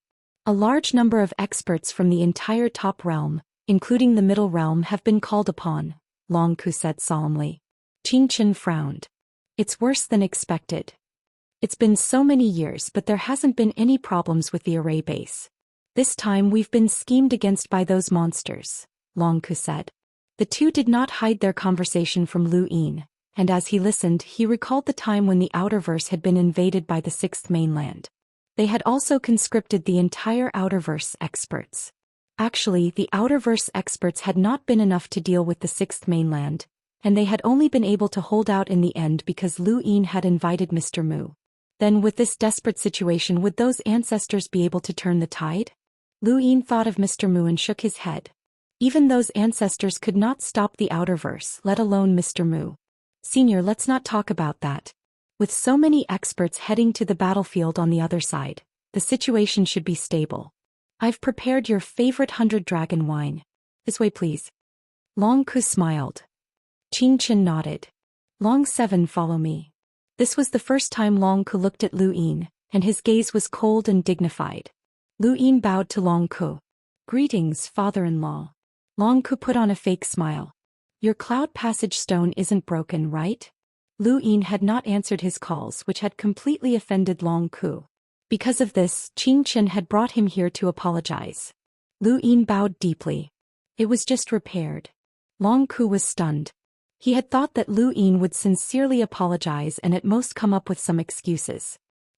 A large number of experts from the entire top realm, including the middle realm, have been called upon, Long Ku said solemnly. Qianxia frowned. It's worse than expected. It's been so many years, but there hasn't been any problems with the array base. This time we've been schemed against by those monsters, Long Ku said. The two did not hide their conversation from Lu Yin, and as he listened, he recalled the time when the Outerverse had been invaded by the Sixth Mainland. They had also conscripted the entire Outerverse experts. Actually, the Outerverse experts had not been enough to deal with the Sixth Mainland, and they had only been able to hold out in the end because Lu Yin had invited Mr. Mu. Then with this desperate situation, would those ancestors be able to turn the tide? Lu Yin thought of Mr. Mu and shook his head. Even those ancestors could not stop the Outerverse, let alone Mr. Mu. Senior, let's not talk about that. With so many experts heading to the battlefield on the other side, the situation should be stable. I've prepared your favorite 100 dragon wine. This way please. Long Ku smiled. Qianxia nodded. Long 7, follow me. This was the first time Long Ku looked at Lu Yin, and his gaze was cold and dignified. Lu Yin bowed to Long Ku. Greetings, father-in-law. Long Ku put on a fake smile. Your cloud passage stone isn't broken, right? Lu Yin had not answered his calls, which had completely offended Long Ku. Because of this, Qianxia had brought him here to apologize. Lu Yin bowed deeply. It was just repaired. Long Ku was stunned. He had thought that Lu Yin would sincerely apologize and at most come up with some excuses.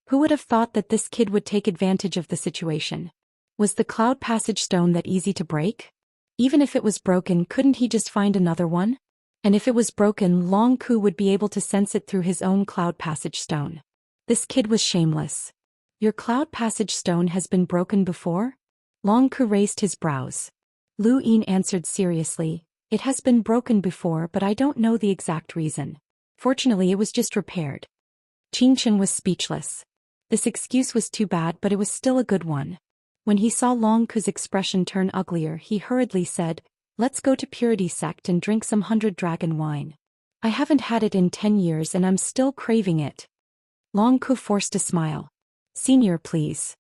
Who would have thought that this kid would take advantage of the situation? Was the cloud passage stone that easy to break? Even if it was broken, couldn't he just find another one? And if it was broken, Long Ku would be able to sense it through his own cloud passage stone. This kid was shameless. Your cloud passage stone has been broken before? Long Ku raised his brows. Lu Yin answered seriously, it has been broken before, but I don't know the exact reason. Fortunately, it was just repaired. Qianxia was speechless. This excuse was too bad, but it was still a good one. When he saw Long Ku's expression turn uglier, he hurriedly said, let's go to Purity Sect and drink some 100 dragon wine. I haven't had it in 10 years and I'm still craving it. Long Ku forced a smile. Senior, please.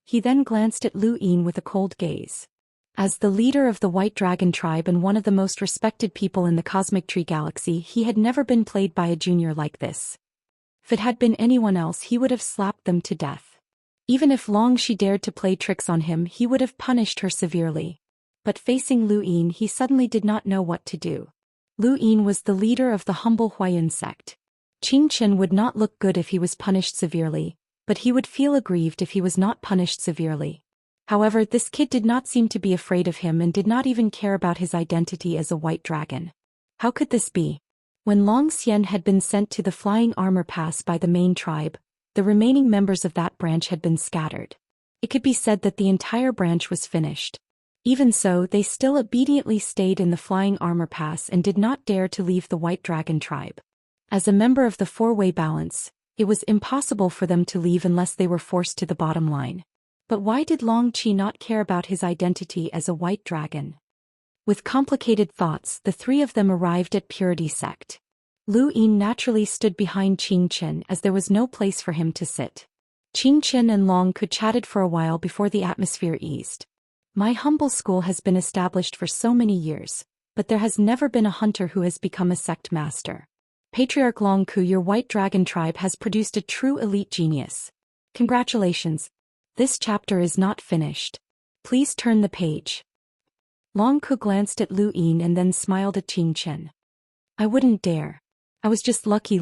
He then glanced at Lu Yin with a cold gaze. As the leader of the White Dragon tribe and one of the most respected people in the Cosmic Tree Galaxy, he had never been played by a junior like this. If it had been anyone else, he would have slapped them to death. Even if Long Shi dared to play tricks on him, he would have punished her severely. But facing Lu Yin, he suddenly did not know what to do. Lu Yin was the leader of the humble Huayan sect. Qianxia would not look good if he was punished severely, but he would feel aggrieved if he was not punished severely. However, this kid did not seem to be afraid of him and did not even care about his identity as a white dragon. How could this be? When Zhou Xian had been sent to the Flying Armor Pass by the main tribe, the remaining members of that branch had been scattered. It could be said that the entire branch was finished. Even so, they still obediently stayed in the Flying Armor Pass and did not dare to leave the White Dragon tribe. As a member of the four-way balance, it was impossible for them to leave unless they were forced to the bottom line. But why did Long Qi not care about his identity as a white dragon? With complicated thoughts, the three of them arrived at Purity Sect. Lu Yin naturally stood behind Qing Chen as there was no place for him to sit. Qing Chen and Long Ku chatted for a while before the atmosphere eased. My humble school has been established for so many years, but there has never been a hunter who has become a sect master. Patriarch Long Ku, your white dragon tribe has produced a true elite genius. Congratulations. This chapter is not finished. Please turn the page. Long Ku glanced at Lu Yin and then smiled at Qing Chen. I wouldn't dare. I was just lucky.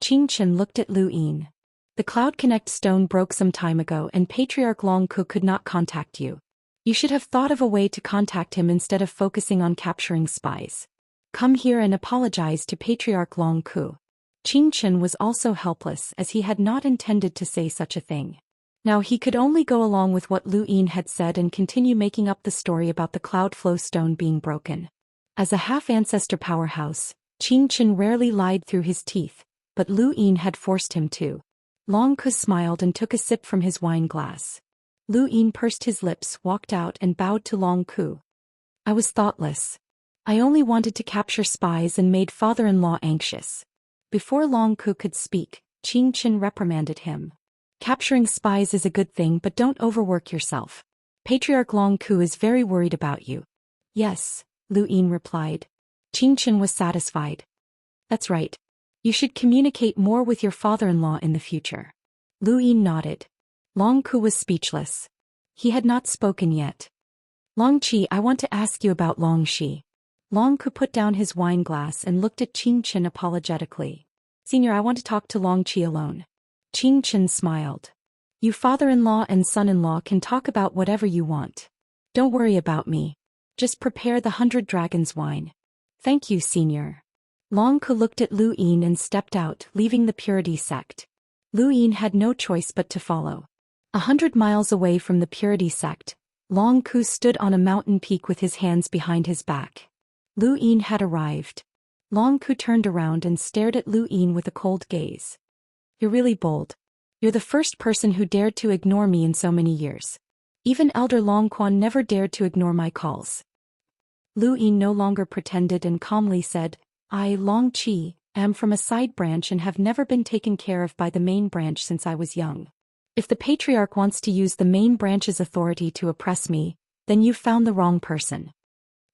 Qing Chen looked at Lu Yin. The Cloud Connect stone broke some time ago and Patriarch Long Ku could not contact you. You should have thought of a way to contact him instead of focusing on capturing spies. Come here and apologize to Patriarch Long Ku. Qing Chen was also helpless as he had not intended to say such a thing. Now he could only go along with what Lu Yin had said and continue making up the story about the Cloud Flow stone being broken. As a half-ancestor powerhouse, Qing Chen rarely lied through his teeth, but Lu Yin had forced him to. Long Ku smiled and took a sip from his wine glass. Lu Yin pursed his lips, walked out and bowed to Long Ku. I was thoughtless. I only wanted to capture spies and made father-in-law anxious. Before Long Ku could speak, Qing Chen reprimanded him. Capturing spies is a good thing, but don't overwork yourself. Patriarch Long Ku is very worried about you. Yes, Lu Yin replied. Qing Chen was satisfied. That's right. You should communicate more with your father-in-law in the future. Lu Yin nodded. Long Ku was speechless. He had not spoken yet. Long Qi, I want to ask you about Long Shi. Long Ku put down his wine glass and looked at Qing Chen apologetically. Senior, I want to talk to Long Qi alone. Qing Chen smiled. You father-in-law and son-in-law can talk about whatever you want. Don't worry about me. Just prepare the 100 Dragons wine. Thank you, Senior. Long Ku looked at Lu Yin and stepped out, leaving the Purity Sect. Lu Yin had no choice but to follow. 100 miles away from the Purity Sect, Long Ku stood on a mountain peak with his hands behind his back. Lu Yin had arrived. Long Ku turned around and stared at Lu Yin with a cold gaze. You're really bold. You're the first person who dared to ignore me in so many years. Even Elder Long Quan never dared to ignore my calls. Lu Yin no longer pretended and calmly said, I, Long Qi, am from a side branch and have never been taken care of by the main branch since I was young. If the Patriarch wants to use the main branch's authority to oppress me, then you've found the wrong person.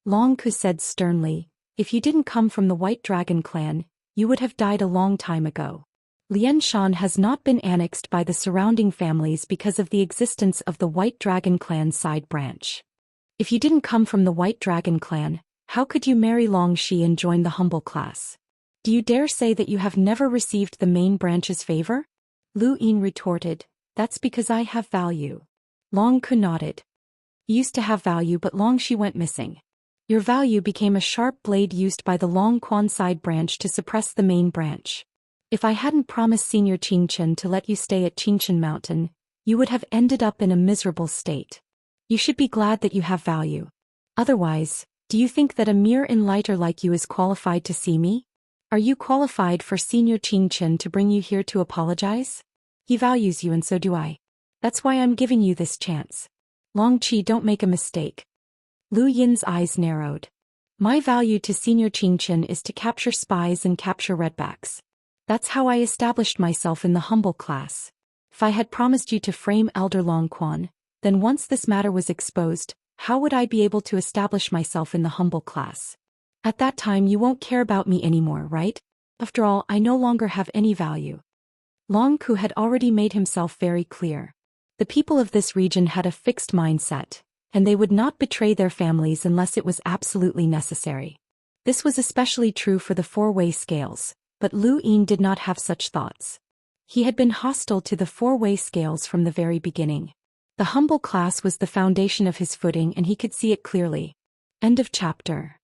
Long Ku said sternly, if you didn't come from the White Dragon clan, you would have died a long time ago. Lianshan has not been annexed by the surrounding families because of the existence of the White Dragon clan's side branch. If you didn't come from the White Dragon clan, how could you marry Long Shi and join the humble class? Do you dare say that you have never received the main branch's favor? Lu Yin retorted, that's because I have value. Long Ku nodded. You used to have value, but Long Shi went missing. Your value became a sharp blade used by the Long Quan side branch to suppress the main branch. If I hadn't promised Senior Qing Chen to let you stay at Qingchen Mountain, you would have ended up in a miserable state. You should be glad that you have value. Otherwise, do you think that a mere enlighter like you is qualified to see me? Are you qualified for Senior Qing Chen to bring you here to apologize? He values you and so do I. That's why I'm giving you this chance. Long Qi, don't make a mistake. Lu Yin's eyes narrowed. My value to Senior Qing Chen is to capture spies and capture redbacks. That's how I established myself in the humble class. If I had promised you to frame Elder Long Quan, then once this matter was exposed, how would I be able to establish myself in the humble class? At that time you won't care about me anymore, right? After all, I no longer have any value. Long Ku had already made himself very clear. The people of this region had a fixed mindset, and they would not betray their families unless it was absolutely necessary. This was especially true for the four-way scales, but Lu Yin did not have such thoughts. He had been hostile to the four-way scales from the very beginning. The humble class was the foundation of his footing and he could see it clearly. End of chapter.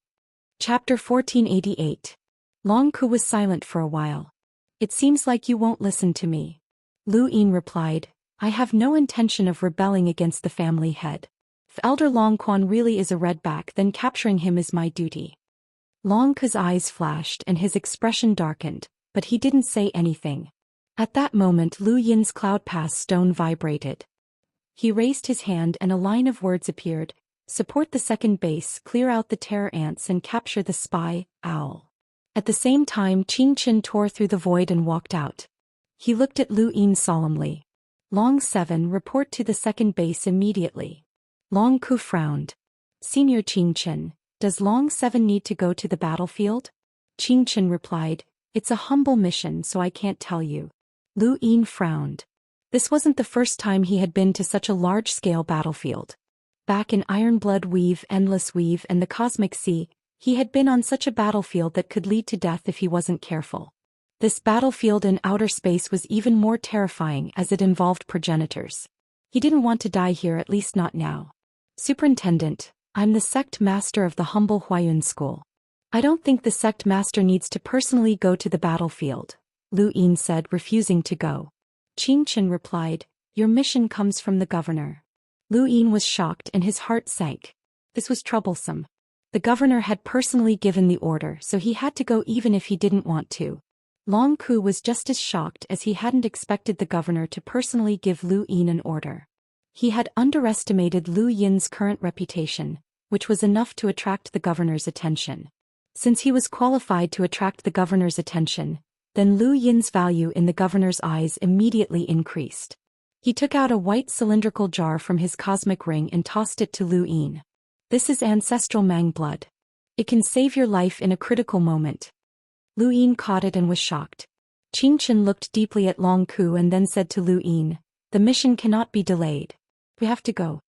Chapter 1488. Long Ku was silent for a while. It seems like you won't listen to me. Lu Yin replied, I have no intention of rebelling against the family head. If Elder Long Quan really is a redback, then capturing him is my duty. Long Ku's eyes flashed and his expression darkened, but he didn't say anything. At that moment Lu Yin's cloud pass stone vibrated. He raised his hand and a line of words appeared: support the second base, clear out the terror ants and capture the spy, owl. At the same time Qingchen tore through the void and walked out. He looked at Lu Yin solemnly. Long 7, report to the second base immediately. Long Ku frowned. Senior Qingchen, does Long 7 need to go to the battlefield? Qingchen replied, it's a humble mission so I can't tell you. Lu Yin frowned. This wasn't the first time he had been to such a large-scale battlefield. Back in Ironblood Weave, Endless Weave and the Cosmic Sea, he had been on such a battlefield that could lead to death if he wasn't careful. This battlefield in outer space was even more terrifying as it involved progenitors. He didn't want to die here, at least not now. Superintendent, I'm the sect master of the humble Huayun school. I don't think the sect master needs to personally go to the battlefield, Lu Yin said, refusing to go. Qingchen replied, your mission comes from the governor. Lu Yin was shocked and his heart sank. This was troublesome. The governor had personally given the order, so he had to go even if he didn't want to. Long Ku was just as shocked as he hadn't expected the governor to personally give Lu Yin an order. He had underestimated Lu Yin's current reputation, which was enough to attract the governor's attention. Since he was qualified to attract the governor's attention, then Lu Yin's value in the governor's eyes immediately increased. He took out a white cylindrical jar from his cosmic ring and tossed it to Lu Yin. This is ancestral Mang blood. It can save your life in a critical moment. Lu Yin caught it and was shocked. Qingchen looked deeply at Long Ku and then said to Lu Yin, the mission cannot be delayed. We have to go.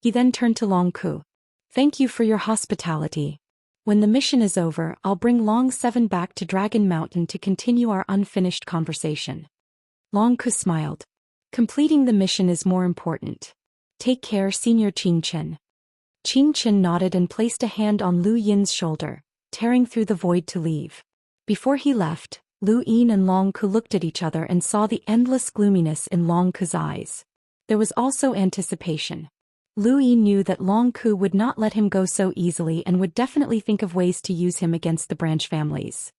He then turned to Long Ku. Thank you for your hospitality. When the mission is over, I'll bring Long 7 back to Dragon Mountain to continue our unfinished conversation. Long Ku smiled. Completing the mission is more important. Take care, Senior Qingchen. Qingchen nodded and placed a hand on Lu Yin's shoulder, tearing through the void to leave. Before he left, Lu Yin and Long Ku looked at each other and saw the endless gloominess in Long Ku's eyes. There was also anticipation. Lu Yin knew that Long Ku would not let him go so easily and would definitely think of ways to use him against the branch families.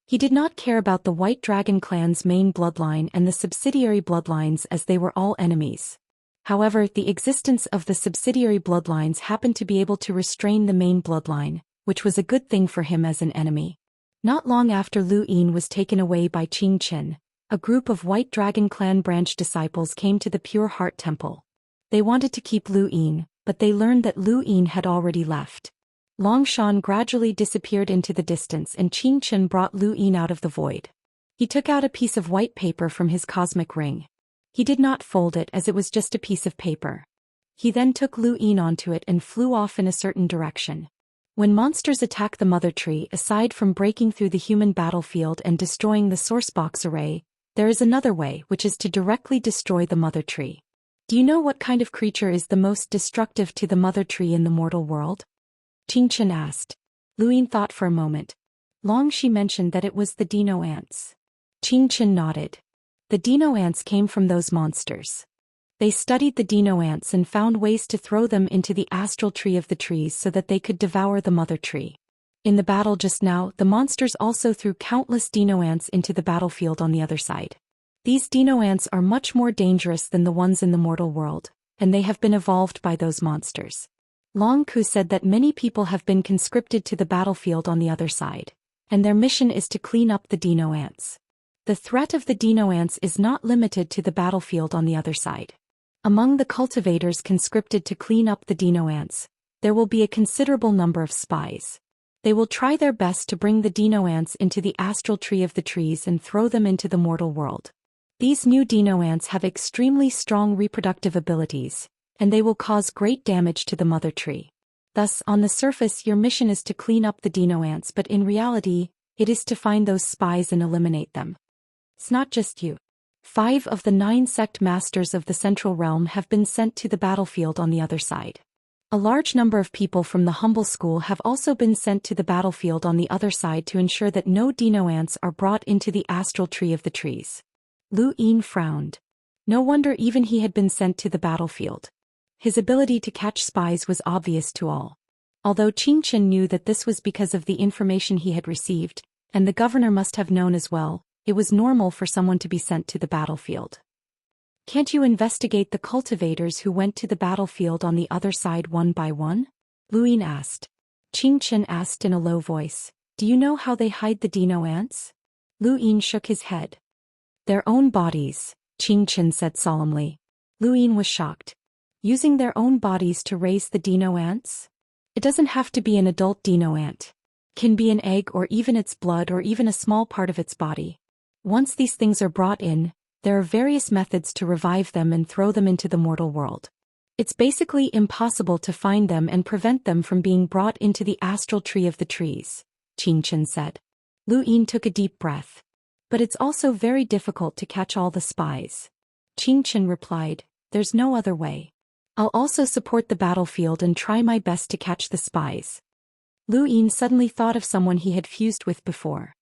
He did not care about the White Dragon clan's main bloodline and the subsidiary bloodlines as they were all enemies. However, the existence of the subsidiary bloodlines happened to be able to restrain the main bloodline, which was a good thing for him as an enemy. Not long after Lu Yin was taken away by Qingchen, a group of White Dragon clan branch disciples came to the Pure Heart Temple. They wanted to keep Lu Yin, but they learned that Lu Yin had already left. Long Shan gradually disappeared into the distance and Qingchen brought Lu Yin out of the void. He took out a piece of white paper from his cosmic ring. He did not fold it as it was just a piece of paper. He then took Lu Yin onto it and flew off in a certain direction. When monsters attack the Mother Tree, aside from breaking through the human battlefield and destroying the Sourcebox array, there is another way, which is to directly destroy the Mother Tree. Do you know what kind of creature is the most destructive to the Mother Tree in the mortal world? Qingchen asked. Lu Yin thought for a moment. Long Shi mentioned that it was the Dino ants. Qingchen nodded. The Dino ants came from those monsters. They studied the Dino ants and found ways to throw them into the astral tree of the trees so that they could devour the Mother Tree. In the battle just now, the monsters also threw countless Dino ants into the battlefield on the other side. These Dino ants are much more dangerous than the ones in the mortal world, and they have been evolved by those monsters. Long Ku said that many people have been conscripted to the battlefield on the other side, and their mission is to clean up the Dino ants. The threat of the Dino ants is not limited to the battlefield on the other side. Among the cultivators conscripted to clean up the Dino ants, there will be a considerable number of spies. They will try their best to bring the Dino ants into the astral tree of the trees and throw them into the mortal world. These new Dino ants have extremely strong reproductive abilities, and they will cause great damage to the Mother Tree. Thus, on the surface your mission is to clean up the Dino ants, but in reality, it is to find those spies and eliminate them. It's not just you. 5 of the 9 sect masters of the Central Realm have been sent to the battlefield on the other side. A large number of people from the Humble School have also been sent to the battlefield on the other side to ensure that no Dino ants are brought into the astral tree of the trees. Lu Yin frowned. No wonder even he had been sent to the battlefield. His ability to catch spies was obvious to all. Although Xianxia knew that this was because of the information he had received, and the governor must have known as well, it was normal for someone to be sent to the battlefield. Can't you investigate the cultivators who went to the battlefield on the other side one by one? Lu Yin asked. Xianxia asked in a low voice, do you know how they hide the dino ants? Lu Yin shook his head. Their own bodies, Xianxia said solemnly. Lu Yin was shocked. Using their own bodies to raise the dino ants? It doesn't have to be an adult dino ant. Can be an egg or even its blood or even a small part of its body. Once these things are brought in, there are various methods to revive them and throw them into the mortal world. It's basically impossible to find them and prevent them from being brought into the astral tree of the trees, Xianxia said. Lu Yin took a deep breath. But it's also very difficult to catch all the spies. Xianxia replied, there's no other way. I'll also support the battlefield and try my best to catch the spies. Lu Yin suddenly thought of someone he had fused with before.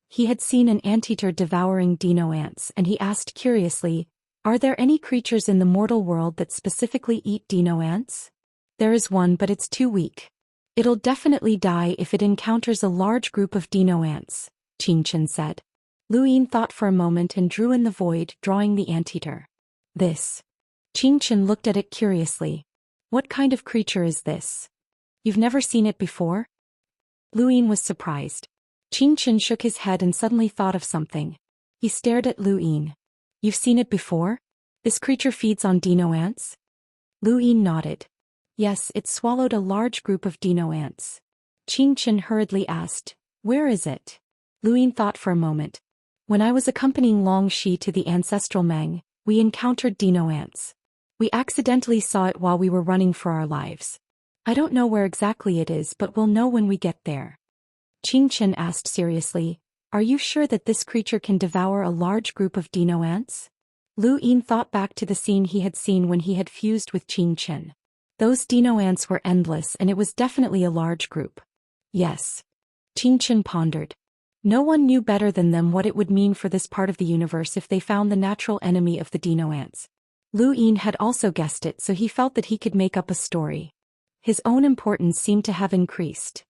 He had seen an anteater devouring dino ants and he asked curiously, are there any creatures in the mortal world that specifically eat dino ants? There is one, but it's too weak. It'll definitely die if it encounters a large group of dino ants, Xianxia said. Lu Yin thought for a moment and drew in the void, drawing the anteater. This. Xianxia looked at it curiously. What kind of creature is this? You've never seen it before? Lu Yin was surprised. Xianxia shook his head and suddenly thought of something. He stared at Lu Yin. You've seen it before? This creature feeds on dino ants? Lu Yin nodded. Yes, it swallowed a large group of dino ants. Xianxia hurriedly asked, where is it? Lu Yin thought for a moment. When I was accompanying Long Shi to the ancestral Meng, we encountered dino ants. We accidentally saw it while we were running for our lives. I don't know where exactly it is, but we'll know when we get there. Xianxia asked seriously, are you sure that this creature can devour a large group of dino ants? Lu Yin thought back to the scene he had seen when he had fused with Xianxia. Those dino ants were endless and it was definitely a large group. Yes. Xianxia pondered. No one knew better than them what it would mean for this part of the universe if they found the natural enemy of the dino ants. Lu Yin had also guessed it, so he felt that he could make up a story. His own importance seemed to have increased.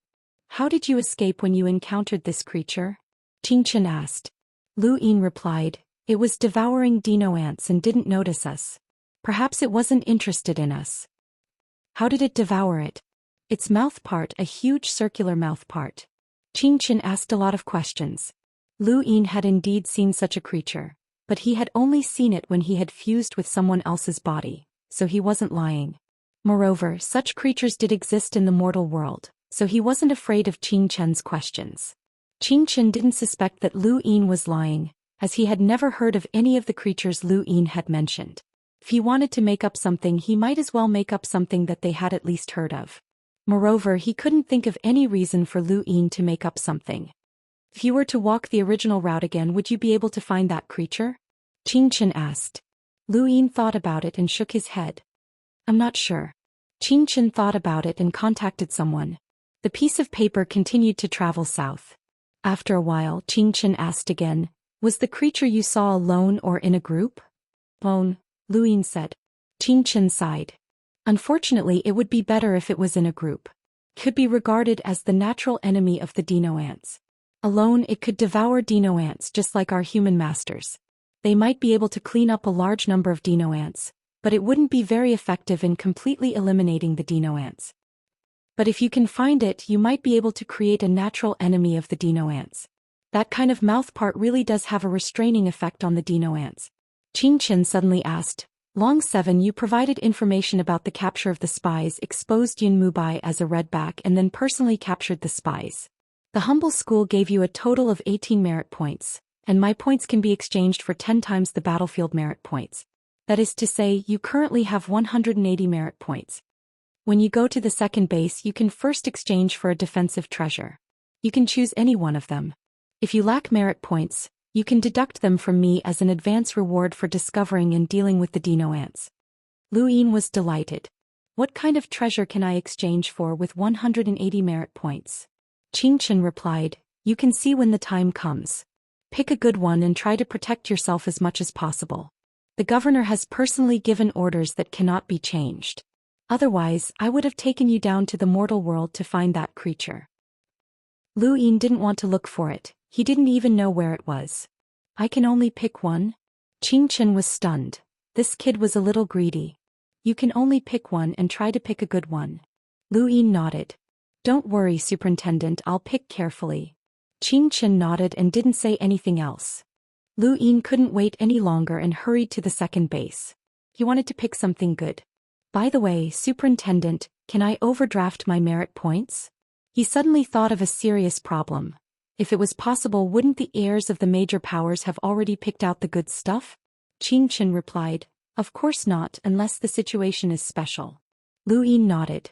How did you escape when you encountered this creature? Xianxia asked. Lu Yin replied, it was devouring dino ants and didn't notice us. Perhaps it wasn't interested in us. How did it devour it? Its mouth part, a huge circular mouth part. Xianxia asked a lot of questions. Lu Yin had indeed seen such a creature, but he had only seen it when he had fused with someone else's body, so he wasn't lying. Moreover, such creatures did exist in the mortal world, so he wasn't afraid of Xianxia's questions. Xianxia didn't suspect that Lu Yin was lying, as he had never heard of any of the creatures Lu Yin had mentioned. If he wanted to make up something, he might as well make up something that they had at least heard of. Moreover, he couldn't think of any reason for Lu Yin to make up something. If you were to walk the original route again, would you be able to find that creature? Xianxia asked. Lu Yin thought about it and shook his head. I'm not sure. Xianxia thought about it and contacted someone. The piece of paper continued to travel south. After a while, Xianxia asked again, was the creature you saw alone or in a group? Alone, Lu Yin said. Xianxia sighed. Unfortunately, it would be better if it was in a group. Could be regarded as the natural enemy of the dino ants. Alone, it could devour dino ants just like our human masters. They might be able to clean up a large number of dino ants, but it wouldn't be very effective in completely eliminating the dino ants. But if you can find it, you might be able to create a natural enemy of the dino ants. That kind of mouth part really does have a restraining effect on the dino ants. Xianxia suddenly asked, Long 7, you provided information about the capture of the spies, exposed Yun Mubai as a redback and then personally captured the spies. The humble school gave you a total of 18 merit points, and my points can be exchanged for 10 times the battlefield merit points. That is to say, you currently have 180 merit points. When you go to the second base, you can first exchange for a defensive treasure. You can choose any one of them. If you lack merit points, you can deduct them from me as an advance reward for discovering and dealing with the dino ants. Lu Yin was delighted. What kind of treasure can I exchange for with 180 merit points? Xianxia replied, you can see when the time comes. Pick a good one and try to protect yourself as much as possible. The governor has personally given orders that cannot be changed. Otherwise, I would have taken you down to the mortal world to find that creature. Lu Yin didn't want to look for it, he didn't even know where it was. I can only pick one? Qing Chen was stunned. This kid was a little greedy. You can only pick one and try to pick a good one. Lu Yin nodded. Don't worry, Superintendent, I'll pick carefully. Qing Chen nodded and didn't say anything else. Lu Yin couldn't wait any longer and hurried to the second base. He wanted to pick something good. By the way, Superintendent, can I overdraft my merit points? He suddenly thought of a serious problem. If it was possible, wouldn't the heirs of the major powers have already picked out the good stuff? Qing Chen replied, of course not unless the situation is special. Lu Yin nodded.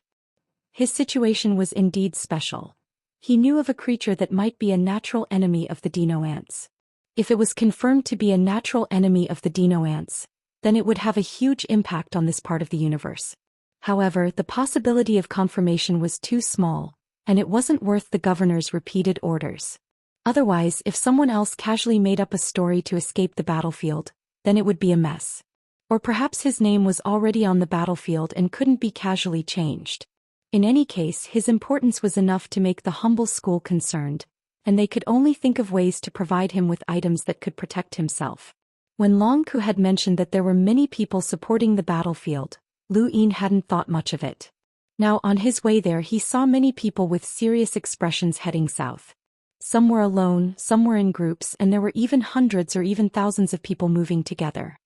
His situation was indeed special. He knew of a creature that might be a natural enemy of the dino ants. If it was confirmed to be a natural enemy of the dino ants, then it would have a huge impact on this part of the universe. However, the possibility of confirmation was too small, and it wasn't worth the governor's repeated orders. Otherwise, if someone else casually made up a story to escape the battlefield, then it would be a mess. Or perhaps his name was already on the battlefield and couldn't be casually changed. In any case, his importance was enough to make the humble school concerned, and they could only think of ways to provide him with items that could protect himself. When Long Ku had mentioned that there were many people supporting the battlefield, Lu Yin hadn't thought much of it. Now on his way there he saw many people with serious expressions heading south. Some were alone, some were in groups, and there were even hundreds or even thousands of people moving together.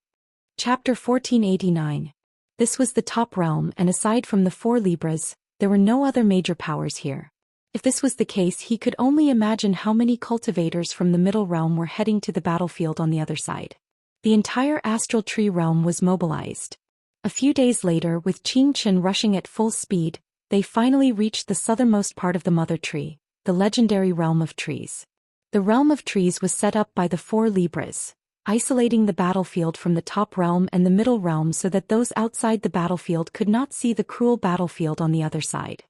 Chapter 1489. This was the top realm, and aside from the 4 Libras, there were no other major powers here. If this was the case, he could only imagine how many cultivators from the middle realm were heading to the battlefield on the other side. The entire astral tree realm was mobilized. A few days later, with Qing Chen rushing at full speed, they finally reached the southernmost part of the Mother Tree, the legendary Realm of Trees. The Realm of Trees was set up by the 4 Libras, isolating the battlefield from the top realm and the middle realm so that those outside the battlefield could not see the cruel battlefield on the other side.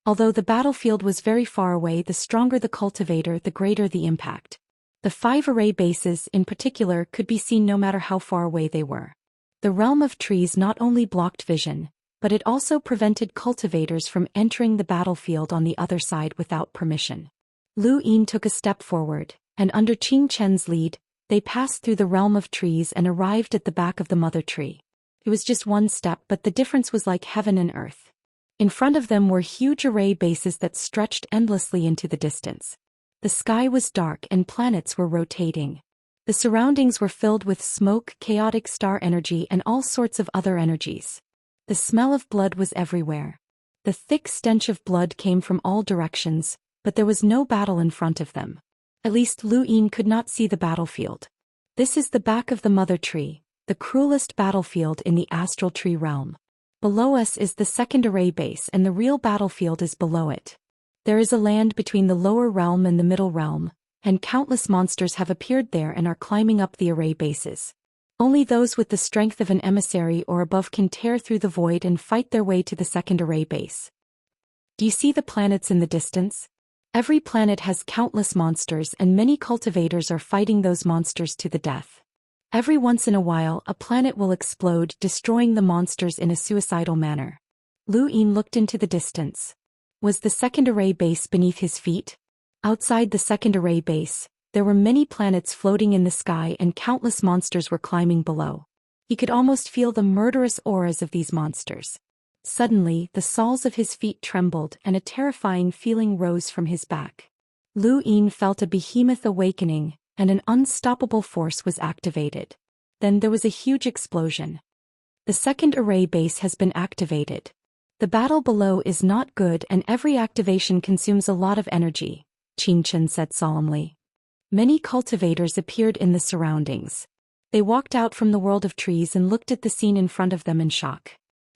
Although the battlefield was very far away, the stronger the cultivator, the greater the impact. The 5 array bases, in particular, could be seen no matter how far away they were. The Realm of Trees not only blocked vision, but it also prevented cultivators from entering the battlefield on the other side without permission. Lu Yin took a step forward, and under Qing Chen's lead, they passed through the Realm of Trees and arrived at the back of the Mother Tree. It was just one step, but the difference was like heaven and earth. In front of them were huge array bases that stretched endlessly into the distance. The sky was dark and planets were rotating. The surroundings were filled with smoke, chaotic star energy, and all sorts of other energies. The smell of blood was everywhere. The thick stench of blood came from all directions, but there was no battle in front of them. At least Lu Yin could not see the battlefield. This is the back of the Mother Tree, the cruelest battlefield in the astral tree realm. Below us is the second array base, and the real battlefield is below it. There is a land between the lower realm and the middle realm, and countless monsters have appeared there and are climbing up the array bases. Only those with the strength of an emissary or above can tear through the void and fight their way to the second array base. Do you see the planets in the distance? Every planet has countless monsters, and many cultivators are fighting those monsters to the death. Every once in a while, a planet will explode, destroying the monsters in a suicidal manner. Lu Yin looked into the distance. Was the second array base beneath his feet? Outside the second array base, there were many planets floating in the sky and countless monsters were climbing below. He could almost feel the murderous auras of these monsters. Suddenly, the soles of his feet trembled and a terrifying feeling rose from his back. Lu Yin felt a behemoth awakening, and an unstoppable force was activated. Then there was a huge explosion. The second array base has been activated. The battle below is not good, and every activation consumes a lot of energy, Qing Chen said solemnly. Many cultivators appeared in the surroundings. They walked out from the world of trees and looked at the scene in front of them in shock.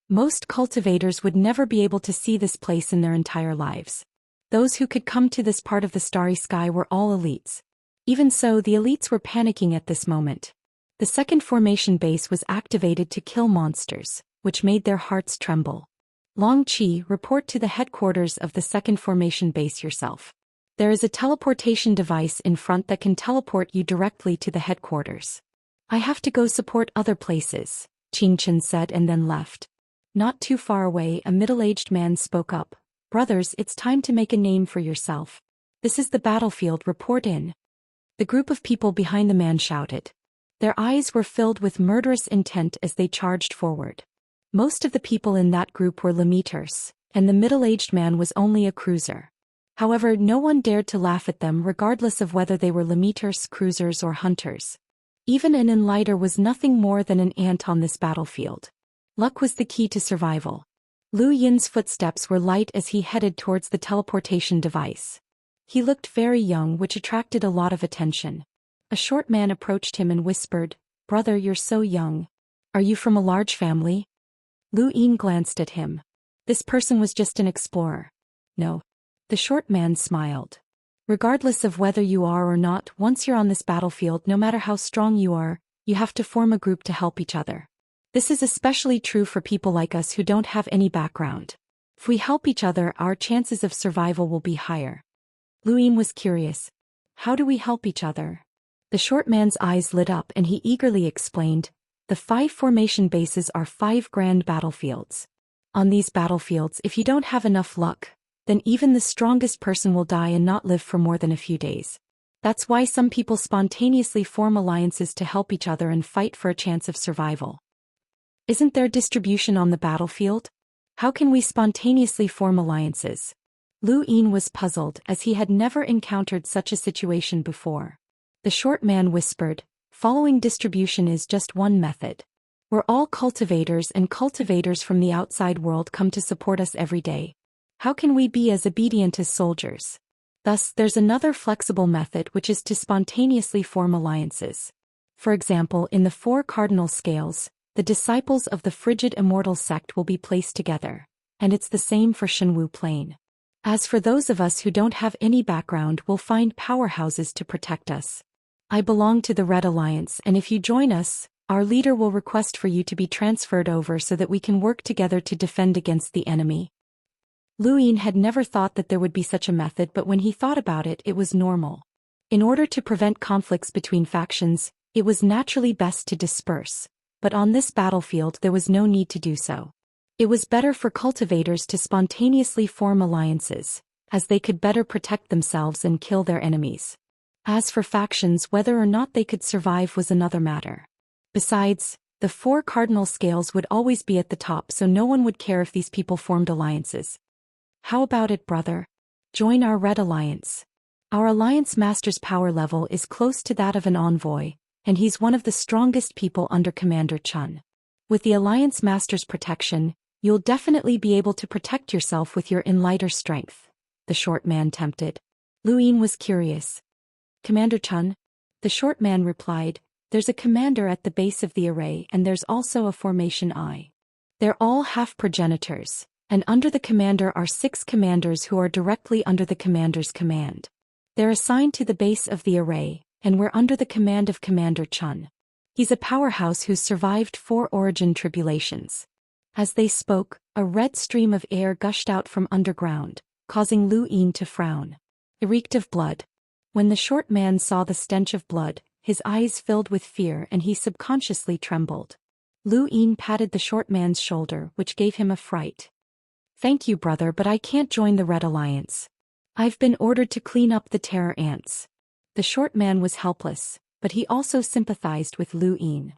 Most cultivators would never be able to see this place in their entire lives. Those who could come to this part of the starry sky were all elites. Even so, the elites were panicking at this moment. The second formation base was activated to kill monsters, which made their hearts tremble. Long Qi, report to the headquarters of the second formation base yourself. There is a teleportation device in front that can teleport you directly to the headquarters. I have to go support other places, Qing Chen said and then left. Not too far away, a middle-aged man spoke up. Brothers, it's time to make a name for yourself. This is the battlefield, report in. The group of people behind the man shouted. Their eyes were filled with murderous intent as they charged forward. Most of the people in that group were limiters, and the middle-aged man was only a cruiser. However, no one dared to laugh at them regardless of whether they were limiters, cruisers or hunters. Even an enlighter was nothing more than an ant on this battlefield. Luck was the key to survival. Lu Yin's footsteps were light as he headed towards the teleportation device. He looked very young, which attracted a lot of attention. A short man approached him and whispered, "Brother, you're so young. Are you from a large family?" Lu Yin glanced at him. This person was just an explorer. No. The short man smiled. Regardless of whether you are or not, once you're on this battlefield, no matter how strong you are, you have to form a group to help each other. This is especially true for people like us who don't have any background. If we help each other, our chances of survival will be higher. Lu Yin was curious. How do we help each other? The short man's eyes lit up and he eagerly explained, the 5 formation bases are 5 grand battlefields. On these battlefields, if you don't have enough luck, then even the strongest person will die and not live for more than a few days. That's why some people spontaneously form alliances to help each other and fight for a chance of survival. Isn't there distribution on the battlefield? How can we spontaneously form alliances? Lu Yin was puzzled as he had never encountered such a situation before. The short man whispered, following distribution is just one method. We're all cultivators and cultivators from the outside world come to support us every day. How can we be as obedient as soldiers? Thus, there's another flexible method which is to spontaneously form alliances. For example, in the 4 cardinal scales, the disciples of the frigid Immortal sect will be placed together, and it's the same for Shenwu Plain. As for those of us who don't have any background, we'll find powerhouses to protect us. I belong to the Red Alliance, and if you join us, our leader will request for you to be transferred over so that we can work together to defend against the enemy. Lu Yin had never thought that there would be such a method, but when he thought about it, it was normal. In order to prevent conflicts between factions, it was naturally best to disperse. But on this battlefield there was no need to do so. It was better for cultivators to spontaneously form alliances, as they could better protect themselves and kill their enemies. As for factions, whether or not they could survive was another matter. Besides, the 4 cardinal scales would always be at the top, so no one would care if these people formed alliances. How about it, brother? Join our Red Alliance. Our Alliance Master's power level is close to that of an envoy, and he's one of the strongest people under Commander Chun. With the Alliance Master's protection, you'll definitely be able to protect yourself with your enlighter strength, the short man tempted. Lu Yin was curious. Commander Chun? The short man replied, there's a commander at the base of the array and there's also a formation I. They're all half progenitors, and under the commander are 6 commanders who are directly under the commander's command. They're assigned to the base of the array, and we're under the command of Commander Chun. He's a powerhouse who's survived 4 origin tribulations. As they spoke, a red stream of air gushed out from underground, causing Lu Yin to frown. It reeked of blood. When the short man saw the stench of blood, his eyes filled with fear and he subconsciously trembled. Lu Yin patted the short man's shoulder, which gave him a fright. Thank you, brother, but I can't join the Red Alliance. I've been ordered to clean up the terror ants. The short man was helpless, but he also sympathized with Lu Yin.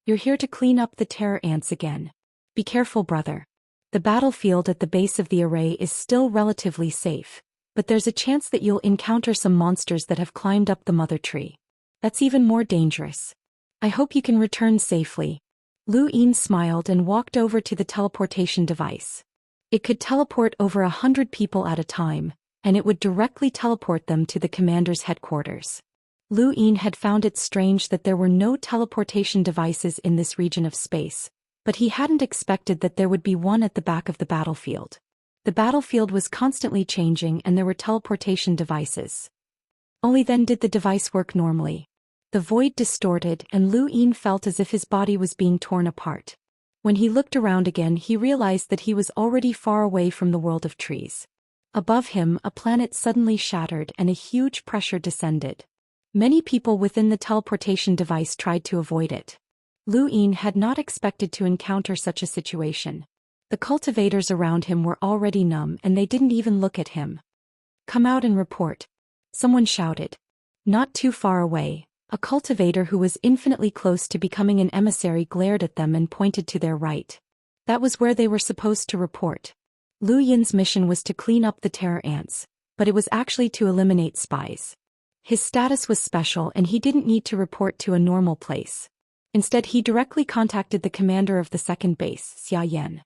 You're here to clean up the terror ants again. Be careful, brother. The battlefield at the base of the array is still relatively safe, but there's a chance that you'll encounter some monsters that have climbed up the mother tree. That's even more dangerous. I hope you can return safely. Lu Yin smiled and walked over to the teleportation device. It could teleport over 100 people at a time, and it would directly teleport them to the commander's headquarters. Lu Yin had found it strange that there were no teleportation devices in this region of space, but he hadn't expected that there would be one at the back of the battlefield. The battlefield was constantly changing and there were teleportation devices. Only then did the device work normally. The void distorted and Lu Yin felt as if his body was being torn apart. When he looked around again, he realized that he was already far away from the world of trees. Above him, a planet suddenly shattered and a huge pressure descended. Many people within the teleportation device tried to avoid it. Lu Yin had not expected to encounter such a situation. The cultivators around him were already numb and they didn't even look at him. "Come out and report," someone shouted. Not too far away, a cultivator who was infinitely close to becoming an emissary glared at them and pointed to their right. That was where they were supposed to report. Lu Yin's mission was to clean up the terror ants, but it was actually to eliminate spies. His status was special and he didn't need to report to a normal place. Instead he directly contacted the commander of the second base, Xian.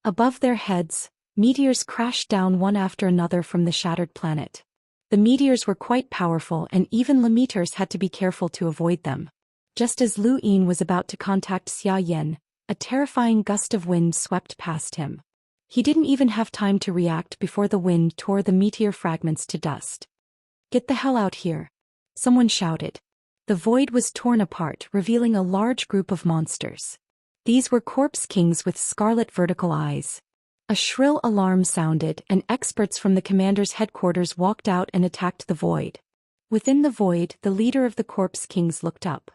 Above their heads, meteors crashed down one after another from the shattered planet. The meteors were quite powerful and even Lemeters had to be careful to avoid them. Just as Lu Yin was about to contact Xian, a terrifying gust of wind swept past him. He didn't even have time to react before the wind tore the meteor fragments to dust. "Get the hell out here," someone shouted. The void was torn apart, revealing a large group of monsters. These were corpse kings with scarlet vertical eyes. A shrill alarm sounded and experts from the commander's headquarters walked out and attacked the void. Within the void, the leader of the corpse kings looked up.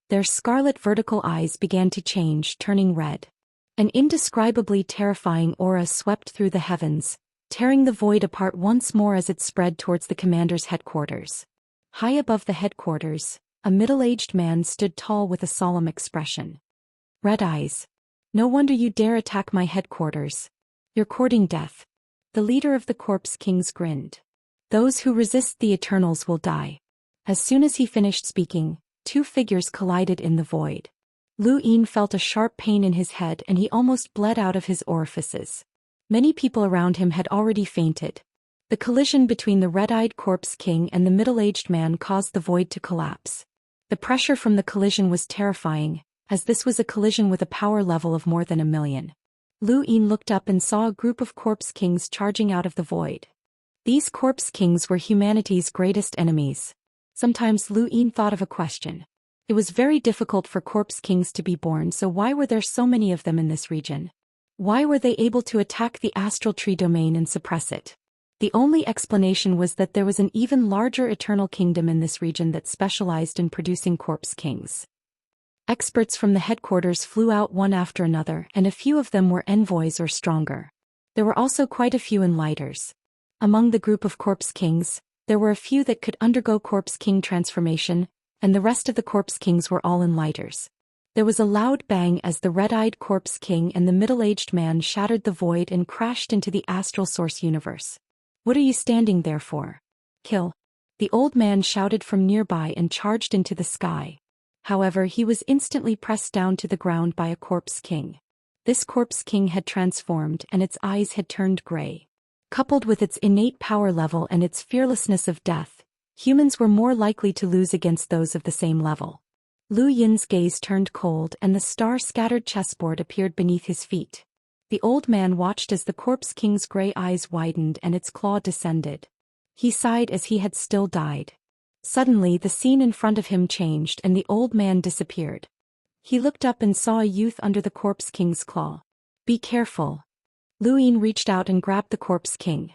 Their scarlet vertical eyes began to change, turning red. An indescribably terrifying aura swept through the heavens, tearing the void apart once more as it spread towards the commander's headquarters. High above the headquarters, a middle-aged man stood tall with a solemn expression. "Red eyes. No wonder you dare attack my headquarters. You're courting death." The leader of the corpse kings grinned. "Those who resist the Eternals will die." As soon as he finished speaking, two figures collided in the void. Lu Yin felt a sharp pain in his head and he almost bled out of his orifices. Many people around him had already fainted. The collision between the red-eyed corpse king and the middle-aged man caused the void to collapse. The pressure from the collision was terrifying, as this was a collision with a power level of more than 1,000,000. Lu Yin looked up and saw a group of corpse kings charging out of the void. These corpse kings were humanity's greatest enemies. Sometimes Lu Yin thought of a question. It was very difficult for corpse kings to be born, so why were there so many of them in this region? Why were they able to attack the astral tree domain and suppress it? The only explanation was that there was an even larger eternal kingdom in this region that specialized in producing corpse kings. Experts from the headquarters flew out one after another, and a few of them were envoys or stronger. There were also quite a few enlighters. Among the group of corpse kings, there were a few that could undergo corpse king transformation, and the rest of the corpse kings were all enlighters. There was a loud bang as the red-eyed corpse king and the middle-aged man shattered the void and crashed into the astral source universe. "What are you standing there for? Kill!" The old man shouted from nearby and charged into the sky. However, he was instantly pressed down to the ground by a corpse king. This corpse king had transformed and its eyes had turned gray. Coupled with its innate power level and its fearlessness of death, humans were more likely to lose against those of the same level. Lu Yin's gaze turned cold and the star-scattered chessboard appeared beneath his feet. The old man watched as the corpse king's gray eyes widened and its claw descended. He sighed as he had still died. Suddenly the scene in front of him changed and the old man disappeared. He looked up and saw a youth under the corpse king's claw. "Be careful." Lu Yin reached out and grabbed the corpse king.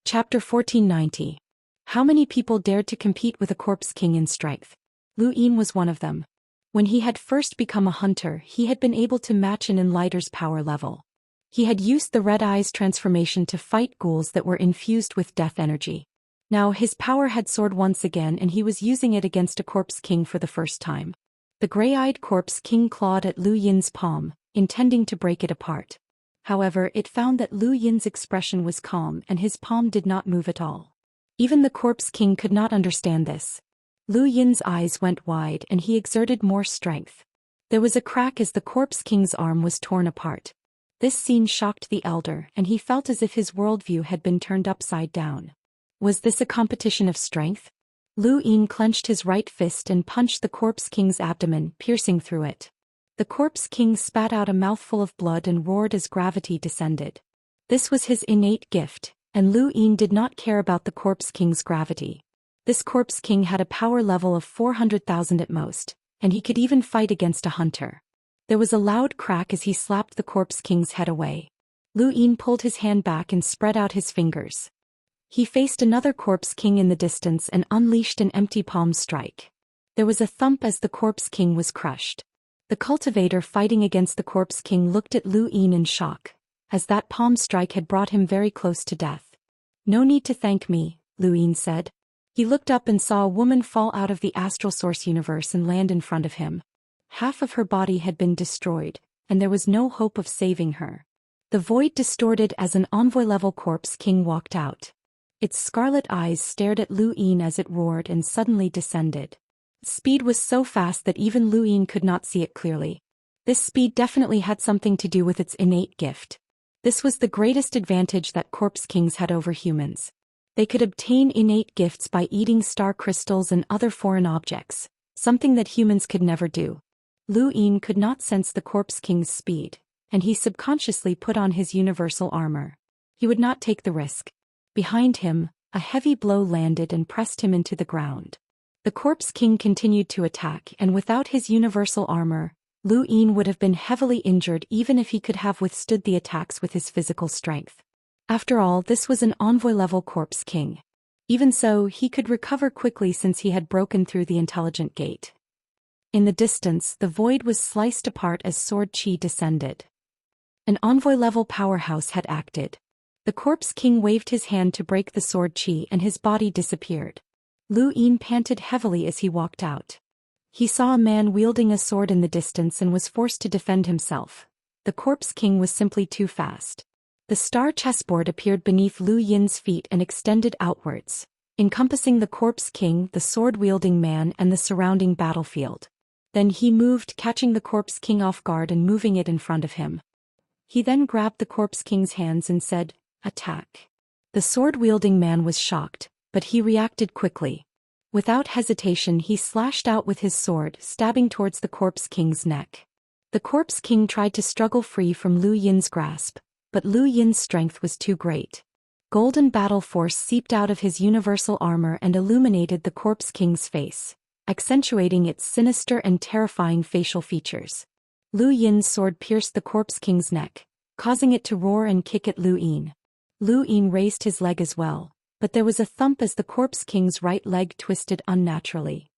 Chapter 1490. How many people dared to compete with a corpse king in strength? Lu Yin was one of them. When he had first become a hunter, he had been able to match an enlighter's power level. He had used the red eyes transformation to fight ghouls that were infused with death energy. Now his power had soared once again and he was using it against a corpse king for the first time. The gray-eyed corpse king clawed at Lu Yin's palm, intending to break it apart. However, it found that Lu Yin's expression was calm and his palm did not move at all. Even the corpse king could not understand this. Lu Yin's eyes went wide and he exerted more strength. There was a crack as the corpse king's arm was torn apart. This scene shocked the elder and he felt as if his worldview had been turned upside down. Was this a competition of strength? Lu Yin clenched his right fist and punched the corpse king's abdomen, piercing through it. The corpse king spat out a mouthful of blood and roared as gravity descended. This was his innate gift, and Lu Yin did not care about the corpse king's gravity. This corpse king had a power level of 400,000 at most, and he could even fight against a hunter. There was a loud crack as he slapped the corpse king's head away. Lu Yin pulled his hand back and spread out his fingers. He faced another corpse king in the distance and unleashed an empty palm strike. There was a thump as the corpse king was crushed. The cultivator fighting against the corpse king looked at Lu Yin in shock. as that palm strike had brought him very close to death. "No need to thank me," Lu Yin said. He looked up and saw a woman fall out of the astral source universe and land in front of him. Half of her body had been destroyed, and there was no hope of saving her. The void distorted as an envoy-level corpse king walked out. Its scarlet eyes stared at Lu Yin as it roared and suddenly descended. Speed was so fast that even Lu Yin could not see it clearly. This speed definitely had something to do with its innate gift. This was the greatest advantage that corpse kings had over humans. They could obtain innate gifts by eating star crystals and other foreign objects, something that humans could never do. Lu Yin could not sense the corpse king's speed, and he subconsciously put on his universal armor. He would not take the risk. Behind him, a heavy blow landed and pressed him into the ground. The corpse king continued to attack, and without his universal armor, Lu Yin would have been heavily injured even if he could have withstood the attacks with his physical strength. After all, this was an envoy-level corpse king. Even so, he could recover quickly since he had broken through the intelligent gate. In the distance, the void was sliced apart as sword chi descended. An envoy-level powerhouse had acted. The corpse king waved his hand to break the sword chi and his body disappeared. Lu Yin panted heavily as he walked out. He saw a man wielding a sword in the distance and was forced to defend himself. The corpse king was simply too fast. The star chessboard appeared beneath Lu Yin's feet and extended outwards, encompassing the corpse king, the sword-wielding man, and the surrounding battlefield. Then he moved, catching the corpse king off guard and moving it in front of him. He then grabbed the corpse king's hands and said, "Attack." The sword-wielding man was shocked, but he reacted quickly. Without hesitation, he slashed out with his sword, stabbing towards the corpse king's neck. The corpse king tried to struggle free from Lu Yin's grasp, but Lu Yin's strength was too great. Golden battle force seeped out of his universal armor and illuminated the corpse king's face, accentuating its sinister and terrifying facial features. Lu Yin's sword pierced the corpse king's neck, causing it to roar and kick at Lu Yin. Lu Yin raised his leg as well, but there was a thump as the corpse king's right leg twisted unnaturally.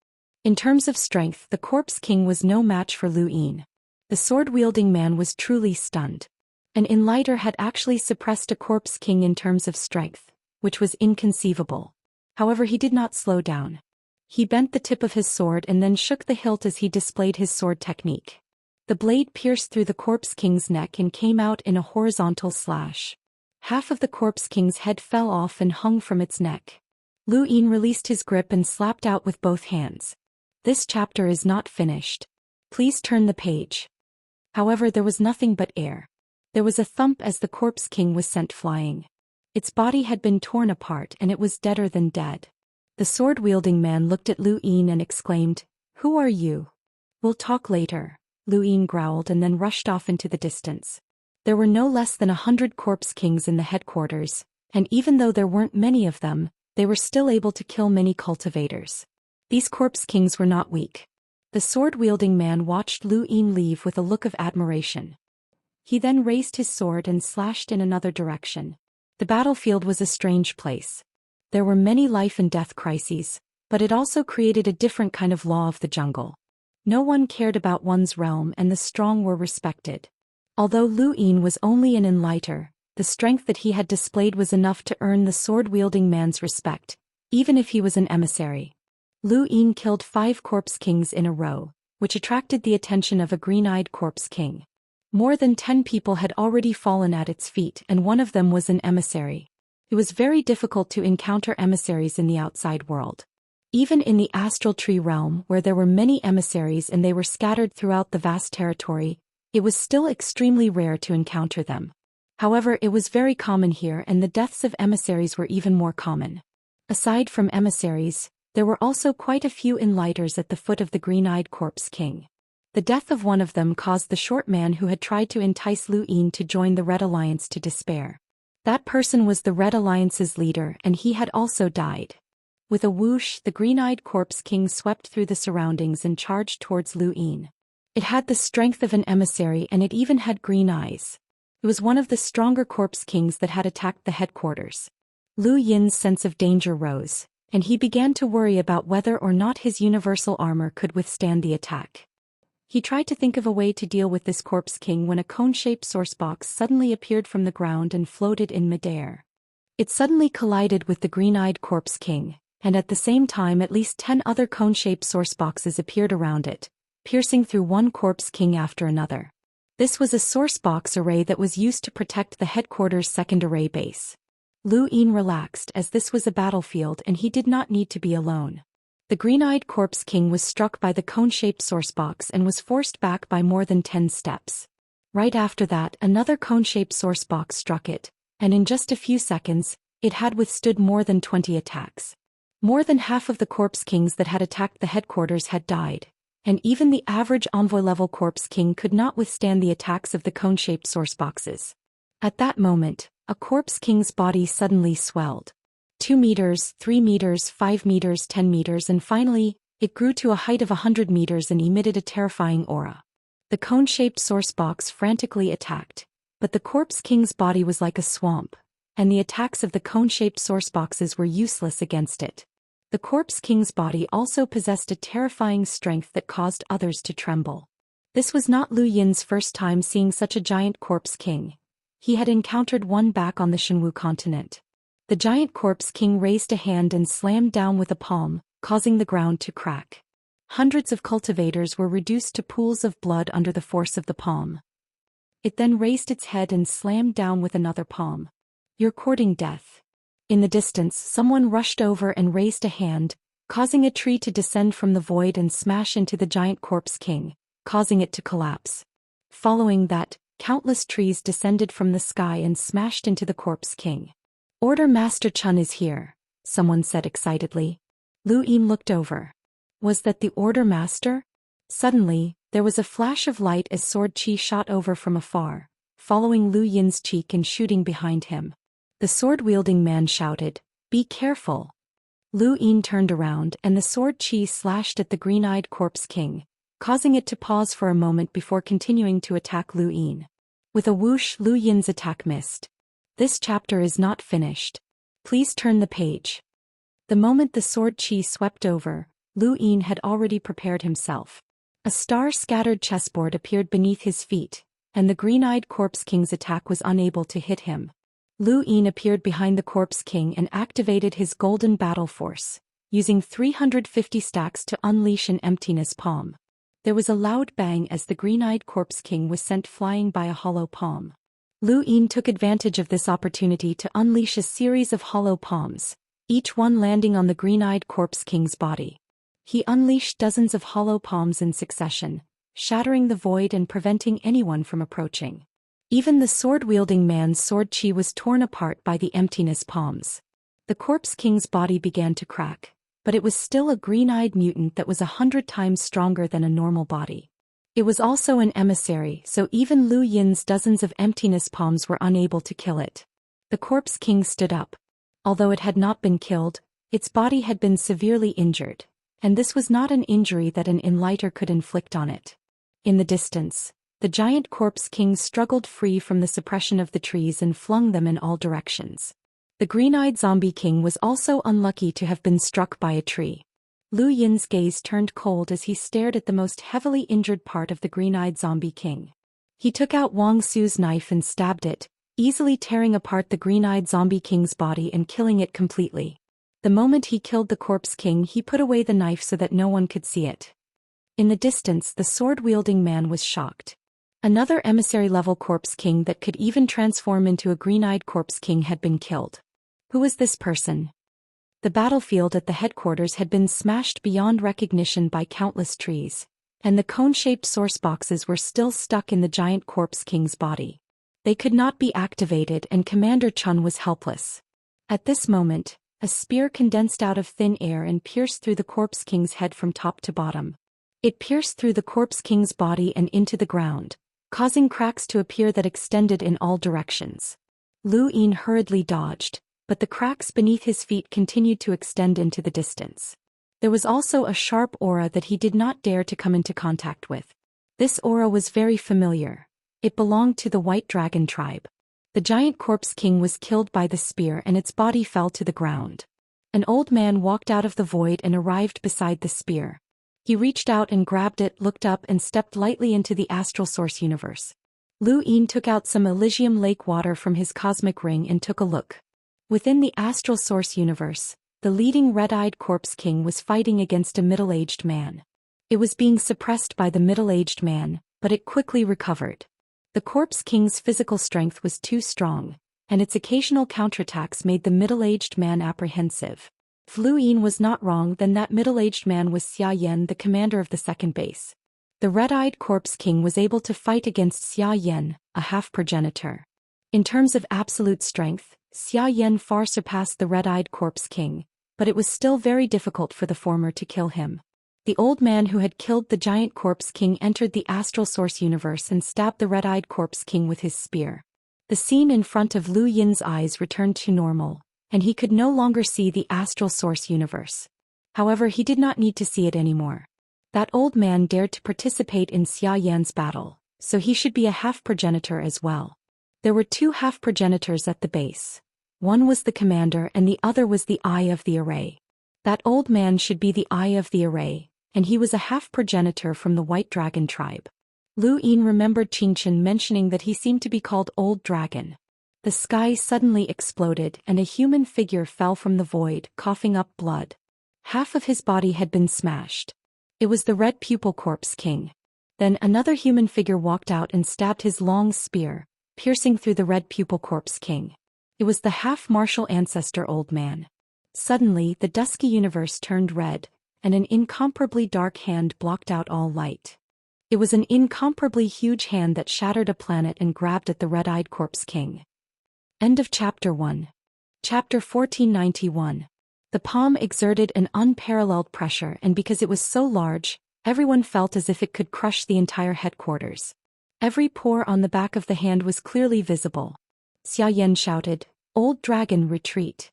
In terms of strength, the corpse king was no match for Lu Yin. The sword-wielding man was truly stunned. An enlighter had actually suppressed a corpse king in terms of strength, which was inconceivable. However, he did not slow down. He bent the tip of his sword and then shook the hilt as he displayed his sword technique. The blade pierced through the corpse king's neck and came out in a horizontal slash. Half of the corpse king's head fell off and hung from its neck. Lu Yin released his grip and slapped out with both hands. This chapter is not finished. Please turn the page. However, there was nothing but air. There was a thump as the corpse king was sent flying. Its body had been torn apart and it was deader than dead. The sword-wielding man looked at Lu Yin and exclaimed, "Who are you?" "We'll talk later," Lu Yin growled and then rushed off into the distance. There were no less than 100 corpse kings in the headquarters, and even though there weren't many of them, they were still able to kill many cultivators. These corpse kings were not weak. The sword-wielding man watched Lu Yin leave with a look of admiration. He then raised his sword and slashed in another direction. The battlefield was a strange place. There were many life and death crises, but it also created a different kind of law of the jungle. No one cared about one's realm and the strong were respected. Although Lu Yin was only an enlighter, the strength that he had displayed was enough to earn the sword-wielding man's respect, even if he was an emissary. Lu Yin killed 5 corpse kings in a row, which attracted the attention of a green-eyed corpse king. More than 10 people had already fallen at its feet and one of them was an emissary. It was very difficult to encounter emissaries in the outside world. Even in the astral tree realm where there were many emissaries and they were scattered throughout the vast territory, it was still extremely rare to encounter them. However, it was very common here and the deaths of emissaries were even more common. Aside from emissaries, there were also quite a few enlighters at the foot of the green-eyed corpse king. The death of one of them caused the short man who had tried to entice Lu Yin to join the Red Alliance to despair. That person was the Red Alliance's leader and he had also died. With a whoosh, the green-eyed corpse king swept through the surroundings and charged towards Lu Yin. It had the strength of an emissary and it even had green eyes. It was one of the stronger corpse kings that had attacked the headquarters. Lu Yin's sense of danger rose, and he began to worry about whether or not his universal armor could withstand the attack. He tried to think of a way to deal with this corpse king when a cone-shaped sourcebox suddenly appeared from the ground and floated in midair. It suddenly collided with the green-eyed corpse king, and at the same time at least 10 other cone-shaped sourceboxes appeared around it, piercing through one corpse king after another. This was a sourcebox array that was used to protect the headquarters' second array base. Lu Yin relaxed as this was a battlefield and he did not need to be alone. The green-eyed corpse king was struck by the cone-shaped sourcebox and was forced back by more than 10 steps. Right after that, another cone-shaped sourcebox struck it, and in just a few seconds, it had withstood more than 20 attacks. More than half of the corpse kings that had attacked the headquarters had died, and even the average envoy-level corpse king could not withstand the attacks of the cone-shaped sourceboxes. At that moment, a corpse king's body suddenly swelled. 2 meters, 3 meters, 5 meters, 10 meters, and finally, it grew to a height of 100 meters and emitted a terrifying aura. The cone-shaped sourcebox frantically attacked, but the corpse king's body was like a swamp, and the attacks of the cone-shaped sourceboxes were useless against it. The corpse king's body also possessed a terrifying strength that caused others to tremble. This was not Lu Yin's first time seeing such a giant corpse king. He had encountered one back on the Shenwu continent. The giant corpse king raised a hand and slammed down with a palm, causing the ground to crack. Hundreds of cultivators were reduced to pools of blood under the force of the palm. It then raised its head and slammed down with another palm. "You're courting death." In the distance, someone rushed over and raised a hand, causing a tree to descend from the void and smash into the giant corpse king, causing it to collapse. Following that, countless trees descended from the sky and smashed into the corpse king. "Order Master Chun is here," someone said excitedly. Lu Yin looked over. Was that the Order Master? Suddenly, there was a flash of light as sword chi shot over from afar, following Lu Yin's cheek and shooting behind him. The sword-wielding man shouted, "Be careful." Lu Yin turned around and the sword chi slashed at the green-eyed corpse king, causing it to pause for a moment before continuing to attack Lu Yin. With a whoosh, Lu Yin's attack missed. This chapter is not finished. Please turn the page. The moment the sword chi swept over, Lu Yin had already prepared himself. A star-scattered chessboard appeared beneath his feet, and the green-eyed corpse king's attack was unable to hit him. Lu Yin appeared behind the corpse king and activated his golden battle force, using 350 stacks to unleash an emptiness palm. There was a loud bang as the green-eyed corpse king was sent flying by a hollow palm. Lu Yin took advantage of this opportunity to unleash a series of hollow palms, each one landing on the green-eyed corpse king's body. He unleashed dozens of hollow palms in succession, shattering the void and preventing anyone from approaching. Even the sword-wielding man's sword chi was torn apart by the emptiness palms. The corpse king's body began to crack, but it was still a green-eyed mutant that was 100 times stronger than a normal body. It was also an emissary, so even Lu Yin's dozens of emptiness palms were unable to kill it. The corpse king stood up. Although it had not been killed, its body had been severely injured, and this was not an injury that an enlighter could inflict on it. In the distance, the giant corpse king struggled free from the suppression of the trees and flung them in all directions. The green-eyed zombie king was also unlucky to have been struck by a tree. Lu Yin's gaze turned cold as he stared at the most heavily injured part of the green-eyed zombie king. He took out Wang Su's knife and stabbed it, easily tearing apart the green-eyed zombie king's body and killing it completely. The moment he killed the corpse king, he put away the knife so that no one could see it. In the distance, the sword-wielding man was shocked. Another emissary-level corpse king that could even transform into a green-eyed corpse king had been killed. Who was this person? The battlefield at the headquarters had been smashed beyond recognition by countless trees, and the cone-shaped source boxes were still stuck in the giant corpse king's body. They could not be activated and Commander Chun was helpless. At this moment, a spear condensed out of thin air and pierced through the corpse king's head from top to bottom. It pierced through the corpse king's body and into the ground, causing cracks to appear that extended in all directions. Lu Yin hurriedly dodged, but the cracks beneath his feet continued to extend into the distance. There was also a sharp aura that he did not dare to come into contact with. This aura was very familiar. It belonged to the White Dragon tribe. The giant corpse king was killed by the spear and its body fell to the ground. An old man walked out of the void and arrived beside the spear. He reached out and grabbed it, looked up and stepped lightly into the astral source universe. Lu Yin took out some Elysium Lake water from his cosmic ring and took a look. Within the astral source universe, the leading red-eyed corpse king was fighting against a middle-aged man. It was being suppressed by the middle-aged man, but it quickly recovered. The corpse king's physical strength was too strong, and its occasional counterattacks made the middle-aged man apprehensive. If Lu Yin was not wrong, then that middle-aged man was Xian, the commander of the second base. The red-eyed corpse king was able to fight against Xian, a half-progenitor. In terms of absolute strength, Xian far surpassed the red-eyed corpse king, but it was still very difficult for the former to kill him. The old man who had killed the giant corpse king entered the astral source universe and stabbed the red-eyed corpse king with his spear. The scene in front of Lu Yin's eyes returned to normal, and he could no longer see the astral source universe. However, he did not need to see it anymore. That old man dared to participate in Xiaoyan's battle, so he should be a half-progenitor as well. There were two half-progenitors at the base. One was the commander and the other was the eye of the array. That old man should be the eye of the array, and he was a half-progenitor from the White Dragon tribe. Lu Yin remembered Xianxia mentioning that he seemed to be called Old Dragon. The sky suddenly exploded and a human figure fell from the void, coughing up blood. Half of his body had been smashed. It was the Red Pupil Corpse King. Then another human figure walked out and stabbed his long spear, piercing through the Red Pupil Corpse King. It was the half-martial ancestor old man. Suddenly, the dusky universe turned red, and an incomparably dark hand blocked out all light. It was an incomparably huge hand that shattered a planet and grabbed at the red-eyed corpse king. End of Chapter 1. Chapter 1491. The palm exerted an unparalleled pressure, and because it was so large, everyone felt as if it could crush the entire headquarters. Every pore on the back of the hand was clearly visible. Xiaoyan shouted, "Old Dragon, retreat!"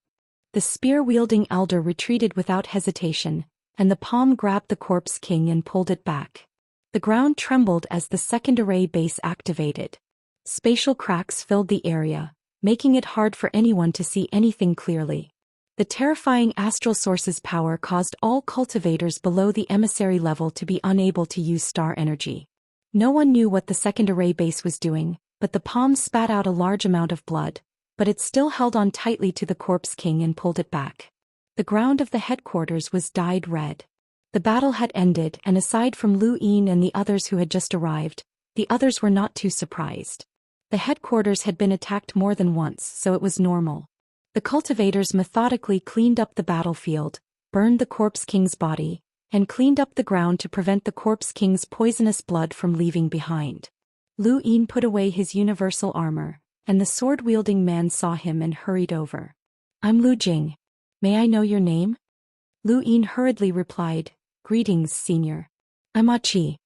The spear-wielding elder retreated without hesitation, and the palm grabbed the corpse king and pulled it back. The ground trembled as the second array base activated. Spatial cracks filled the area, making it hard for anyone to see anything clearly. The terrifying astral source's power caused all cultivators below the emissary level to be unable to use star energy. No one knew what the second array base was doing, but the palm spat out a large amount of blood, but it still held on tightly to the corpse king and pulled it back. The ground of the headquarters was dyed red. The battle had ended, and aside from Lu Yin and the others who had just arrived, the others were not too surprised. The headquarters had been attacked more than once, so it was normal. The cultivators methodically cleaned up the battlefield, burned the corpse king's body, and cleaned up the ground to prevent the corpse king's poisonous blood from leaving behind. Lu Yin put away his universal armor, and the sword-wielding man saw him and hurried over. "I'm Lu Jing. May I know your name?" Lu Yin hurriedly replied, "Greetings, senior. I'm Qi."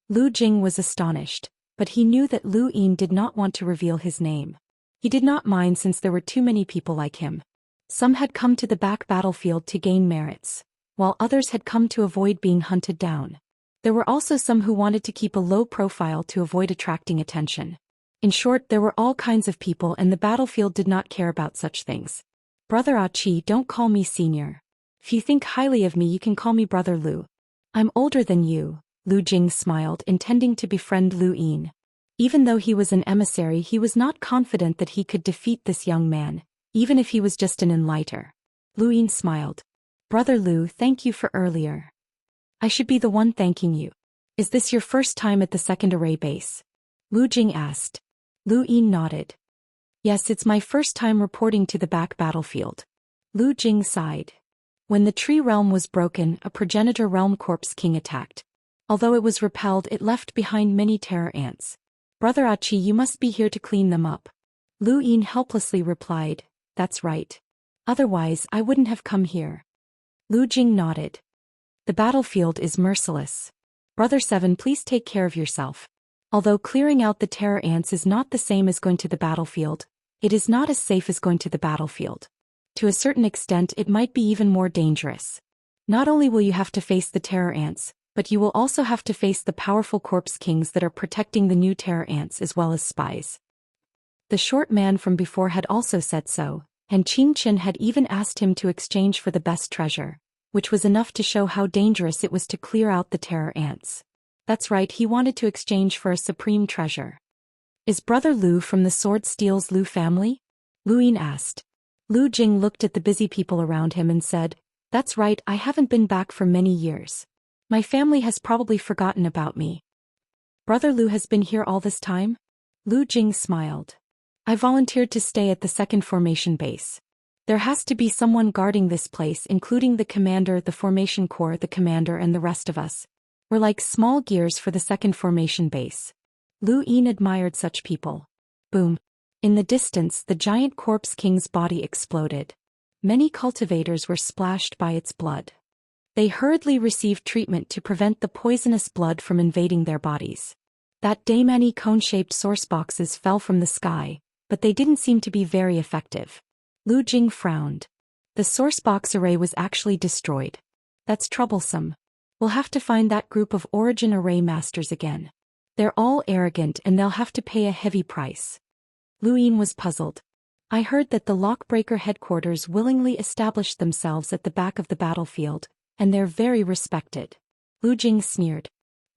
Lu Jing was astonished, but he knew that Lu Yin did not want to reveal his name. He did not mind since there were too many people like him. Some had come to the back battlefield to gain merits, while others had come to avoid being hunted down. There were also some who wanted to keep a low profile to avoid attracting attention. In short, there were all kinds of people, and the battlefield did not care about such things. "Brother Qi, don't call me senior. If you think highly of me, you can call me Brother Lu. I'm older than you," Lu Jing smiled, intending to befriend Lu Yin. Even though he was an emissary, he was not confident that he could defeat this young man, even if he was just an enlighter. Lu Yin smiled. "Brother Lu, thank you for earlier." "I should be the one thanking you. Is this your first time at the second array base?" Lu Jing asked. Lu Yin nodded. "Yes, it's my first time reporting to the back battlefield." Lu Jing sighed. When the tree realm was broken, a progenitor realm corpse king attacked. Although it was repelled, it left behind many terror ants. "Brother Qi, you must be here to clean them up." Lu Yin helplessly replied, "That's right. Otherwise, I wouldn't have come here." Lu Jing nodded. "The battlefield is merciless. Brother Seven, please take care of yourself. Although clearing out the terror ants is not the same as going to the battlefield, it is not as safe as going to the battlefield. To a certain extent, it might be even more dangerous. Not only will you have to face the terror ants, but you will also have to face the powerful corpse kings that are protecting the new terror ants as well as spies." The short man from before had also said so, and Xianxia had even asked him to exchange for the best treasure, which was enough to show how dangerous it was to clear out the terror ants. That's right, he wanted to exchange for a supreme treasure. Is Brother Lu from the Sword Steals Lu family? Lu Yin asked. Lu Jing looked at the busy people around him and said, That's right, I haven't been back for many years. My family has probably forgotten about me. Brother Lu has been here all this time? Lu Jing smiled. I volunteered to stay at the second formation base. There has to be someone guarding this place, including the commander, the formation corps, the commander, and the rest of us. We're like small gears for the second formation base. Lu Yin admired such people. Boom. In the distance, the giant corpse king's body exploded. Many cultivators were splashed by its blood. They hurriedly received treatment to prevent the poisonous blood from invading their bodies. That day many cone-shaped source boxes fell from the sky, but they didn't seem to be very effective. Lu Jing frowned. The source box array was actually destroyed. That's troublesome. We'll have to find that group of origin array masters again. They're all arrogant and they'll have to pay a heavy price. Lu Yin was puzzled. I heard that the Lockbreaker headquarters willingly established themselves at the back of the battlefield, and they're very respected. Lu Jing sneered.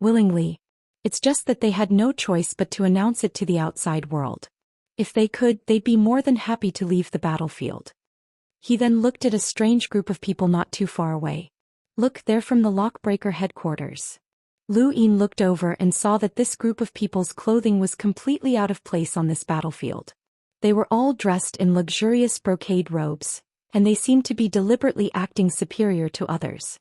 Willingly. It's just that they had no choice but to announce it to the outside world. If they could, they'd be more than happy to leave the battlefield. He then looked at a strange group of people not too far away. Look, they're from the Lockbreaker headquarters. Lu Yin looked over and saw that this group of people's clothing was completely out of place on this battlefield. They were all dressed in luxurious brocade robes, and they seemed to be deliberately acting superior to others.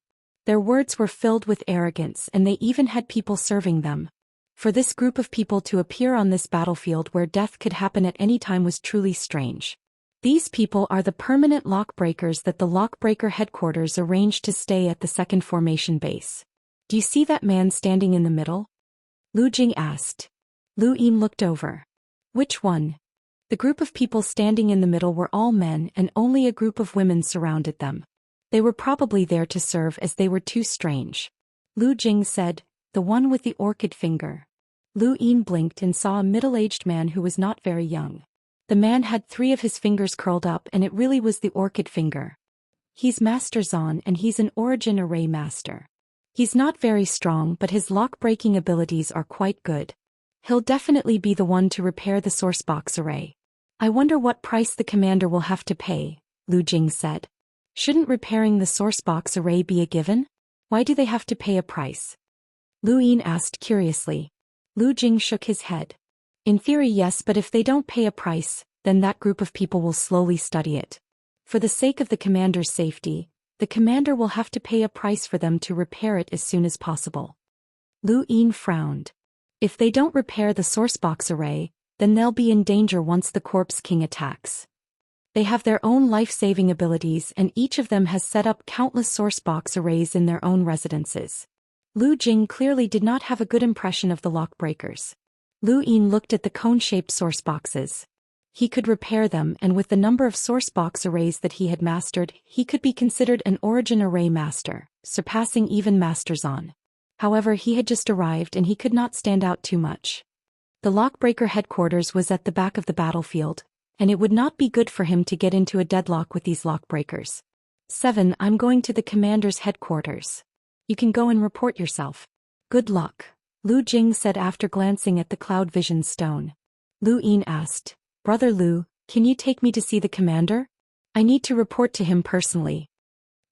Their words were filled with arrogance and they even had people serving them. For this group of people to appear on this battlefield where death could happen at any time was truly strange. These people are the permanent lockbreakers that the Lockbreaker headquarters arranged to stay at the second formation base. Do you see that man standing in the middle? Lu Jing asked. Lu Yin looked over. Which one? The group of people standing in the middle were all men and only a group of women surrounded them. They were probably there to serve as they were too strange. Lu Jing said, the one with the orchid finger. Lu Yin blinked and saw a middle-aged man who was not very young. The man had 3 of his fingers curled up and it really was the orchid finger. He's Master Zhan and he's an origin array master. He's not very strong but his lock-breaking abilities are quite good. He'll definitely be the one to repair the source box array. I wonder what price the commander will have to pay, Lu Jing said. Shouldn't repairing the source box array be a given? Why do they have to pay a price? Lu Yin asked curiously. Lu Jing shook his head. In theory yes, but if they don't pay a price, then that group of people will slowly study it. For the sake of the commander's safety, the commander will have to pay a price for them to repair it as soon as possible. Lu Yin frowned. If they don't repair the source box array, then they'll be in danger once the Corpse King attacks. They have their own life-saving abilities and each of them has set up countless source box arrays in their own residences. Lu Jing clearly did not have a good impression of the lockbreakers. Lu Yin looked at the cone-shaped source boxes. He could repair them and with the number of source box arrays that he had mastered, he could be considered an origin array master, surpassing even Master Zhan. However, he had just arrived and he could not stand out too much. The Lockbreaker headquarters was at the back of the battlefield, and it would not be good for him to get into a deadlock with these lockbreakers. 7. I'm going to the commander's headquarters. You can go and report yourself. Good luck, Lu Jing said after glancing at the cloud vision stone. Lu Yin asked, Brother Lu, can you take me to see the commander? I need to report to him personally.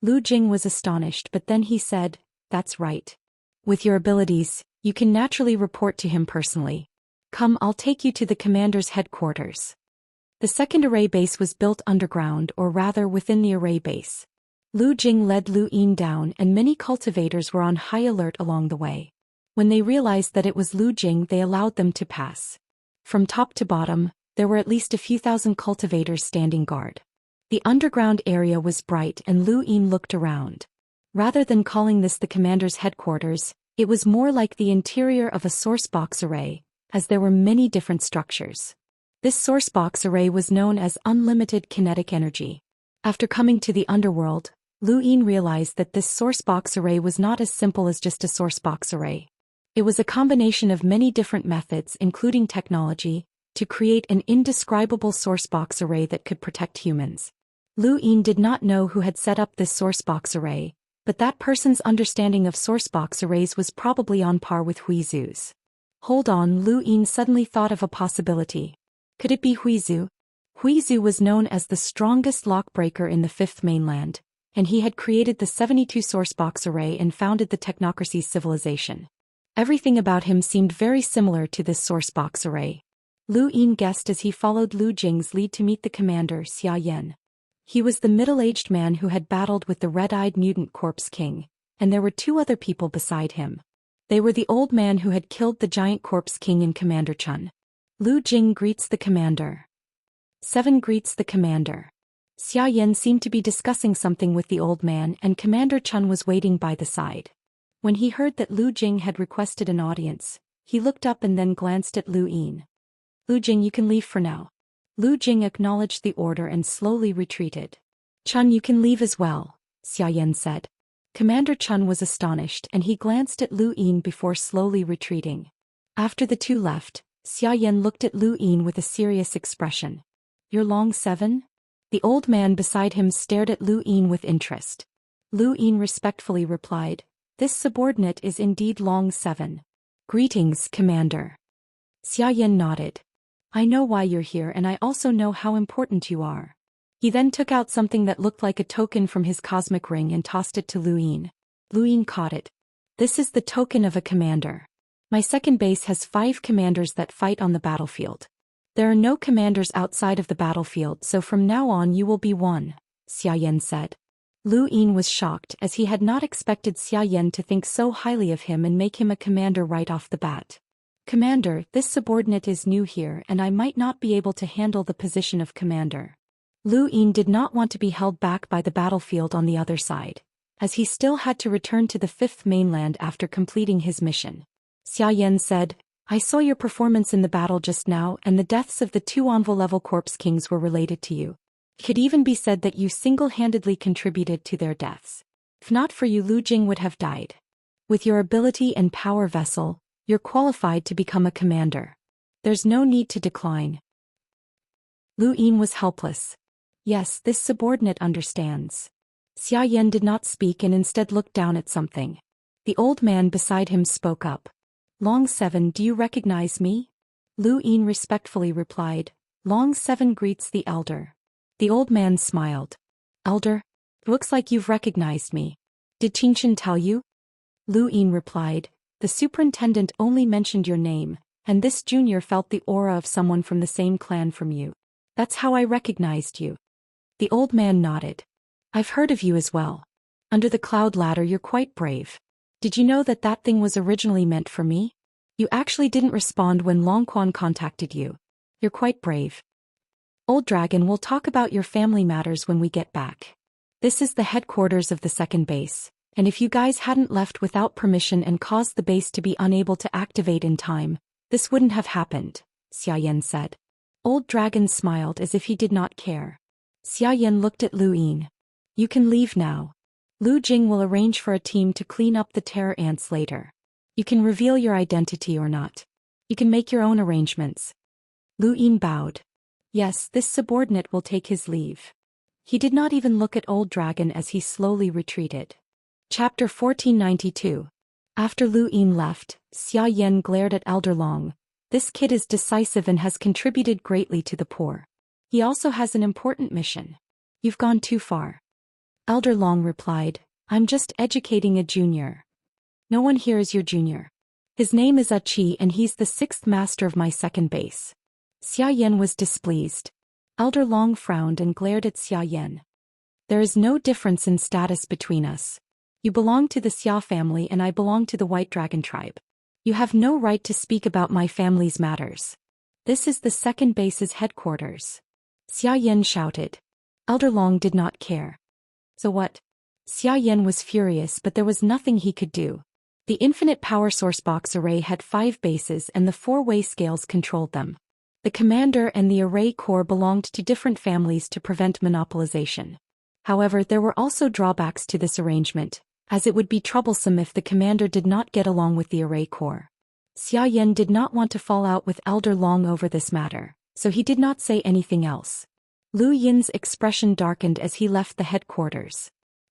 Lu Jing was astonished but then he said, that's right. With your abilities, you can naturally report to him personally. Come, I'll take you to the commander's headquarters. The second array base was built underground or rather within the array base. Lu Jing led Lu Yin down and many cultivators were on high alert along the way. When they realized that it was Lu Jing, they allowed them to pass. From top to bottom, there were at least a few thousand cultivators standing guard. The underground area was bright and Lu Yin looked around. Rather than calling this the commander's headquarters, it was more like the interior of a source box array, as there were many different structures. This source box array was known as unlimited kinetic energy. After coming to the underworld, Lu Yin realized that this source box array was not as simple as just a source box array. It was a combination of many different methods, including technology, to create an indescribable source box array that could protect humans. Lu Yin did not know who had set up this source box array, But that person's understanding of sourcebox arrays was probably on par with Huizu's. Hold on, Lu Yin suddenly thought of a possibility. Could it be Huizu? Huizu was known as the strongest lockbreaker in the Fifth Mainland, and he had created the 72 sourcebox array and founded the technocracy's civilization. Everything about him seemed very similar to this sourcebox array. Lu Yin guessed as he followed Lu Jing's lead to meet the commander, Xianxia. He was the middle-aged man who had battled with the red-eyed mutant Corpse King, and there were two other people beside him. They were the old man who had killed the giant Corpse King and Commander Chun. Lu Jing greets the commander. 7 greets the commander. Xianxia seemed to be discussing something with the old man, and Commander Chun was waiting by the side. When he heard that Lu Jing had requested an audience, he looked up and then glanced at Lu Yin. Lu Jing, you can leave for now. Lu Jing acknowledged the order and slowly retreated. Chun, you can leave as well, Xianxia said. Commander Chun was astonished and he glanced at Lu Yin before slowly retreating. After the two left, Xianxia looked at Lu Yin with a serious expression. You're Long 7? The old man beside him stared at Lu Yin with interest. Lu Yin respectfully replied, this subordinate is indeed Long 7. Greetings, Commander. Xianxia nodded. I know why you're here and I also know how important you are. He then took out something that looked like a token from his cosmic ring and tossed it to Lu Yin. Lu Yin caught it. This is the token of a commander. My second base has 5 commanders that fight on the battlefield. There are no commanders outside of the battlefield, so from now on you will be one, Xianxia said. Lu Yin was shocked as he had not expected Xianxia to think so highly of him and make him a commander right off the bat. Commander, this subordinate is new here and I might not be able to handle the position of commander. Lu Yin did not want to be held back by the battlefield on the other side, as he still had to return to the Fifth Mainland after completing his mission. Xianxia said, I saw your performance in the battle just now and the deaths of the 2 Envoy-level Corpse Kings were related to you. It could even be said that you single-handedly contributed to their deaths. If not for you, Lu Jing would have died. With your ability and power vessel, you're qualified to become a commander. There's no need to decline. Lu Yin was helpless. Yes, this subordinate understands. Xianxia did not speak and instead looked down at something. The old man beside him spoke up. Long 7, do you recognize me? Lu Yin respectfully replied. Long 7 greets the elder. The old man smiled. Elder? Looks like you've recognized me. Did Qingshan tell you? Lu Yin replied. The superintendent only mentioned your name, and this junior felt the aura of someone from the same clan from you. That's how I recognized you. The old man nodded. I've heard of you as well. Under the cloud ladder you're quite brave. Did you know that that thing was originally meant for me? You actually didn't respond when Long Quan contacted you. You're quite brave. Old Dragon, we'll talk about your family matters when we get back. This is the headquarters of the second base. And if you guys hadn't left without permission and caused the base to be unable to activate in time, this wouldn't have happened, Xianxia said. Old Dragon smiled as if he did not care. Xianxia looked at Lu Yin. You can leave now. Lu Jing will arrange for a team to clean up the terror ants later. You can reveal your identity or not. You can make your own arrangements. Lu Yin bowed. Yes, this subordinate will take his leave. He did not even look at Old Dragon as he slowly retreated. Chapter 1492. After Lu Yin left, Xianxia glared at Elder Long. This kid is decisive and has contributed greatly to the poor. He also has an important mission. You've gone too far. Elder Long replied, I'm just educating a junior. No one here is your junior. His name is Qi and he's the 6th master of my second base. Xianxia was displeased. Elder Long frowned and glared at Xianxia. There is no difference in status between us. You belong to the Xia family and I belong to the White Dragon tribe. You have no right to speak about my family's matters. This is the second base's headquarters. Xianxia shouted. Elder Long did not care. So what? Xianxia was furious, but there was nothing he could do. The infinite power source box array had 5 bases and the 4-way scales controlled them. The commander and the array core belonged to different families to prevent monopolization. However, there were also drawbacks to this arrangement, as it would be troublesome if the commander did not get along with the array core. Xianxia did not want to fall out with Elder Long over this matter, so he did not say anything else. Lu Yin's expression darkened as he left the headquarters.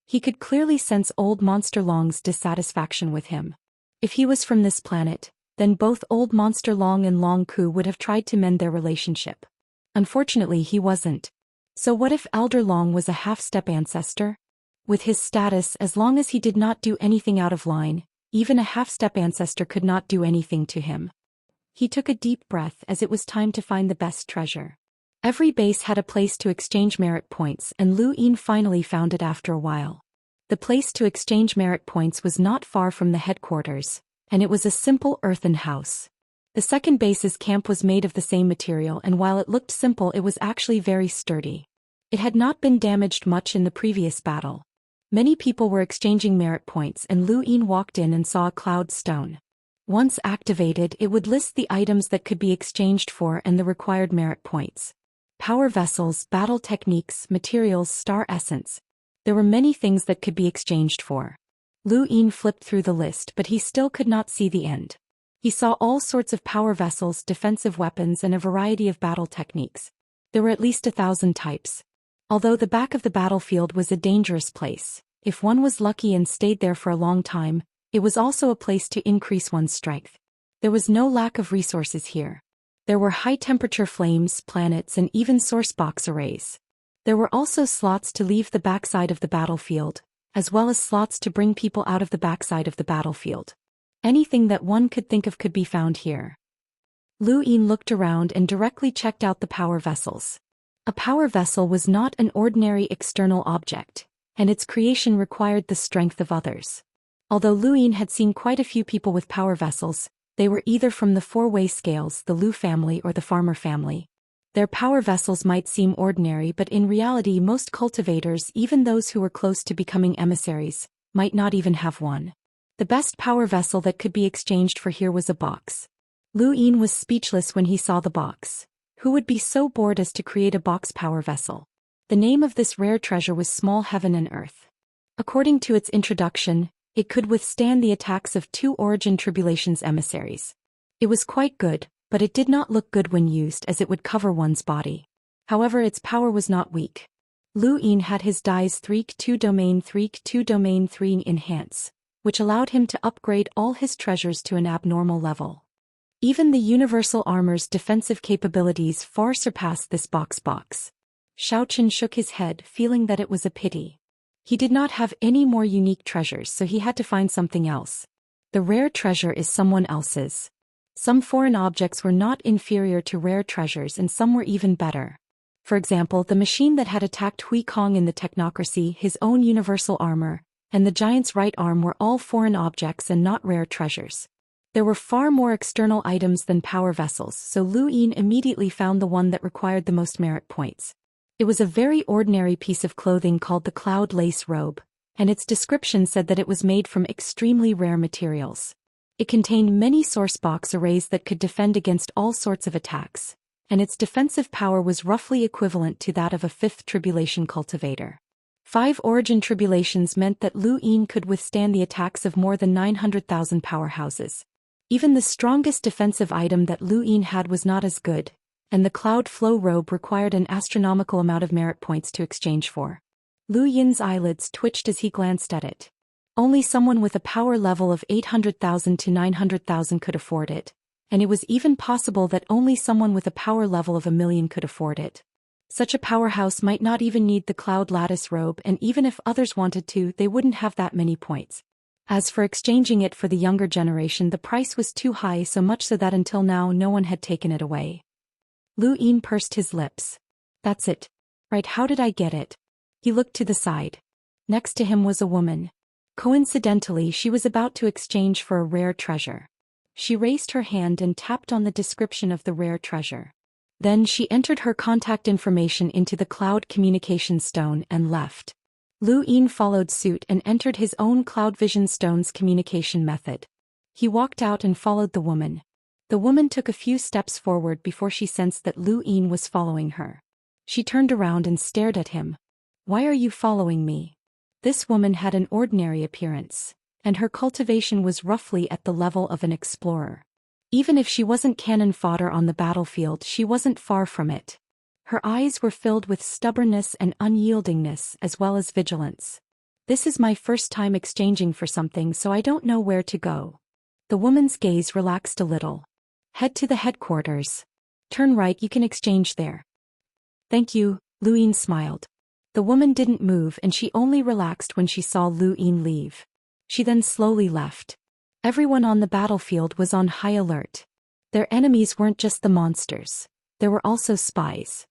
He could clearly sense Old Monster Long's dissatisfaction with him. If he was from this planet, then both Old Monster Long and Long Ku would have tried to mend their relationship. Unfortunately, he wasn't. So what if Elder Long was a half-step ancestor? With his status, as long as he did not do anything out of line, even a half-step ancestor could not do anything to him. He took a deep breath as it was time to find the best treasure. Every base had a place to exchange merit points, and Lu Yin finally found it after a while. The place to exchange merit points was not far from the headquarters, and it was a simple earthen house. The second base's camp was made of the same material, and while it looked simple, it was actually very sturdy. It had not been damaged much in the previous battle. Many people were exchanging merit points, and Lu Yin walked in and saw a cloud stone. Once activated, it would list the items that could be exchanged for and the required merit points. Power vessels, battle techniques, materials, star essence. There were many things that could be exchanged for. Lu Yin flipped through the list, but he still could not see the end. He saw all sorts of power vessels, defensive weapons, and a variety of battle techniques. There were at least 1,000 types. Although the back of the battlefield was a dangerous place, if one was lucky and stayed there for a long time, it was also a place to increase one's strength. There was no lack of resources here. There were high-temperature flames, planets, and even source box arrays. There were also slots to leave the backside of the battlefield, as well as slots to bring people out of the backside of the battlefield. Anything that one could think of could be found here. Lu Yin looked around and directly checked out the power vessels. A power vessel was not an ordinary external object, and its creation required the strength of others. Although Lu Yin had seen quite a few people with power vessels, they were either from the four-way scales, the Lu family, or the farmer family. Their power vessels might seem ordinary, but in reality most cultivators, even those who were close to becoming emissaries, might not even have one. The best power vessel that could be exchanged for here was a box. Lu Yin was speechless when he saw the box. Who would be so bored as to create a box power vessel? The name of this rare treasure was Small Heaven and Earth. According to its introduction, it could withstand the attacks of 2 Origin Tribulation's emissaries. It was quite good, but it did not look good when used as it would cover one's body. However, its power was not weak. Lu Yin had his Dai's 3 Domain 3 Domain 3 Enhance, which allowed him to upgrade all his treasures to an abnormal level. Even the Universal Armor's defensive capabilities far surpassed this box. Xiaochen shook his head, feeling that it was a pity. He did not have any more unique treasures, so he had to find something else. The rare treasure is someone else's. Some foreign objects were not inferior to rare treasures, and some were even better. For example, the machine that had attacked Hui Kong in the Technocracy, his own universal armor, and the giant's right arm were all foreign objects and not rare treasures. There were far more external items than power vessels, so Lu Yin immediately found the one that required the most merit points. It was a very ordinary piece of clothing called the Cloud Lace Robe, and its description said that it was made from extremely rare materials. It contained many source box arrays that could defend against all sorts of attacks, and its defensive power was roughly equivalent to that of a 5th Tribulation cultivator. 5 Origin Tribulations meant that Lu Yin could withstand the attacks of more than 900,000 powerhouses. Even the strongest defensive item that Lu Yin had was not as good, and the Cloud Flow Robe required an astronomical amount of merit points to exchange for. Lu Yin's eyelids twitched as he glanced at it. Only someone with a power level of 800,000 to 900,000 could afford it, and it was even possible that only someone with a power level of 1,000,000 could afford it. Such a powerhouse might not even need the Cloud Lattice Robe, and even if others wanted to, they wouldn't have that many points. As for exchanging it for the younger generation, the price was too high, so much so that until now no one had taken it away. Lu Yin pursed his lips. That's it. Right, how did I get it? He looked to the side. Next to him was a woman. Coincidentally, she was about to exchange for a rare treasure. She raised her hand and tapped on the description of the rare treasure. Then she entered her contact information into the Cloud Communication Stone and left. Lu Yin followed suit and entered his own Cloud Vision Stone's communication method. He walked out and followed the woman. The woman took a few steps forward before she sensed that Lu Yin was following her. She turned around and stared at him. Why are you following me? This woman had an ordinary appearance, and her cultivation was roughly at the level of an explorer. Even if she wasn't cannon fodder on the battlefield, she wasn't far from it. Her eyes were filled with stubbornness and unyieldingness as well as vigilance. This is my first time exchanging for something, so I don't know where to go. The woman's gaze relaxed a little. Head to the headquarters. Turn right, you can exchange there. Thank you, Lu Yin smiled. The woman didn't move and she only relaxed when she saw Lu Yin leave. She then slowly left. Everyone on the battlefield was on high alert. Their enemies weren't just the monsters. There were also spies.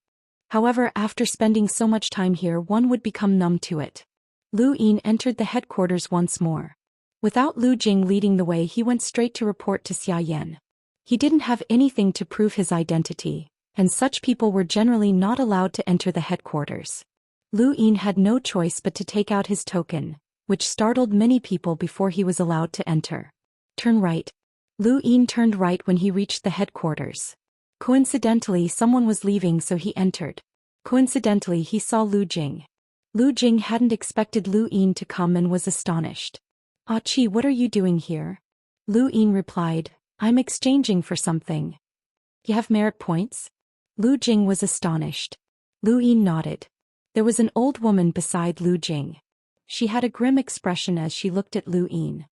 However, after spending so much time here, one would become numb to it. Lu Yin entered the headquarters once more. Without Lu Jing leading the way, he went straight to report to Xia Yan. He didn't have anything to prove his identity, and such people were generally not allowed to enter the headquarters. Lu Yin had no choice but to take out his token, which startled many people before he was allowed to enter. Turn right. Lu Yin turned right when he reached the headquarters. Coincidentally, someone was leaving, so he entered. Coincidentally, he saw Lu Jing. Lu Jing hadn't expected Lu Yin to come and was astonished. "Ah Chi, what are you doing here?" Lu Yin replied, "I'm exchanging for something." "You have merit points?" Lu Jing was astonished. Lu Yin nodded. There was an old woman beside Lu Jing. She had a grim expression as she looked at Lu Yin.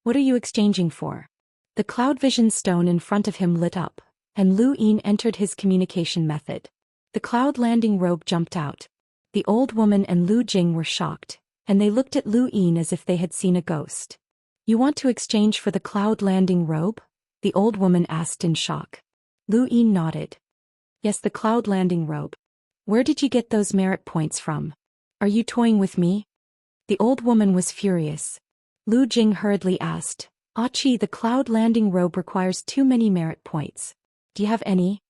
"What are you exchanging for?" The cloud vision stone in front of him lit up, and Lu Yin entered his communication method. The cloud landing robe jumped out. The old woman and Lu Jing were shocked, and they looked at Lu Yin as if they had seen a ghost. "You want to exchange for the cloud landing robe?" the old woman asked in shock. Lu Yin nodded. "Yes, the cloud landing robe. Where did you get those merit points from? Are you toying with me?" The old woman was furious. Lu Jing hurriedly asked, "Ah Chi, the cloud landing robe requires too many merit points. Do you have any?"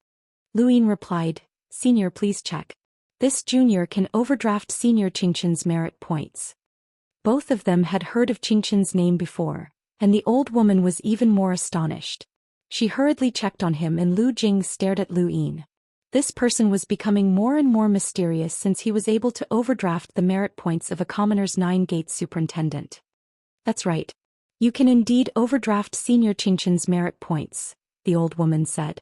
Lu Yin replied, "Senior, please check. This junior can overdraft Senior Qingchen's merit points." Both of them had heard of Qingchen's name before, and the old woman was even more astonished. She hurriedly checked on him and Lu Jing stared at Lu Yin. This person was becoming more and more mysterious since he was able to overdraft the merit points of a commoner's 9-gate superintendent. "That's right. You can indeed overdraft Senior Qingchen's merit points," the old woman said.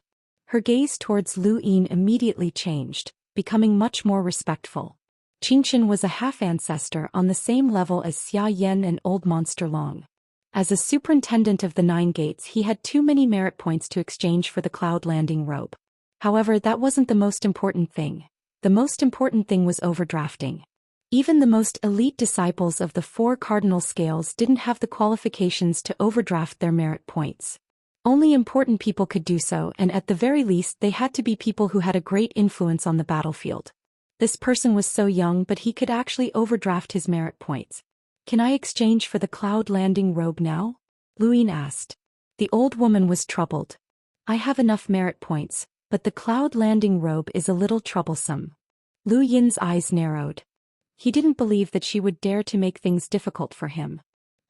Her gaze towards Lu Yin immediately changed, becoming much more respectful. Qingchen was a half-ancestor on the same level as Xia Yan and Old Monster Long. As a superintendent of the 9 gates, he had too many merit points to exchange for the cloud landing robe. However, that wasn't the most important thing. The most important thing was overdrafting. Even the most elite disciples of the 4 cardinal scales didn't have the qualifications to overdraft their merit points. Only important people could do so, and at the very least they had to be people who had a great influence on the battlefield. This person was so young, but he could actually overdraft his merit points. "Can I exchange for the cloud landing robe now?" Lu Yin asked. The old woman was troubled. "I have enough merit points, but the cloud landing robe is a little troublesome." Lu Yin's eyes narrowed. He didn't believe that she would dare to make things difficult for him.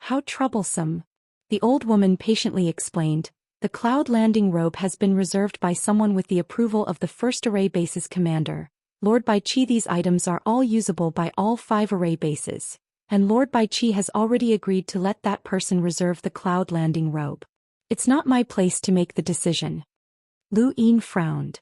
"How troublesome?" The old woman patiently explained. "The cloud landing robe has been reserved by someone with the approval of the first array base's commander, Lord Bai Qi. These items are all usable by all 5 array bases, and Lord Bai Qi has already agreed to let that person reserve the cloud landing robe. It's not my place to make the decision." Lu Yin frowned.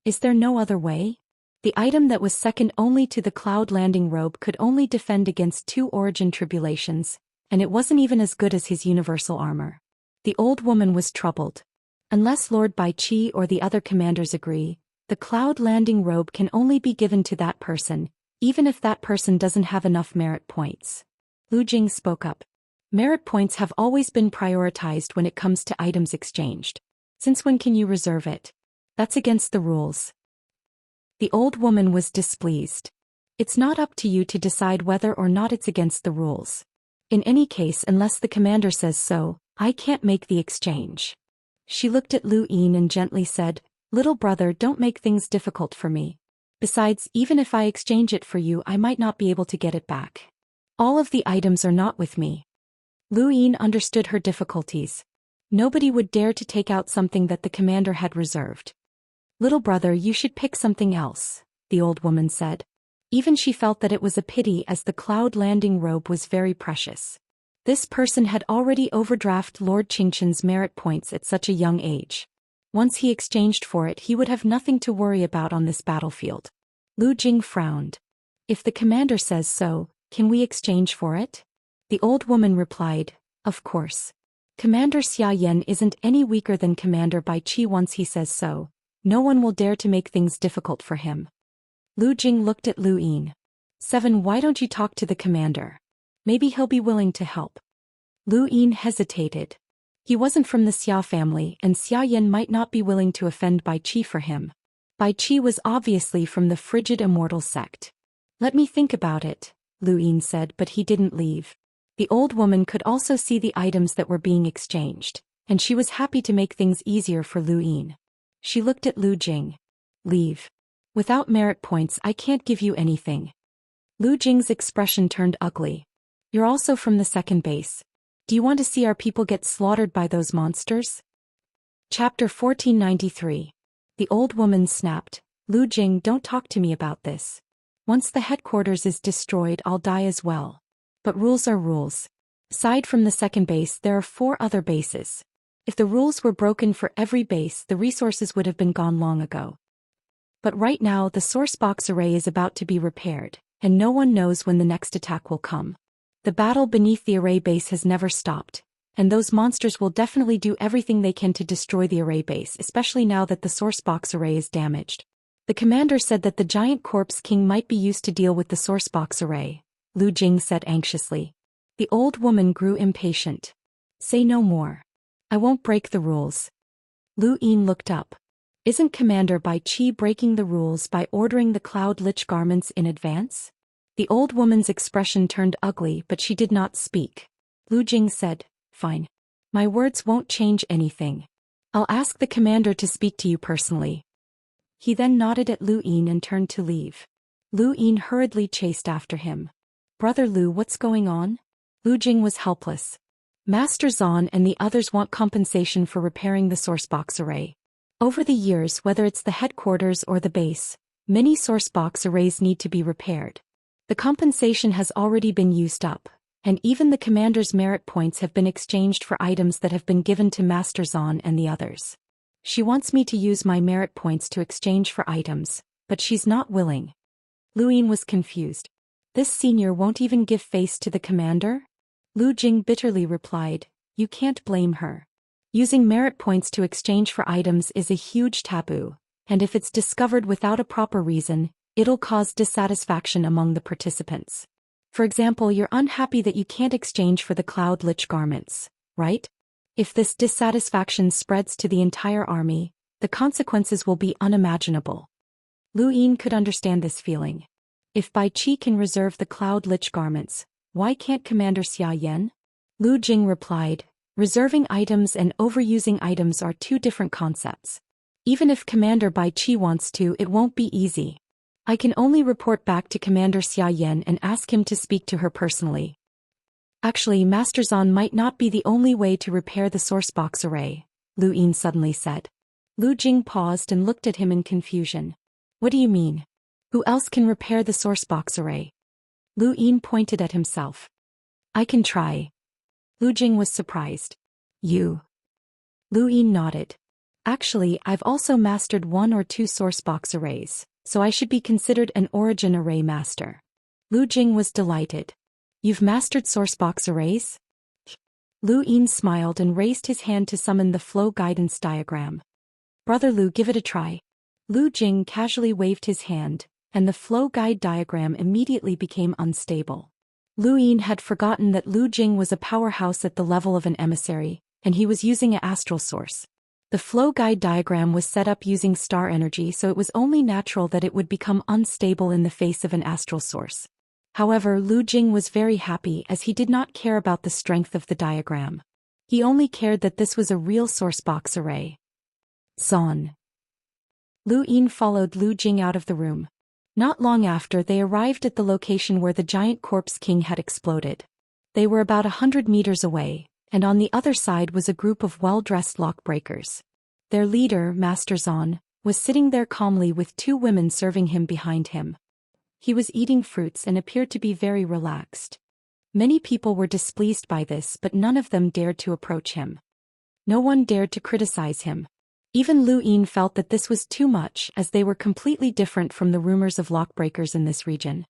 "Is there no other way?" The item that was second only to the cloud landing robe could only defend against 2 origin tribulations, and it wasn't even as good as his universal armor. The old woman was troubled. Unless Lord Bai Qi or the other commanders agree, the cloud landing robe can only be given to that person, even if that person doesn't have enough merit points. Lu Jing spoke up. "Merit points have always been prioritized when it comes to items exchanged. Since when can you reserve it? That's against the rules." The old woman was displeased. "It's not up to you to decide whether or not it's against the rules. In any case, unless the commander says so, I can't make the exchange." She looked at Lu Yin and gently said, "Little brother, don't make things difficult for me. Besides, even if I exchange it for you, I might not be able to get it back. All of the items are not with me." Lu Yin understood her difficulties. Nobody would dare to take out something that the commander had reserved. "Little brother, you should pick something else," the old woman said. Even she felt that it was a pity as the cloud landing robe was very precious. This person had already overdrafted Lord Qingchen's merit points at such a young age. Once he exchanged for it, he would have nothing to worry about on this battlefield. Lu Jing frowned. "If the commander says so, Can we exchange for it? The old woman replied, Of course. Commander Xian isn't any weaker than Commander Bai Qi once he says so. No one will dare to make things difficult for him. Lu Jing looked at Lu Yin. 7. Why don't you talk to the commander? Maybe he'll be willing to help. Lu Yin hesitated. He wasn't from the Xia family and Xia Yan might not be willing to offend Bai Qi for him. Bai Qi was obviously from the frigid Immortal sect. Let me think about it, Lu Yin said, but he didn't leave. The old woman could also see the items that were being exchanged, and she was happy to make things easier for Lu Yin. She looked at Lu Jing. Leave. Without merit points I can't give you anything. Lu Jing's expression turned ugly. You're also from the second base. Do you want to see our people get slaughtered by those monsters? Chapter 1493. The old woman snapped. Lu Jing, don't talk to me about this. Once the headquarters is destroyed I'll die as well. But rules are rules. Aside from the second base there are 4 other bases. If the rules were broken for every base the resources would have been gone long ago. But right now the source box array is about to be repaired, and no one knows when the next attack will come. The battle beneath the array base has never stopped, and those monsters will definitely do everything they can to destroy the array base, especially now that the source box array is damaged. The commander said that the giant corpse king might be used to deal with the source box array, Lu Jing said anxiously. The old woman grew impatient. Say no more. I won't break the rules. Lu Yin looked up. Isn't Commander Bai Qi breaking the rules by ordering the Cloud Lich garments in advance? The old woman's expression turned ugly but she did not speak. Lu Jing said, Fine. My words won't change anything. I'll ask the commander to speak to you personally. He then nodded at Lu Yin and turned to leave. Lu Yin hurriedly chased after him. Brother Lu, what's going on? Lu Jing was helpless. Master Zhan and the others want compensation for repairing the source box array. Over the years, whether it's the headquarters or the base, many source box arrays need to be repaired. The compensation has already been used up, and even the commander's merit points have been exchanged for items that have been given to Master Zhan and the others. She wants me to use my merit points to exchange for items, but she's not willing. Lu Yin was confused. This senior won't even give face to the commander? Lu Jing bitterly replied, You can't blame her. Using merit points to exchange for items is a huge taboo, and if it's discovered without a proper reason, it'll cause dissatisfaction among the participants. For example, you're unhappy that you can't exchange for the Cloud Lich garments, right? If this dissatisfaction spreads to the entire army, the consequences will be unimaginable. Lu Yin could understand this feeling. If Bai Qi can reserve the Cloud Lich garments, why can't Commander Xia Yan? Lu Jing replied, Reserving items and overusing items are 2 different concepts. Even if Commander Bai Qi wants to, it won't be easy. I can only report back to Commander Xia Yan and ask him to speak to her personally. Actually, Master Zhan might not be the only way to repair the source box array, Lu Yin suddenly said. Lu Jing paused and looked at him in confusion. What do you mean? Who else can repair the source box array? Lu Yin pointed at himself. I can try. Lu Jing was surprised. You? Lu Yin nodded. Actually, I've also mastered 1 or 2 source box arrays, so I should be considered an origin array master. Lu Jing was delighted. You've mastered source box arrays? Lu Yin smiled and raised his hand to summon the flow guidance diagram. Brother Lu, give it a try. Lu Jing casually waved his hand, and the flow guide diagram immediately became unstable. Lu Yin had forgotten that Lu Jing was a powerhouse at the level of an emissary, and he was using an astral source. The flow guide diagram was set up using star energy, so it was only natural that it would become unstable in the face of an astral source. However, Lu Jing was very happy as he did not care about the strength of the diagram. He only cared that this was a real source box array. Zhan. Lu Yin followed Lu Jing out of the room. Not long after, they arrived at the location where the giant corpse king had exploded. They were about 100 meters away, and on the other side was a group of well-dressed lockbreakers. Their leader, Master Zhan, was sitting there calmly with 2 women serving him behind him. He was eating fruits and appeared to be very relaxed. Many people were displeased by this, but none of them dared to approach him. No one dared to criticize him. Even Lu Yin felt that this was too much, as they were completely different from the rumors of lockbreakers in this region.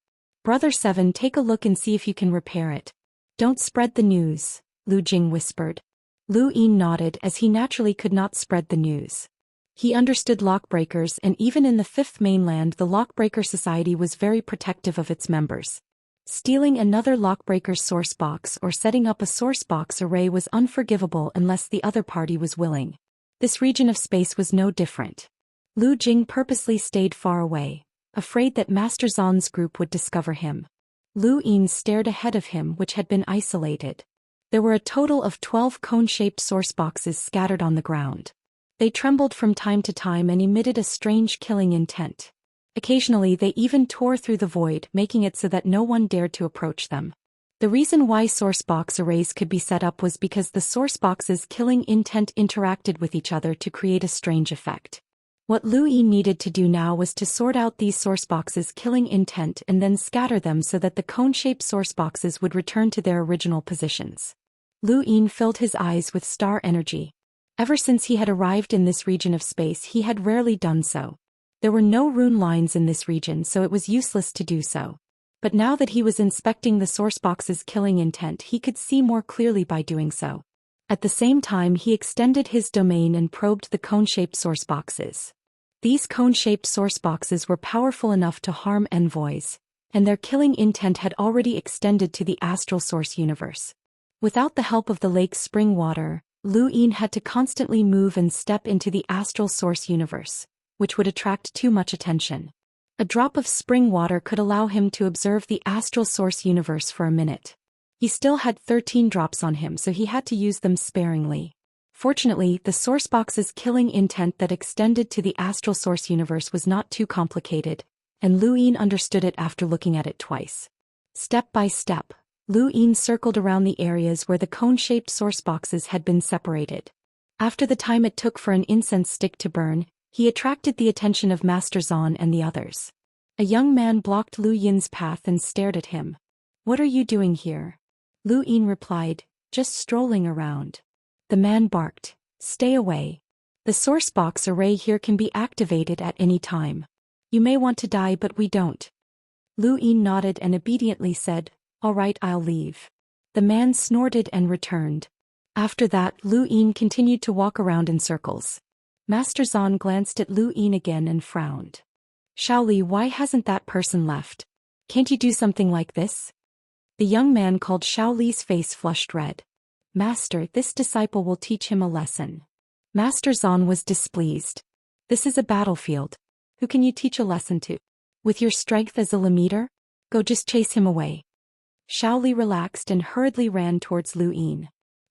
Brother 7, take a look and see if you can repair it. Don't spread the news, Lu Jing whispered. Lu Yin nodded as he naturally could not spread the news. He understood lockbreakers, and even in the Fifth Mainland the Lockbreaker Society was very protective of its members. Stealing another lockbreaker's source box or setting up a source box array was unforgivable unless the other party was willing. This region of space was no different. Lu Jing purposely stayed far away, afraid that Master Zan's group would discover him. Lu Yin stared ahead of him, which had been isolated. There were a total of 12 cone-shaped source boxes scattered on the ground. They trembled from time to time and emitted a strange killing intent. Occasionally they even tore through the void, making it so that no one dared to approach them. The reason why source box arrays could be set up was because the source box's killing intent interacted with each other to create a strange effect. What Lu Yin needed to do now was to sort out these source boxes' killing intent and then scatter them so that the cone-shaped source boxes would return to their original positions. Lu Yin filled his eyes with star energy. Ever since he had arrived in this region of space he had rarely done so. There were no rune lines in this region, so it was useless to do so. But now that he was inspecting the source box's killing intent he could see more clearly by doing so. At the same time he extended his domain and probed the cone-shaped source boxes. These cone-shaped source boxes were powerful enough to harm envoys, and their killing intent had already extended to the astral source universe. Without the help of the lake's spring water, Lu Yin had to constantly move and step into the astral source universe, which would attract too much attention. A drop of spring water could allow him to observe the astral source universe for a minute. He still had 13 drops on him, so he had to use them sparingly. Fortunately, the source box's killing intent that extended to the astral source universe was not too complicated, and Lu Yin understood it after looking at it twice. Step by step, Lu Yin circled around the areas where the cone-shaped source boxes had been separated. After the time it took for an incense stick to burn, he attracted the attention of Master Zan and the others. A young man blocked Lu Yin's path and stared at him. "What are you doing here?" Lu Yin replied, "Just strolling around." The man barked, "Stay away. The source box array here can be activated at any time. You may want to die, but we don't." Lu Yin nodded and obediently said, "All right, I'll leave." The man snorted and returned. After that, Lu Yin continued to walk around in circles. Master Zan glanced at Lu Yin again and frowned. "Shaoli, why hasn't that person left? Can't you do something like this?" The young man called Shaoli's face flushed red. "Master, this disciple will teach him a lesson." Master Zan was displeased. "This is a battlefield. Who can you teach a lesson to? With your strength as a limiter? Go, just chase him away." Shaoli relaxed and hurriedly ran towards Lu Yin.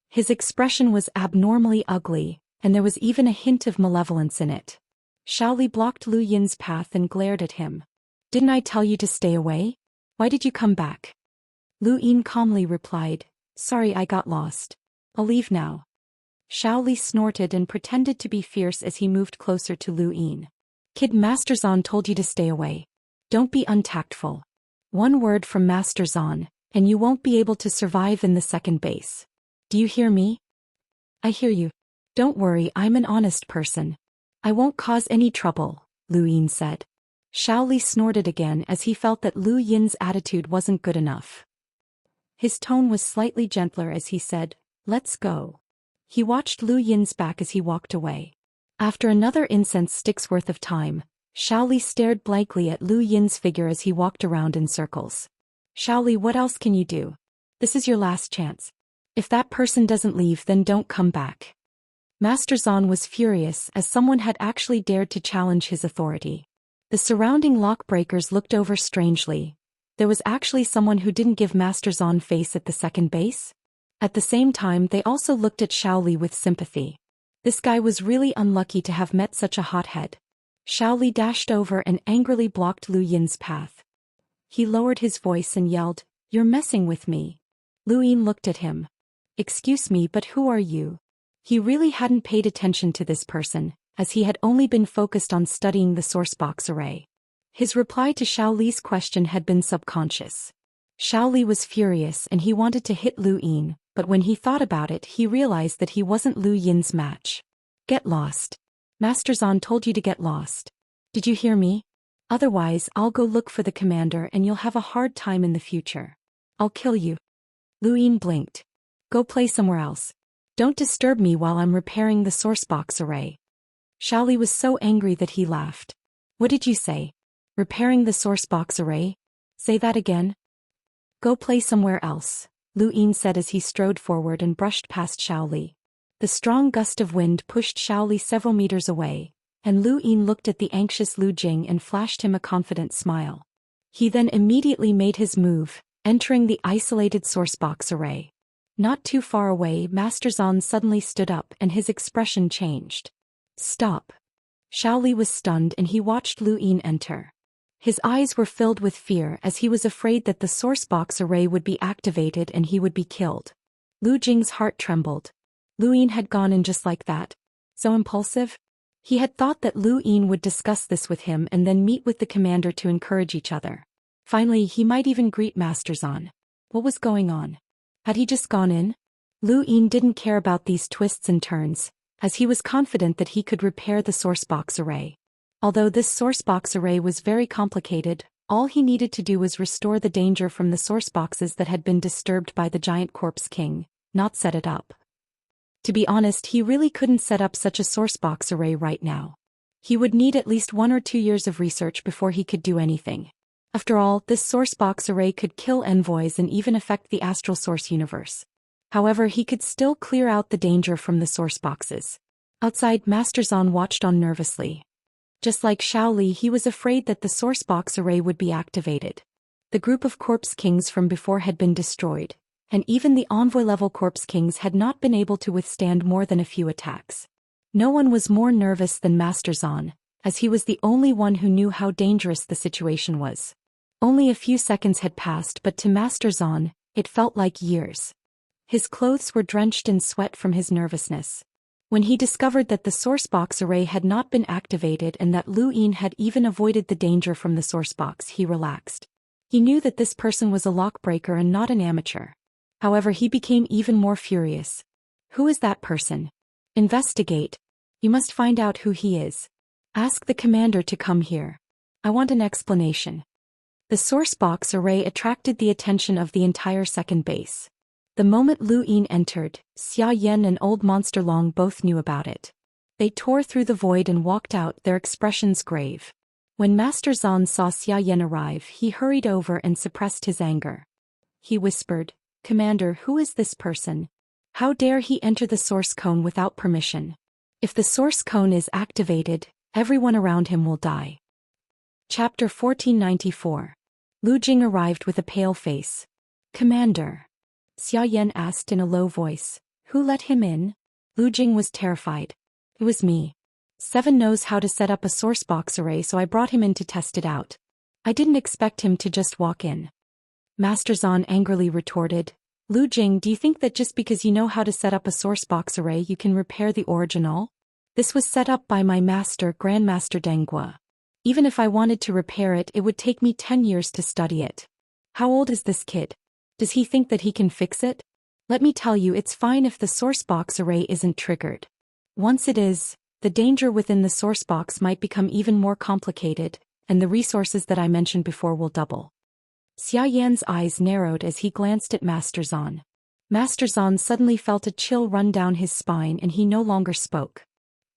His expression was abnormally ugly, and there was even a hint of malevolence in it. Shaoli blocked Lu Yin's path and glared at him. "Didn't I tell you to stay away? Why did you come back?" Lu Yin calmly replied, "Sorry, I got lost. I'll leave now." Shaoli snorted and pretended to be fierce as he moved closer to Lu Yin. "Kid, Master Zan told you to stay away. Don't be untactful. One word from Master Zan, and you won't be able to survive in the second base. Do you hear me?" "I hear you. Don't worry, I'm an honest person. I won't cause any trouble," Lu Yin said. Shaoli snorted again as he felt that Lu Yin's attitude wasn't good enough. His tone was slightly gentler as he said, "Let's go." He watched Lu Yin's back as he walked away. After another incense stick's worth of time, Shaoli stared blankly at Lu Yin's figure as he walked around in circles. "Shaoli, what else can you do? This is your last chance. If that person doesn't leave, then don't come back." Master Zan was furious as someone had actually dared to challenge his authority. The surrounding lockbreakers looked over strangely. There was actually someone who didn't give Master Zan face at the second base. At the same time, they also looked at Shaoli with sympathy. This guy was really unlucky to have met such a hothead. Shaoli dashed over and angrily blocked Lu Yin's path. He lowered his voice and yelled, "You're messing with me." Lu Yin looked at him. "Excuse me, but who are you?" He really hadn't paid attention to this person, as he had only been focused on studying the source box array. His reply to Shaoli's question had been subconscious. Shaoli was furious and he wanted to hit Lu Yin, but when he thought about it he realized that he wasn't Lu Yin's match. "Get lost. Master Zan told you to get lost. Did you hear me?" Otherwise, I'll go look for the commander and you'll have a hard time in the future. I'll kill you. Lu Yin blinked. Go play somewhere else. Don't disturb me while I'm repairing the sourcebox array. Shaoli was so angry that he laughed. What did you say? Repairing the sourcebox array? Say that again. Go play somewhere else, Lu Yin said as he strode forward and brushed past Shaoli. The strong gust of wind pushed Shaoli several meters away, and Lu Yin looked at the anxious Lu Jing and flashed him a confident smile. He then immediately made his move, entering the isolated sourcebox array. Not too far away, Master Zhan suddenly stood up and his expression changed. Stop. Shaoli was stunned and he watched Lu Yin enter. His eyes were filled with fear as he was afraid that the sourcebox array would be activated and he would be killed. Lu Jing's heart trembled. Lu Yin had gone in just like that. So impulsive? He had thought that Lu Yin would discuss this with him and then meet with the commander to encourage each other. Finally, he might even greet Master Zhan. What was going on? Had he just gone in? Lu Yin didn't care about these twists and turns, as he was confident that he could repair the sourcebox array. Although this sourcebox array was very complicated, all he needed to do was restore the danger from the sourceboxes that had been disturbed by the giant corpse king, not set it up. To be honest, he really couldn't set up such a sourcebox array right now. He would need at least 1 or 2 years of research before he could do anything. After all, this sourcebox array could kill envoys and even affect the astral source universe. However, he could still clear out the danger from the sourceboxes. Outside, Master Zhan watched on nervously. Just like Shaoli, he was afraid that the sourcebox array would be activated. The group of corpse kings from before had been destroyed, and even the envoy-level corpse kings had not been able to withstand more than a few attacks. No one was more nervous than Master Zhan, as he was the only one who knew how dangerous the situation was. Only a few seconds had passed, but to Master Zhan, it felt like years. His clothes were drenched in sweat from his nervousness. When he discovered that the sourcebox array had not been activated and that Lu Yin had even avoided the danger from the sourcebox, he relaxed. He knew that this person was a lockbreaker and not an amateur. However, he became even more furious. Who is that person? Investigate. You must find out who he is. Ask the commander to come here. I want an explanation. The sourcebox array attracted the attention of the entire second base. The moment Lu Yin entered, Xianxia and Old Monster Long both knew about it. They tore through the void and walked out, their expressions grave. When Master Zhan saw Xianxia arrive, he hurried over and suppressed his anger. He whispered, "Commander, who is this person? How dare he enter the source cone without permission? If the source cone is activated, everyone around him will die." Chapter 1494. Lu Jing arrived with a pale face. "Commander," Xianxia asked in a low voice, "who let him in?" Lu Jing was terrified. "It was me. Seven knows how to set up a sourcebox array, so I brought him in to test it out. I didn't expect him to just walk in." Master Zhan angrily retorted, "Lu Jing, do you think that just because you know how to set up a sourcebox array you can repair the original? This was set up by my master, Grandmaster Denghua. Even if I wanted to repair it, it would take me 10 years to study it. How old is this kid? Does he think that he can fix it? Let me tell you, it's fine if the sourcebox array isn't triggered. Once it is, the danger within the sourcebox might become even more complicated, and the resources that I mentioned before will double." Xiaoyan's eyes narrowed as he glanced at Master Zhan. Master Zhan suddenly felt a chill run down his spine and he no longer spoke.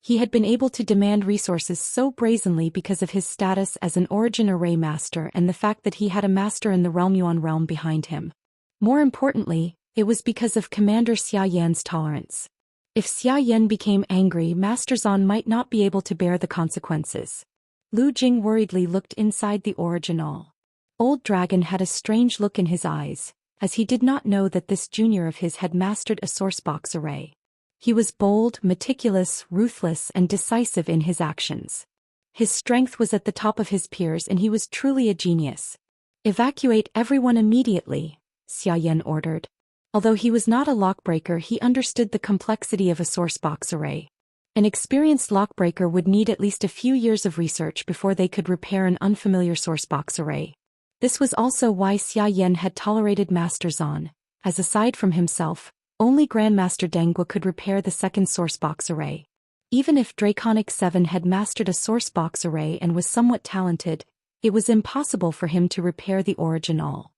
He had been able to demand resources so brazenly because of his status as an Origin Array Master and the fact that he had a master in the Realmuon realm behind him. More importantly, it was because of Commander Xiaoyan's tolerance. If Xiaoyan became angry, Master Zhan might not be able to bear the consequences. Lu Jing worriedly looked inside the Original. Old Dragon had a strange look in his eyes, as he did not know that this junior of his had mastered a sourcebox array. He was bold, meticulous, ruthless, and decisive in his actions. His strength was at the top of his peers and he was truly a genius. "Evacuate everyone immediately," Xiaoyan ordered. Although he was not a lockbreaker, he understood the complexity of a sourcebox array. An experienced lockbreaker would need at least a few years of research before they could repair an unfamiliar sourcebox array. This was also why Xiaoyan had tolerated Master Zhan, as aside from himself, only Grandmaster Denghua could repair the second sourcebox array. Even if Draconic 7 had mastered a sourcebox array and was somewhat talented, It was impossible for him to repair the original.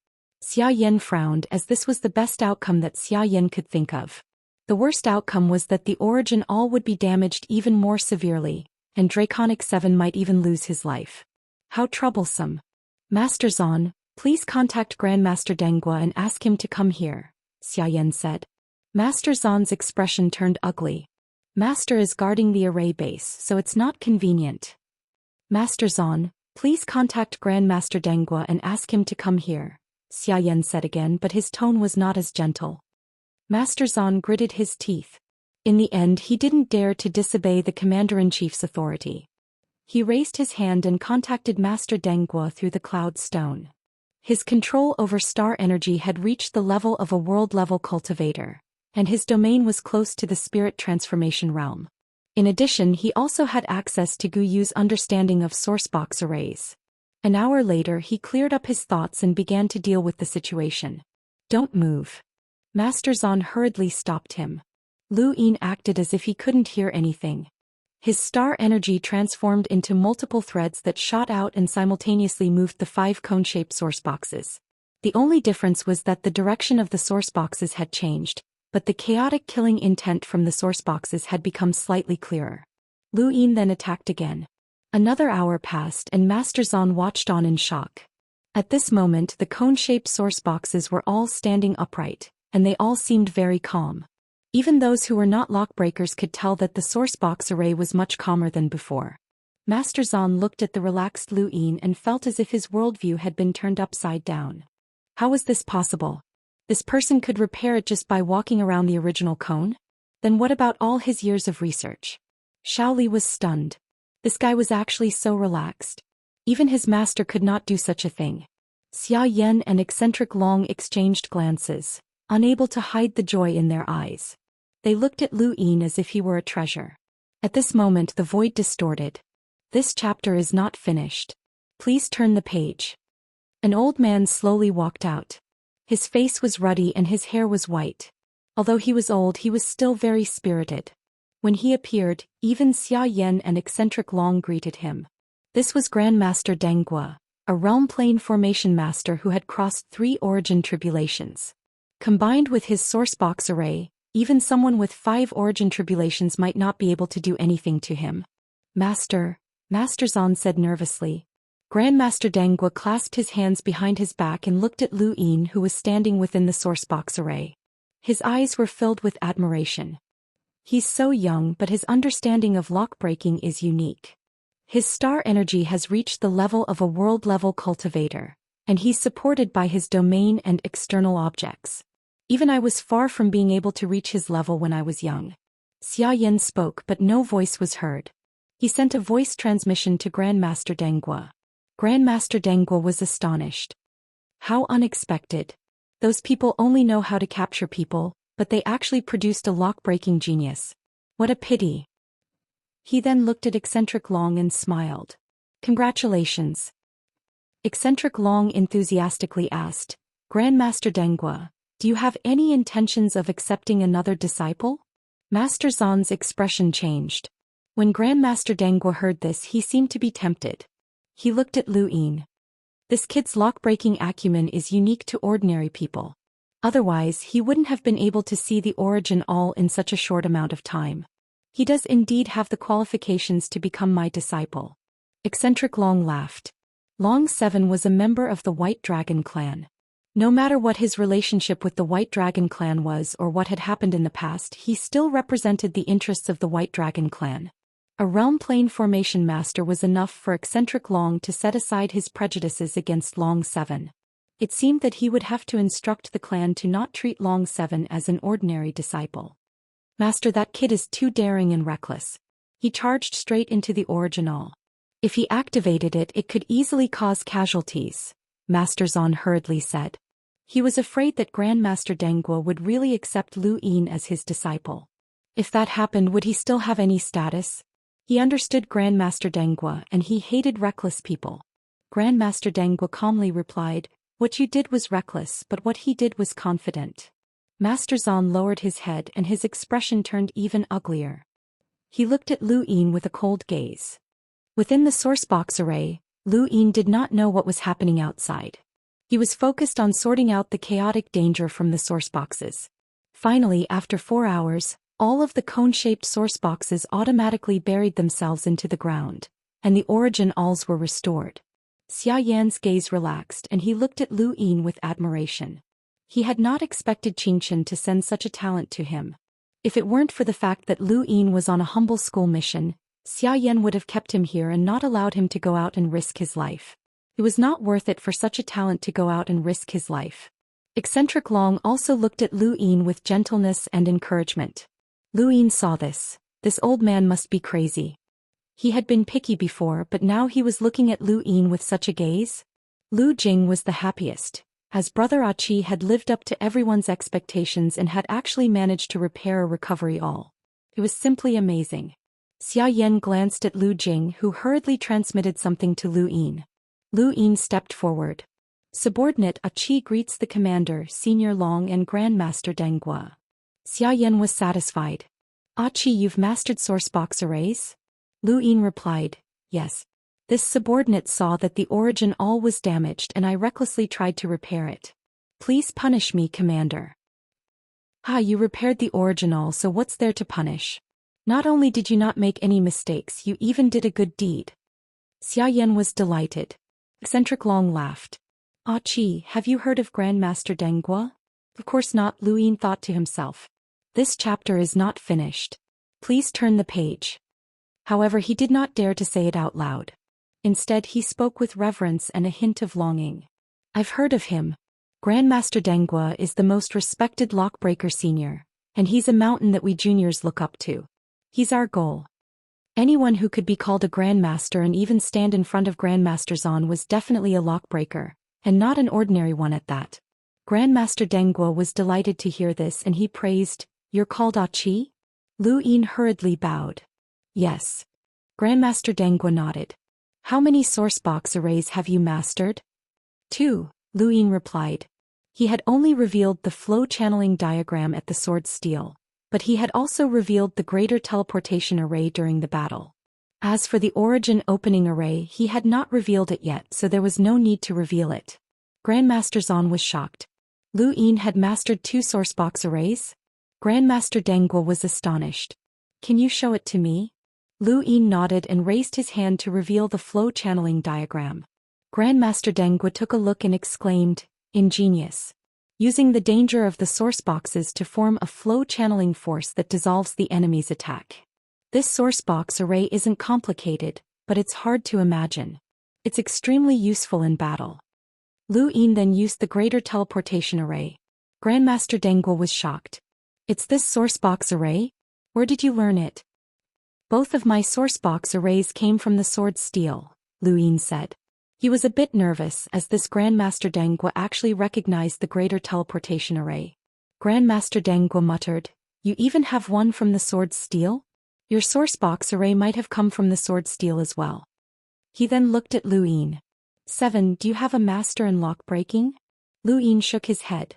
Xia Yan frowned, as this was the best outcome that Xia Yan could think of. The worst outcome was that the original would be damaged even more severely, and Draconic 7 might even lose his life. How troublesome. Master Zhan, please contact Grandmaster Denghua and ask him to come here, Xia Yan said. Master Zhan's expression turned ugly. Master is guarding the array base, so it's not convenient. Master Zhan, please contact Grandmaster Denghua and ask him to come here, Xia Yan said again, but his tone was not as gentle. Master Zhan gritted his teeth. In the end, he didn't dare to disobey the Commander-in-Chief's authority. He raised his hand and contacted Master Denghua through the Cloud Stone. His control over star energy had reached the level of a world-level cultivator, and his domain was close to the spirit transformation realm. In addition, he also had access to Gu Yu's understanding of sourcebox arrays. An hour later, he cleared up his thoughts and began to deal with the situation. Don't move. Master Zhan hurriedly stopped him. Lu Yin acted as if he couldn't hear anything. His star energy transformed into multiple threads that shot out and simultaneously moved the 5 cone-shaped sourceboxes. The only difference was that the direction of the sourceboxes had changed, but the chaotic killing intent from the sourceboxes had become slightly clearer. Lu Yin then attacked again. Another hour passed and Master Zhan watched on in shock. At this moment, the cone-shaped sourceboxes were all standing upright, and they all seemed very calm. Even those who were not lockbreakers could tell that the sourcebox array was much calmer than before. Master Zhan looked at the relaxed Lu Yin and felt as if his worldview had been turned upside down. How was this possible? This person could repair it just by walking around the original cone? Then what about all his years of research? Shaoli was stunned. This guy was actually so relaxed. Even his master could not do such a thing. Xia Yan and eccentric Long exchanged glances, unable to hide the joy in their eyes. They looked at Lu Yin as if he were a treasure. At this moment the void distorted. This chapter is not finished. Please turn the page. An old man slowly walked out. His face was ruddy and his hair was white. Although he was old, he was still very spirited. When he appeared, even Xia Yan and eccentric Long greeted him. This was Grandmaster Denghua, a realm plane formation master who had crossed 3 origin tribulations. Combined with his sourcebox array, even someone with 5 origin tribulations might not be able to do anything to him. Master Zhan said nervously. Grandmaster Denghua clasped his hands behind his back and looked at Lu Yin, who was standing within the sourcebox array. His eyes were filled with admiration. He's so young, but his understanding of lock-breaking is unique. His star energy has reached the level of a world-level cultivator, and he's supported by his domain and external objects. Even I was far from being able to reach his level when I was young. Xia Yan spoke, but no voice was heard. He sent a voice transmission to Grandmaster Denghua. Grandmaster Denghua was astonished. How unexpected. Those people only know how to capture people, but they actually produced a lock-breaking genius. What a pity. He then looked at eccentric Long and smiled. Congratulations. Eccentric Long enthusiastically asked, Grandmaster Denghua, do you have any intentions of accepting another disciple? Master Zhan's expression changed. When Grandmaster Denghua heard this, he seemed to be tempted. He looked at Lu Yin. This kid's lock-breaking acumen is unique to ordinary people. Otherwise, he wouldn't have been able to see the origin all in such a short amount of time. He does indeed have the qualifications to become my disciple. Eccentric Long laughed. Long 7 was a member of the White Dragon clan. No matter what his relationship with the White Dragon clan was or what had happened in the past, he still represented the interests of the White Dragon clan. A realm plane formation master was enough for eccentric Long to set aside his prejudices against Long 7. It seemed that he would have to instruct the clan to not treat Long 7 as an ordinary disciple. Master, that kid is too daring and reckless. He charged straight into the original. If he activated it, it could easily cause casualties, Master Zhan hurriedly said. He was afraid that Grandmaster Denghua would really accept Lu Yin as his disciple. If that happened, would he still have any status? He understood Grandmaster Denghua, and he hated reckless people. Grandmaster Denghua calmly replied, What you did was reckless, but what he did was confident. Master Zhan lowered his head and his expression turned even uglier. He looked at Lu Yin with a cold gaze. Within the sourcebox array, Lu Yin did not know what was happening outside. He was focused on sorting out the chaotic danger from the source boxes. Finally, after 4 hours, all of the cone-shaped source boxes automatically buried themselves into the ground, and the origin alls were restored. Xia Yan's gaze relaxed and he looked at Lu Yin with admiration. He had not expected Xianxia to send such a talent to him. If it weren't for the fact that Lu Yin was on a humble school mission, Xia Yan would have kept him here and not allowed him to go out and risk his life. It was not worth it for such a talent to go out and risk his life. Eccentric Long also looked at Lu Yin with gentleness and encouragement. Lu Yin saw this. This old man must be crazy. He had been picky before, but now he was looking at Lu Yin with such a gaze. Lu Jing was the happiest, as Brother Achi had lived up to everyone's expectations and had actually managed to repair a recovery all. It was simply amazing. Xia Yan glanced at Lu Jing, who hurriedly transmitted something to Lu Yin. Lu Yin stepped forward. Subordinate Achi greets the commander, Senior Long and Grandmaster Denghua. Xia Yan was satisfied. Achi, you've mastered sourcebox arrays? Lu Yin replied, yes. This subordinate saw that the origin all was damaged and I recklessly tried to repair it. Please punish me, Commander. You repaired the origin all, so what's there to punish? Not only did you not make any mistakes, you even did a good deed. Xia Yan was delighted. Eccentric Long laughed. Achi, have you heard of Grandmaster Denghua? Of course not, Lu Yin thought to himself. This chapter is not finished. Please turn the page. However, he did not dare to say it out loud. Instead, he spoke with reverence and a hint of longing. I've heard of him. Grandmaster Denghua is the most respected lockbreaker senior, and he's a mountain that we juniors look up to. He's our goal. Anyone who could be called a grandmaster and even stand in front of Grandmaster Zhan was definitely a lockbreaker, and not an ordinary one at that. Grandmaster Denghua was delighted to hear this and he praised, You're called Achi? Lu Yin hurriedly bowed. Yes. Grandmaster Denghua nodded. How many sourcebox arrays have you mastered? 2, Lu Yin replied. He had only revealed the flow channeling diagram at the sword steel, but he had also revealed the greater teleportation array during the battle. As for the origin opening array, he had not revealed it yet, so there was no need to reveal it. Grandmaster Zhan was shocked. Lu Yin had mastered 2 sourcebox arrays? Grandmaster Denghua was astonished. Can you show it to me? Lu Yin nodded and raised his hand to reveal the flow channeling diagram. Grandmaster Denghua took a look and exclaimed, Ingenious. Using the danger of the source boxes to form a flow channeling force that dissolves the enemy's attack. This source box array isn't complicated, but it's hard to imagine. It's extremely useful in battle. Lu Yin then used the greater teleportation array. Grandmaster Denghua was shocked. It's this source box array? Where did you learn it? Both of my source box arrays came from the sword steel, Lu Yin said. He was a bit nervous as this Grandmaster Denghua actually recognized the greater teleportation array. Grandmaster Denghua muttered, You even have one from the sword steel? Your source box array might have come from the sword steel as well. He then looked at Lu Yin. 7, do you have a master in lock breaking? Lu Yin shook his head.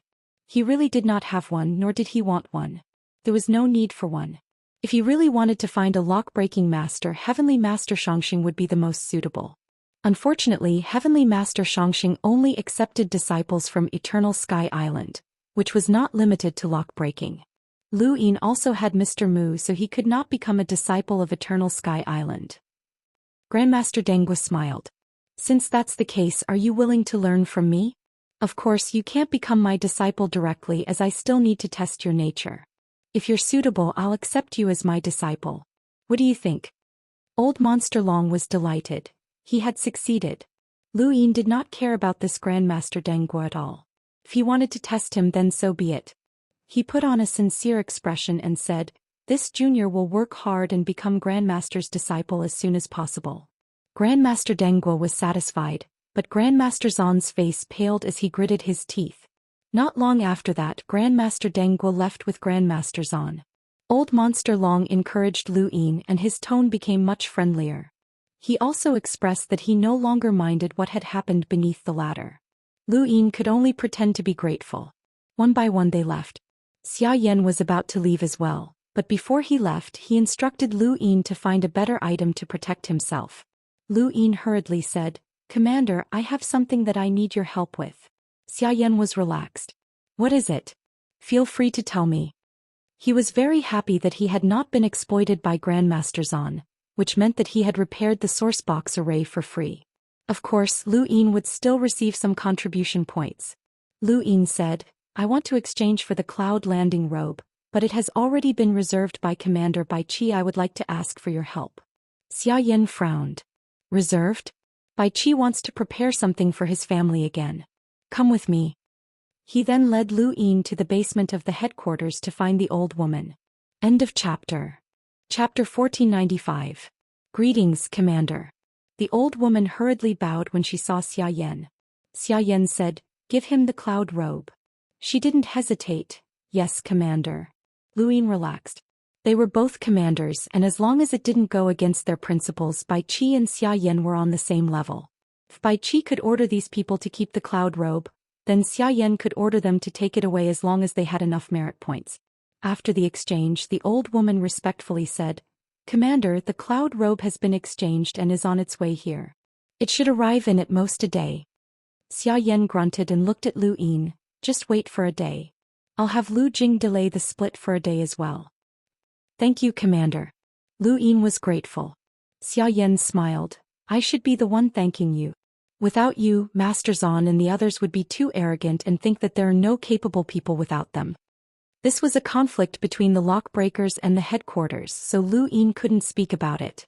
He really did not have one, nor did he want one. There was no need for one. If he really wanted to find a lock-breaking master, Heavenly Master Xianxia would be the most suitable. Unfortunately, Heavenly Master Xianxia only accepted disciples from Eternal Sky Island, which was not limited to lock-breaking. Lu Yin also had Mr. Mu, so he could not become a disciple of Eternal Sky Island. Grandmaster Denghua smiled. Since that's the case, are you willing to learn from me? Of course, you can't become my disciple directly as I still need to test your nature. If you're suitable, I'll accept you as my disciple. What do you think? Old Monster Long was delighted. He had succeeded. Lu Yin did not care about this Grandmaster Denghua at all. If he wanted to test him, then so be it. He put on a sincere expression and said, This junior will work hard and become Grandmaster's disciple as soon as possible. Grandmaster Denghua was satisfied, but Grandmaster Zhan's face paled as he gritted his teeth. Not long after that, Grandmaster Denghua left with Grandmaster Zhan. Old Monster Long encouraged Lu Yin and his tone became much friendlier. He also expressed that he no longer minded what had happened beneath the ladder. Lu Yin could only pretend to be grateful. One by one they left. Xia Yan was about to leave as well, but before he left he instructed Lu Yin to find a better item to protect himself. Lu Yin hurriedly said, Commander, I have something that I need your help with. Xianxia was relaxed. What is it? Feel free to tell me. He was very happy that he had not been exploited by Grandmaster Zhan, which meant that he had repaired the source box array for free. Of course, Lu Yin would still receive some contribution points. Lu Yin said, I want to exchange for the cloud landing robe, but it has already been reserved by Commander Bai Qi. I would like to ask for your help. Xianxia frowned. Reserved? Bai Qi wants to prepare something for his family again. Come with me. He then led Lu Yin to the basement of the headquarters to find the old woman. End of chapter. Chapter 1495. Greetings, Commander. The old woman hurriedly bowed when she saw Xianxia. Xianxia said, Give him the cloud robe. She didn't hesitate. Yes, Commander. Lu Yin relaxed. They were both commanders, and as long as it didn't go against their principles, Bai Qi and Xianxia were on the same level. If Bai Qi could order these people to keep the cloud robe, then Xianxia could order them to take it away as long as they had enough merit points. After the exchange, the old woman respectfully said, Commander, the cloud robe has been exchanged and is on its way here. It should arrive in at most a day. Xianxia grunted and looked at Lu Yin. Just wait for a day. I'll have Lu Jing delay the split for a day as well. Thank you, Commander. Lu Yin was grateful. Xianxia smiled. I should be the one thanking you. Without you, Master Zhan and the others would be too arrogant and think that there are no capable people without them. This was a conflict between the lockbreakers and the headquarters, so Lu Yin couldn't speak about it.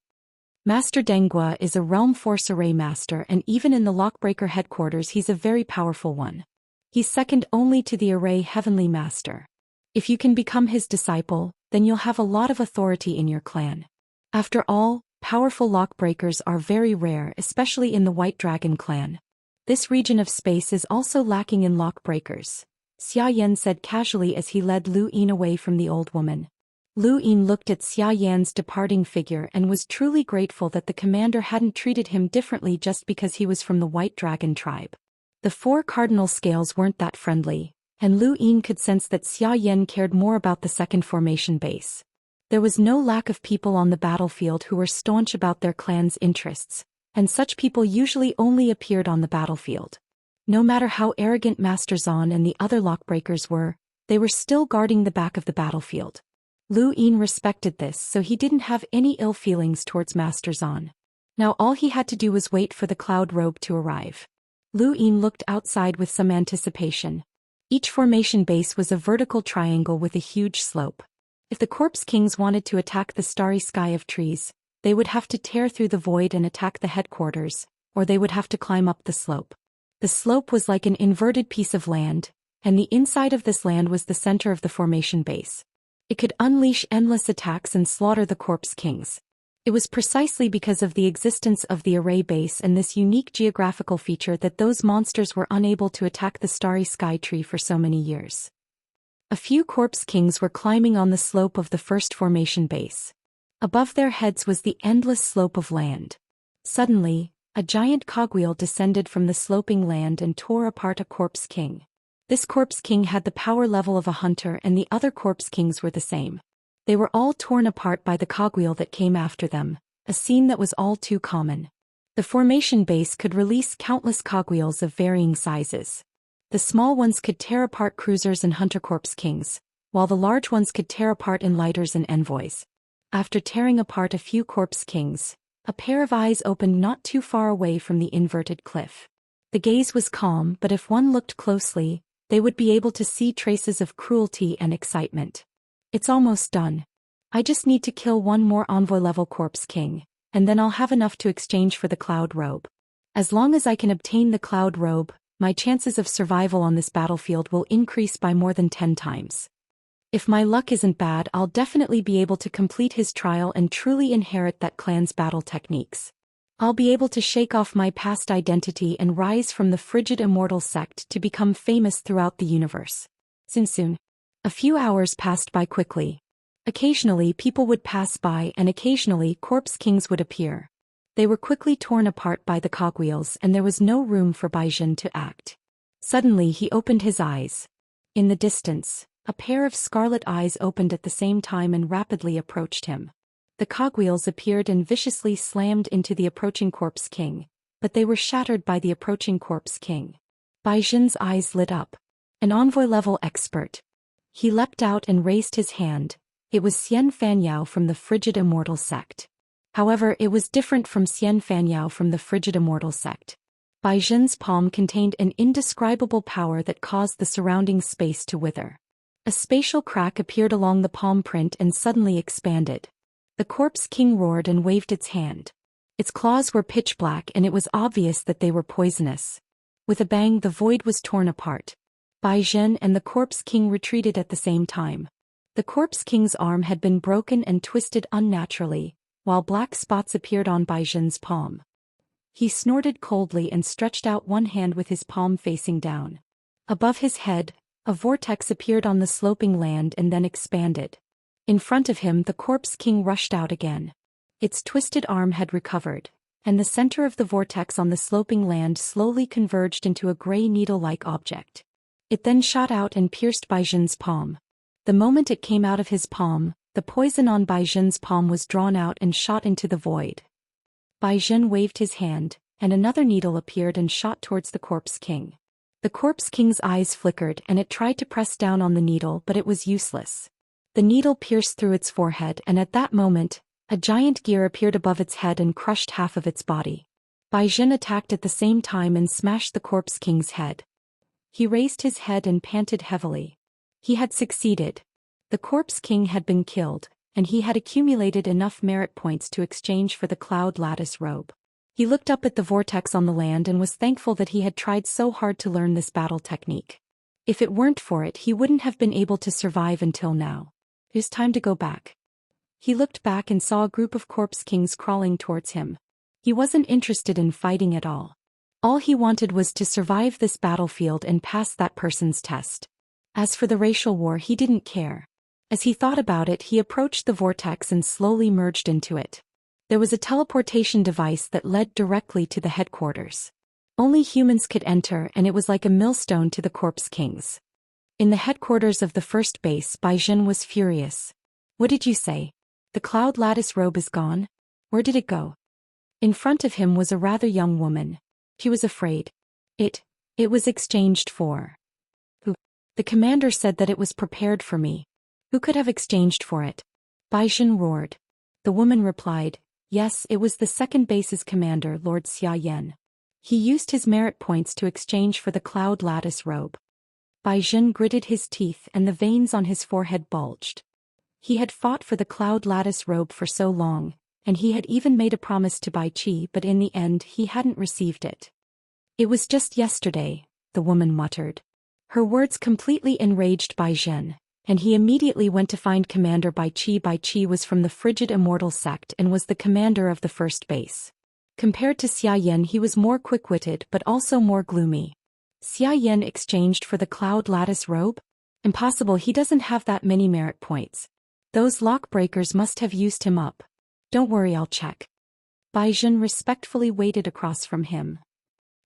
Master Denggua is a realm force array master, and even in the lockbreaker headquarters he's a very powerful one. He's second only to the array heavenly master. If you can become his disciple, then you'll have a lot of authority in your clan. After all, powerful lockbreakers are very rare, especially in the White Dragon clan. This region of space is also lacking in lockbreakers, Xianxia said casually as he led Lu Yin away from the old woman. Lu Yin looked at Xianxia's departing figure and was truly grateful that the commander hadn't treated him differently just because he was from the White Dragon tribe. The 4 cardinal scales weren't that friendly, and Lu Yin could sense that Xianxia cared more about the second formation base. There was no lack of people on the battlefield who were staunch about their clan's interests, and such people usually only appeared on the battlefield. No matter how arrogant Master Zhan and the other lockbreakers were, they were still guarding the back of the battlefield. Lu Yin respected this, so he didn't have any ill feelings towards Master Zhan. Now all he had to do was wait for the cloud robe to arrive. Lu Yin looked outside with some anticipation. Each formation base was a vertical triangle with a huge slope. If the Corpse Kings wanted to attack the starry sky of trees, they would have to tear through the void and attack the headquarters, or they would have to climb up the slope. The slope was like an inverted piece of land, and the inside of this land was the center of the formation base. It could unleash endless attacks and slaughter the Corpse Kings. It was precisely because of the existence of the array base and this unique geographical feature that those monsters were unable to attack the starry sky tree for so many years. A few Corpse Kings were climbing on the slope of the first formation base. Above their heads was the endless slope of land. Suddenly, a giant cogwheel descended from the sloping land and tore apart a Corpse King. This Corpse King had the power level of a hunter, and the other Corpse Kings were the same. They were all torn apart by the cogwheel that came after them, a scene that was all too common. The formation base could release countless cogwheels of varying sizes. The small ones could tear apart cruisers and hunter Corpse Kings, while the large ones could tear apart enlighters and envoys. After tearing apart a few Corpse Kings, a pair of eyes opened not too far away from the inverted cliff. The gaze was calm, but if one looked closely, they would be able to see traces of cruelty and excitement. It's almost done. I just need to kill one more envoy-level Corpse King, and then I'll have enough to exchange for the cloud robe. As long as I can obtain the cloud robe, my chances of survival on this battlefield will increase by more than 10 times. If my luck isn't bad, I'll definitely be able to complete his trial and truly inherit that clan's battle techniques. I'll be able to shake off my past identity and rise from the frigid immortal sect to become famous throughout the universe. Soon. A few hours passed by quickly. Occasionally people would pass by and occasionally Corpse Kings would appear. They were quickly torn apart by the cogwheels and there was no room for Baizhen to act. Suddenly he opened his eyes. In the distance, a pair of scarlet eyes opened at the same time and rapidly approached him. The cogwheels appeared and viciously slammed into the approaching Corpse King, but they were shattered by the approaching corpse king. Bai Zhen's eyes lit up. An envoy-level expert. He leapt out and raised his hand. It was Xian Fanyao from the frigid Immortal sect. However, it was different from Xian Fanyao from the frigid Immortal sect. Bai Zhen's palm contained an indescribable power that caused the surrounding space to wither. A spatial crack appeared along the palm print and suddenly expanded. The corpse king roared and waved its hand. Its claws were pitch black and it was obvious that they were poisonous. With a bang, the void was torn apart. Bai Zhen and the corpse king retreated at the same time. The corpse king's arm had been broken and twisted unnaturally, while black spots appeared on Bai Zhen's palm. He snorted coldly and stretched out one hand with his palm facing down. Above his head, a vortex appeared on the sloping land and then expanded. In front of him, the corpse king rushed out again. Its twisted arm had recovered, and the center of the vortex on the sloping land slowly converged into a gray needle-like object. It then shot out and pierced Bai Zhen's palm. The moment it came out of his palm, the poison on Bai Zhen's palm was drawn out and shot into the void. Bai Zhen waved his hand, and another needle appeared and shot towards the corpse king. The corpse king's eyes flickered and it tried to press down on the needle, but it was useless. The needle pierced through its forehead, and at that moment, a giant gear appeared above its head and crushed half of its body. Bai Zhen attacked at the same time and smashed the corpse king's head. He raised his head and panted heavily. He had succeeded. The corpse king had been killed, and he had accumulated enough merit points to exchange for the cloud lattice robe. He looked up at the vortex on the land and was thankful that he had tried so hard to learn this battle technique. If it weren't for it, he wouldn't have been able to survive until now. It was time to go back. He looked back and saw a group of corpse kings crawling towards him. He wasn't interested in fighting at all. All he wanted was to survive this battlefield and pass that person's test. As for the racial war, he didn't care. As he thought about it, he approached the vortex and slowly merged into it. There was a teleportation device that led directly to the headquarters. Only humans could enter, and it was like a millstone to the corpse kings. In the headquarters of the first base, Bai Zhen was furious. What did you say? The cloud lattice robe is gone? Where did it go? In front of him was a rather young woman. She was afraid. It was exchanged for. Who? The commander said that it was prepared for me. Who could have exchanged for it? Bai Zhen roared. The woman replied, yes, it was the second base's commander, Lord Xian. He used his merit points to exchange for the cloud lattice robe. Bai Zhen gritted his teeth and the veins on his forehead bulged. He had fought for the cloud lattice robe for so long, and he had even made a promise to Bai Qi, but in the end he hadn't received it. It was just yesterday, the woman muttered. Her words completely enraged Bai Zhen, and he immediately went to find Commander Bai Qi. Bai Qi was from the frigid Immortal sect and was the commander of the first base. Compared to Xiaoyan, he was more quick-witted but also more gloomy. Xiaoyan exchanged for the cloud lattice robe? Impossible, he doesn't have that many merit points. Those lock breakers must have used him up. Don't worry, I'll check. Bai Zhen respectfully waited across from him.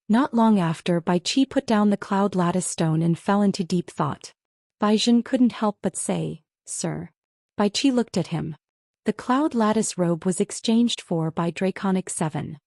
Not long after, Bai Qi put down the cloud lattice stone and fell into deep thought. Bai Zhen couldn't help but say, Sir. Bai Qi looked at him. The cloud lattice robe was exchanged for by Draconic 7.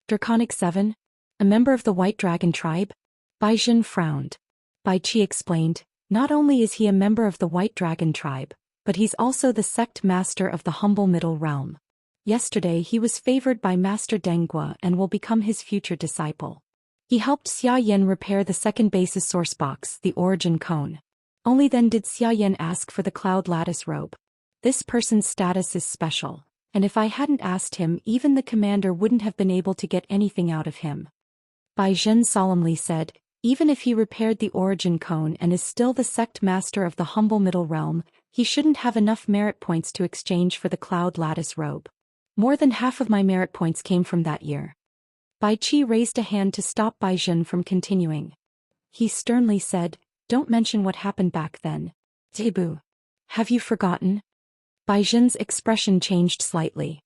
Draconic 7? A member of the White Dragon tribe? Bai Zhen frowned. Bai Qi explained, not only is he a member of the White Dragon tribe, but he's also the sect master of the humble middle realm. Yesterday he was favored by Master Denggua and will become his future disciple. He helped Xiaoyan repair the second base's source box, the origin cone. Only then did Xiaoyan ask for the cloud lattice robe. This person's status is special, and if I hadn't asked him, even the commander wouldn't have been able to get anything out of him. Bai Zhen solemnly said, even if he repaired the origin cone and is still the sect master of the humble middle realm, he shouldn't have enough merit points to exchange for the cloud lattice robe. More than half of my merit points came from that year. Bai Qi raised a hand to stop Bai Zhen from continuing. He sternly said, don't mention what happened back then. Zebu. Have you forgotten? Bai Zhen's expression changed slightly.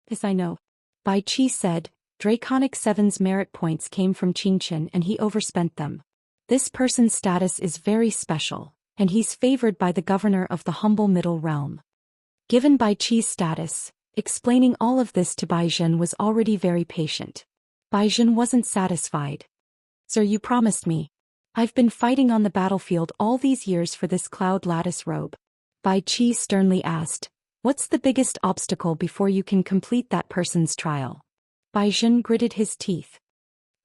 Yes, I know. Bai Qi said, Draconic 7's merit points came from Qingshan and he overspent them. This person's status is very special, and he's favored by the governor of the humble middle realm. Given Bai Qi's status, explaining all of this to Bai Zhen was already very patient. Bai Jin wasn't satisfied. Sir, you promised me. I've been fighting on the battlefield all these years for this cloud lattice robe. Bai Qi sternly asked, what's the biggest obstacle before you can complete that person's trial? Bai Jin gritted his teeth.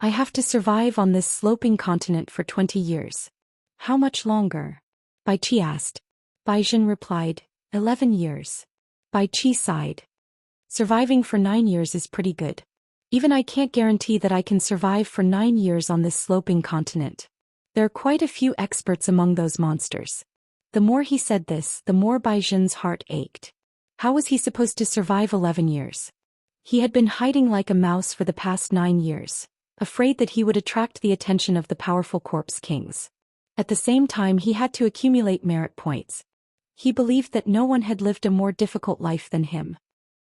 I have to survive on this sloping continent for 20 years. How much longer? Bai Qi asked. Bai Jin replied, 11 years. Bai Qi sighed. Surviving for 9 years is pretty good. Even I can't guarantee that I can survive for 9 years on this sloping continent. There are quite a few experts among those monsters. The more he said this, the more Bai Jin's heart ached. How was he supposed to survive 11 years? He had been hiding like a mouse for the past 9 years, afraid that he would attract the attention of the powerful corpse kings. At the same time, he had to accumulate merit points. He believed that no one had lived a more difficult life than him.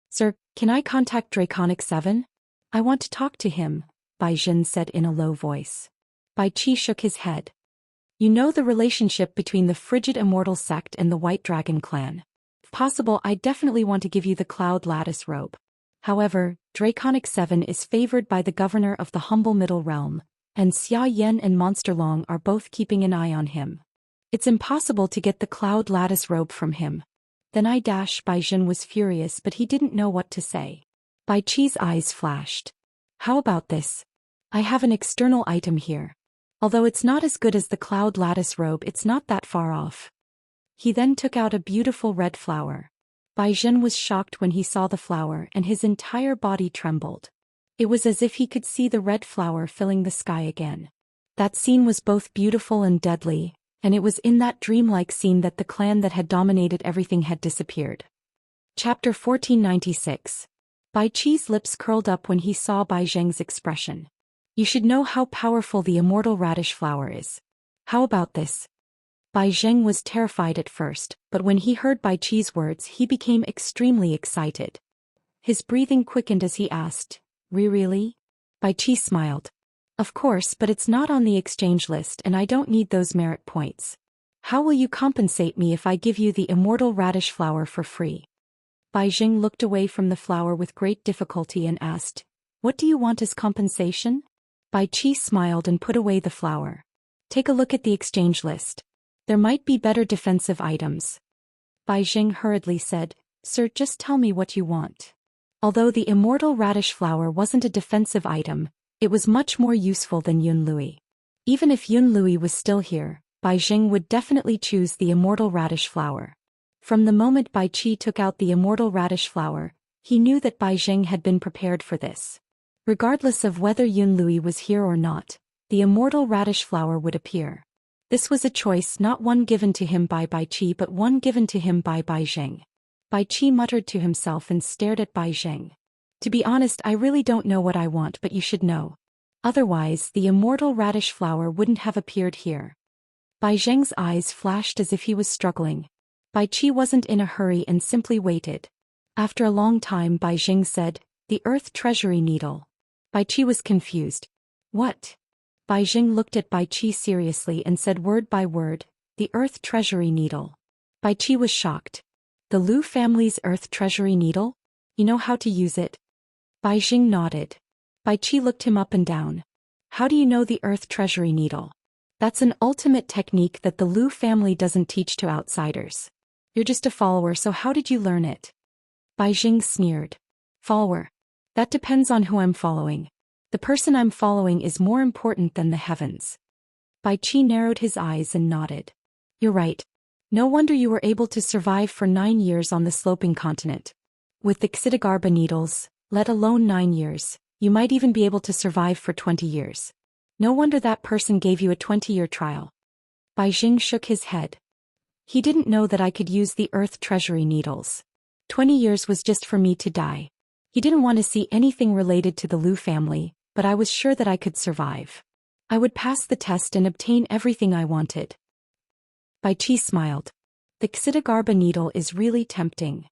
Sir, can I contact Draconic 7? I want to talk to him, Bai Jin said in a low voice. Bai Qi shook his head. You know the relationship between the frigid immortal sect and the White Dragon clan. If possible, I definitely want to give you the cloud lattice robe. However, Draconic 7 is favored by the governor of the humble middle realm, and Xia Yan and Monster Long are both keeping an eye on him. It's impossible to get the cloud lattice robe from him. Then Bai Jin was furious, but he didn't know what to say. Bai Qi's eyes flashed. How about this? I have an external item here. Although it's not as good as the cloud lattice robe, it's not that far off. He then took out a beautiful red flower. Bai Jin was shocked when he saw the flower, and his entire body trembled. It was as if he could see the red flower filling the sky again. That scene was both beautiful and deadly, and it was in that dreamlike scene that the clan that had dominated everything had disappeared. Chapter 1496. Bai Qi's lips curled up when he saw Bai Zheng's expression. You should know how powerful the immortal radish flower is. How about this? Bai Zheng was terrified at first, but when he heard Bai Qi's words, he became extremely excited. His breathing quickened as he asked, Really? Bai Qi smiled. Of course, but it's not on the exchange list and I don't need those merit points. How will you compensate me if I give you the immortal radish flower for free? Bai Zheng looked away from the flower with great difficulty and asked, What do you want as compensation? Bai Qi smiled and put away the flower. Take a look at the exchange list. There might be better defensive items. Bai Zheng hurriedly said, Sir, just tell me what you want. Although the immortal radish flower wasn't a defensive item, it was much more useful than Yun Lui. Even if Yun Lui was still here, Bai Zheng would definitely choose the immortal radish flower. From the moment Bai Qi took out the immortal radish flower, he knew that Bai Zheng had been prepared for this. Regardless of whether Yun Lui was here or not, the immortal radish flower would appear. This was a choice, not one given to him by Bai Qi but one given to him by Bai Zheng. Bai Qi muttered to himself and stared at Bai Zheng. To be honest, I really don't know what I want, but you should know. Otherwise, the immortal radish flower wouldn't have appeared here. Bai Zheng's eyes flashed as if he was struggling. Bai Qi wasn't in a hurry and simply waited. After a long time, Bai Zheng said, The Earth Treasury Needle. Bai Qi was confused. What? Bai Zheng looked at Bai Qi seriously and said word by word, The Earth Treasury Needle. Bai Qi was shocked. The Lu family's Earth Treasury Needle? You know how to use it? Bai Zheng nodded. Bai Qi looked him up and down. How do you know the Earth Treasury Needle? That's an ultimate technique that the Lu family doesn't teach to outsiders. You're just a follower, so how did you learn it? Bai Zheng sneered. Follower. That depends on who I'm following. The person I'm following is more important than the heavens. Bai Qi narrowed his eyes and nodded. You're right. No wonder you were able to survive for 9 years on the sloping continent. With the Xidagarba needles, let alone 9 years, you might even be able to survive for 20 years. No wonder that person gave you a 20-year trial. Bai Zheng shook his head. He didn't know that I could use the Earth Treasury needles. 20 years was just for me to die. He didn't want to see anything related to the Lu family, but I was sure that I could survive. I would pass the test and obtain everything I wanted. Bai Qi smiled. The Xidagarba needle is really tempting.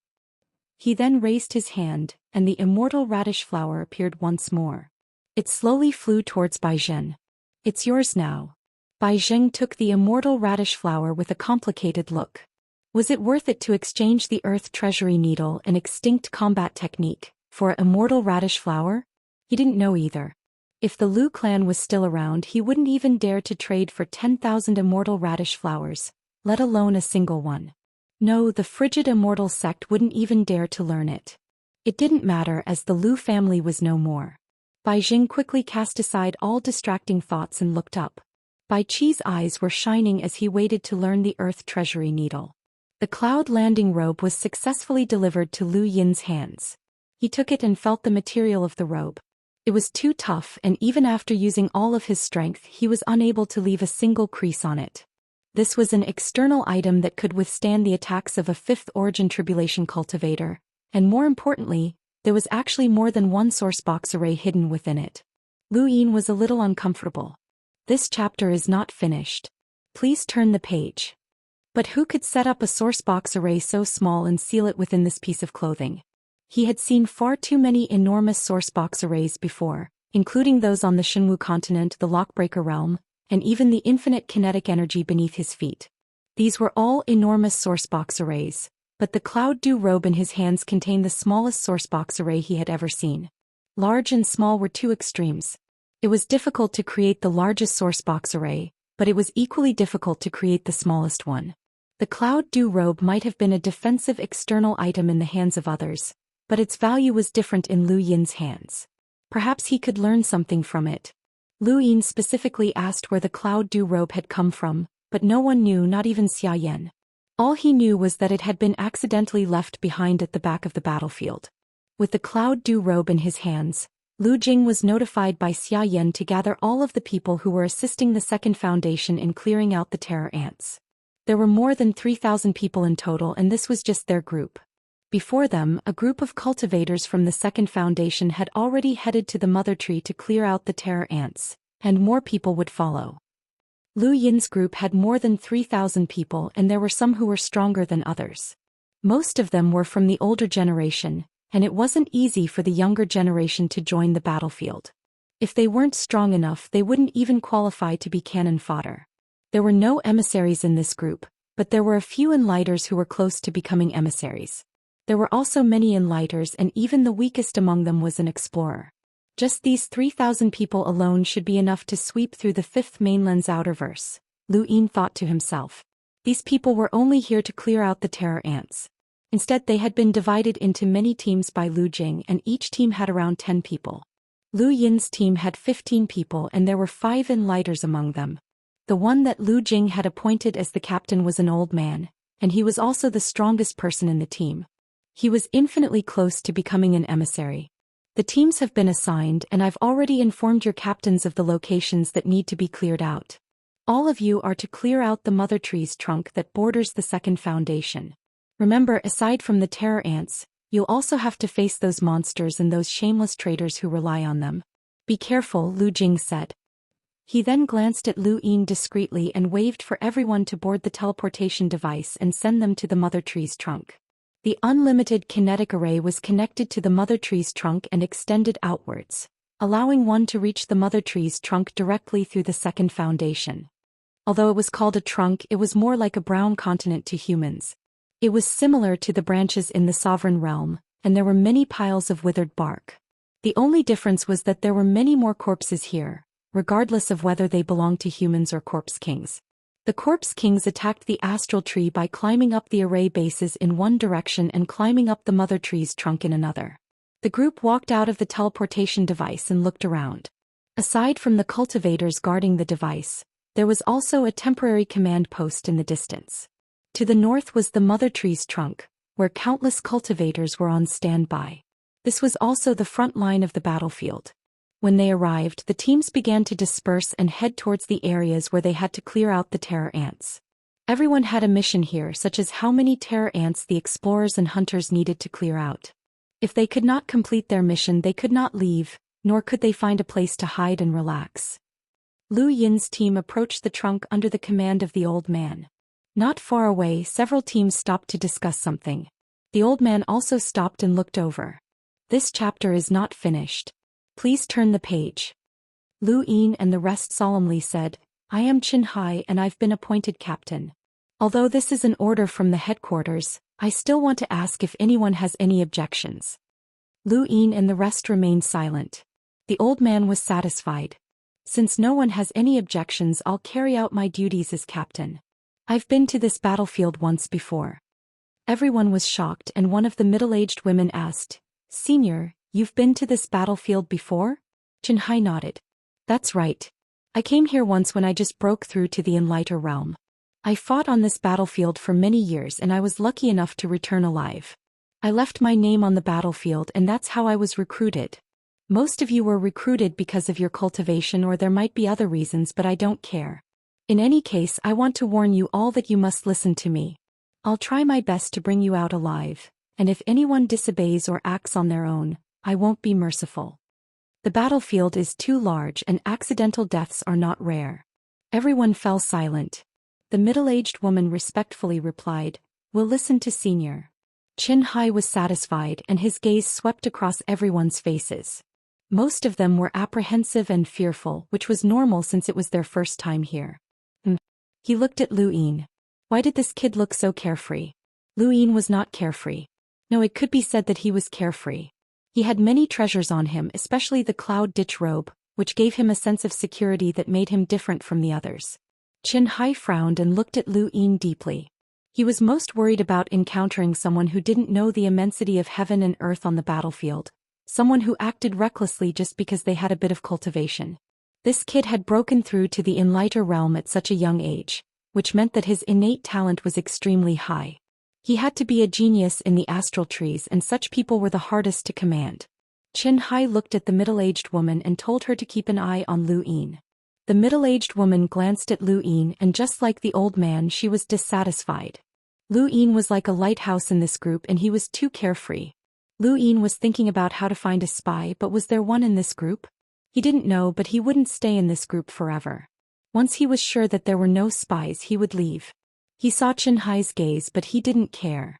He then raised his hand, and the immortal radish flower appeared once more. It slowly flew towards Bai Zheng. It's yours now. Bai Zheng took the immortal radish flower with a complicated look. Was it worth it to exchange the Earth Treasury Needle, an extinct combat technique, for an immortal radish flower? He didn't know either. If the Lu clan was still around, he wouldn't even dare to trade for 10,000 immortal radish flowers, let alone a single one. No, the frigid immortal sect wouldn't even dare to learn it. It didn't matter, as the Lu family was no more. Bai Jing quickly cast aside all distracting thoughts and looked up. Bai Qi's eyes were shining as he waited to learn the Earth Treasury Needle. The cloud landing robe was successfully delivered to Lu Yin's hands. He took it and felt the material of the robe. It was too tough, and even after using all of his strength, he was unable to leave a single crease on it. This was an external item that could withstand the attacks of a fifth origin tribulation cultivator, and more importantly, there was actually more than one source box array hidden within it. Lu Yin was a little uncomfortable. This chapter is not finished. Please turn the page. But who could set up a source box array so small and seal it within this piece of clothing? He had seen far too many enormous source box arrays before, including those on the Shenwu continent, the Lockbreaker realm, and even the infinite kinetic energy beneath his feet. These were all enormous source box arrays, but the Cloud Dew robe in his hands contained the smallest source box array he had ever seen. Large and small were two extremes. It was difficult to create the largest source box array, but it was equally difficult to create the smallest one. The Cloud Dew robe might have been a defensive external item in the hands of others, but its value was different in Lu Yin's hands. Perhaps he could learn something from it. Lu Yin specifically asked where the Cloud Dew robe had come from, but no one knew, not even Xiayan. All he knew was that it had been accidentally left behind at the back of the battlefield. With the Cloud Dew robe in his hands, Lu Jing was notified by Xiayan to gather all of the people who were assisting the Second Foundation in clearing out the terror ants. There were more than 3,000 people in total, and this was just their group. Before them, a group of cultivators from the Second Foundation had already headed to the Mother Tree to clear out the terror ants, and more people would follow. Lu Yin's group had more than 3,000 people, and there were some who were stronger than others. Most of them were from the older generation, and it wasn't easy for the younger generation to join the battlefield. If they weren't strong enough, they wouldn't even qualify to be cannon fodder. There were no emissaries in this group, but there were a few enlighters who were close to becoming emissaries. There were also many enlighters, and even the weakest among them was an explorer. Just these 3,000 people alone should be enough to sweep through the fifth mainland's outerverse, Lu Yin thought to himself. These people were only here to clear out the terror ants. Instead, they had been divided into many teams by Lu Jing, and each team had around 10 people. Lu Yin's team had 15 people, and there were 5 enlighters among them. The one that Lu Jing had appointed as the captain was an old man, and he was also the strongest person in the team. He was infinitely close to becoming an emissary. The teams have been assigned, and I've already informed your captains of the locations that need to be cleared out. All of you are to clear out the mother tree's trunk that borders the Second Foundation. Remember, aside from the terror ants, you'll also have to face those monsters and those shameless traders who rely on them. Be careful, Lu Jing said. He then glanced at Lu Yin discreetly and waved for everyone to board the teleportation device and send them to the mother tree's trunk. The unlimited kinetic array was connected to the mother tree's trunk and extended outwards, allowing one to reach the mother tree's trunk directly through the Second Foundation. Although it was called a trunk, it was more like a brown continent to humans. It was similar to the branches in the Sovereign Realm, and there were many piles of withered bark. The only difference was that there were many more corpses here, regardless of whether they belonged to humans or corpse kings. The corpse kings attacked the astral tree by climbing up the array bases in one direction and climbing up the mother tree's trunk in another. The group walked out of the teleportation device and looked around. Aside from the cultivators guarding the device, there was also a temporary command post in the distance. To the north was the mother tree's trunk, where countless cultivators were on standby. This was also the front line of the battlefield. When they arrived, the teams began to disperse and head towards the areas where they had to clear out the terror ants. Everyone had a mission here, such as how many terror ants the explorers and hunters needed to clear out. If they could not complete their mission, they could not leave, nor could they find a place to hide and relax. Lu Yin's team approached the trunk under the command of the old man. Not far away, several teams stopped to discuss something. The old man also stopped and looked over. This chapter is not finished. Please turn the page. Lu Yin and the rest solemnly said, I am Qin Hai and I've been appointed captain. Although this is an order from the headquarters, I still want to ask if anyone has any objections. Lu Yin and the rest remained silent. The old man was satisfied. Since no one has any objections, I'll carry out my duties as captain. I've been to this battlefield once before. Everyone was shocked, and one of the middle-aged women asked, Senior, you've been to this battlefield before? Xianxia nodded. That's right. I came here once when I just broke through to the Enlighter realm. I fought on this battlefield for many years and I was lucky enough to return alive. I left my name on the battlefield and that's how I was recruited. Most of you were recruited because of your cultivation, or there might be other reasons, but I don't care. In any case, I want to warn you all that you must listen to me. I'll try my best to bring you out alive, and if anyone disobeys or acts on their own, I won't be merciful. The battlefield is too large and accidental deaths are not rare. Everyone fell silent. The middle-aged woman respectfully replied, We'll listen to Senior. Xianxia was satisfied and his gaze swept across everyone's faces. Most of them were apprehensive and fearful, which was normal since it was their first time here. He looked at Lu Yin. Why did this kid look so carefree? Lu Yin was not carefree. No, it could be said that he was carefree. He had many treasures on him, especially the cloud ditch robe, which gave him a sense of security that made him different from the others. Xianxia frowned and looked at Lu Yin deeply. He was most worried about encountering someone who didn't know the immensity of heaven and earth on the battlefield, someone who acted recklessly just because they had a bit of cultivation. This kid had broken through to the Enlighter realm at such a young age, which meant that his innate talent was extremely high. He had to be a genius in the astral trees, and such people were the hardest to command. Xianxia looked at the middle-aged woman and told her to keep an eye on Lu Yin. The middle-aged woman glanced at Lu Yin, and just like the old man, she was dissatisfied. Lu Yin was like a lighthouse in this group and he was too carefree. Lu Yin was thinking about how to find a spy, but was there one in this group? He didn't know, but he wouldn't stay in this group forever. Once he was sure that there were no spies, he would leave. He saw Xianxia's gaze, but he didn't care.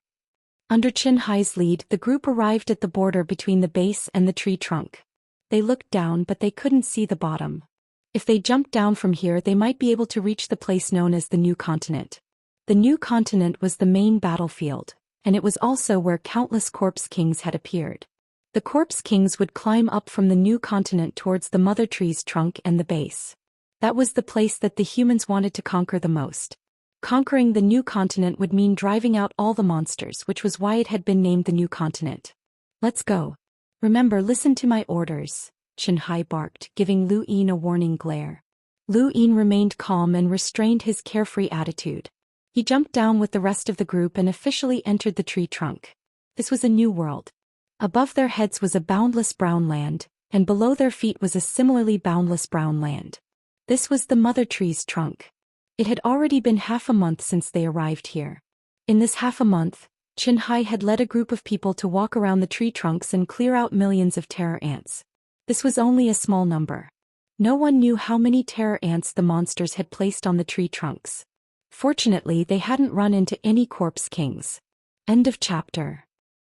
Under Xianxia's lead, the group arrived at the border between the base and the tree trunk. They looked down, but they couldn't see the bottom. If they jumped down from here, they might be able to reach the place known as the New Continent. The New Continent was the main battlefield, and it was also where countless corpse kings had appeared. The corpse kings would climb up from the New Continent towards the mother tree's trunk and the base. That was the place that the humans wanted to conquer the most. Conquering the New Continent would mean driving out all the monsters, which was why it had been named the New Continent. Let's go. Remember, listen to my orders, Xianxia barked, giving Lu Yin a warning glare. Lu Yin remained calm and restrained his carefree attitude. He jumped down with the rest of the group and officially entered the tree trunk. This was a new world. Above their heads was a boundless brown land, and below their feet was a similarly boundless brown land. This was the mother tree's trunk. It had already been half a month since they arrived here. In this half a month, Xianxia had led a group of people to walk around the tree trunks and clear out millions of terror ants. This was only a small number. No one knew how many terror ants the monsters had placed on the tree trunks. Fortunately, they hadn't run into any corpse kings. End of chapter.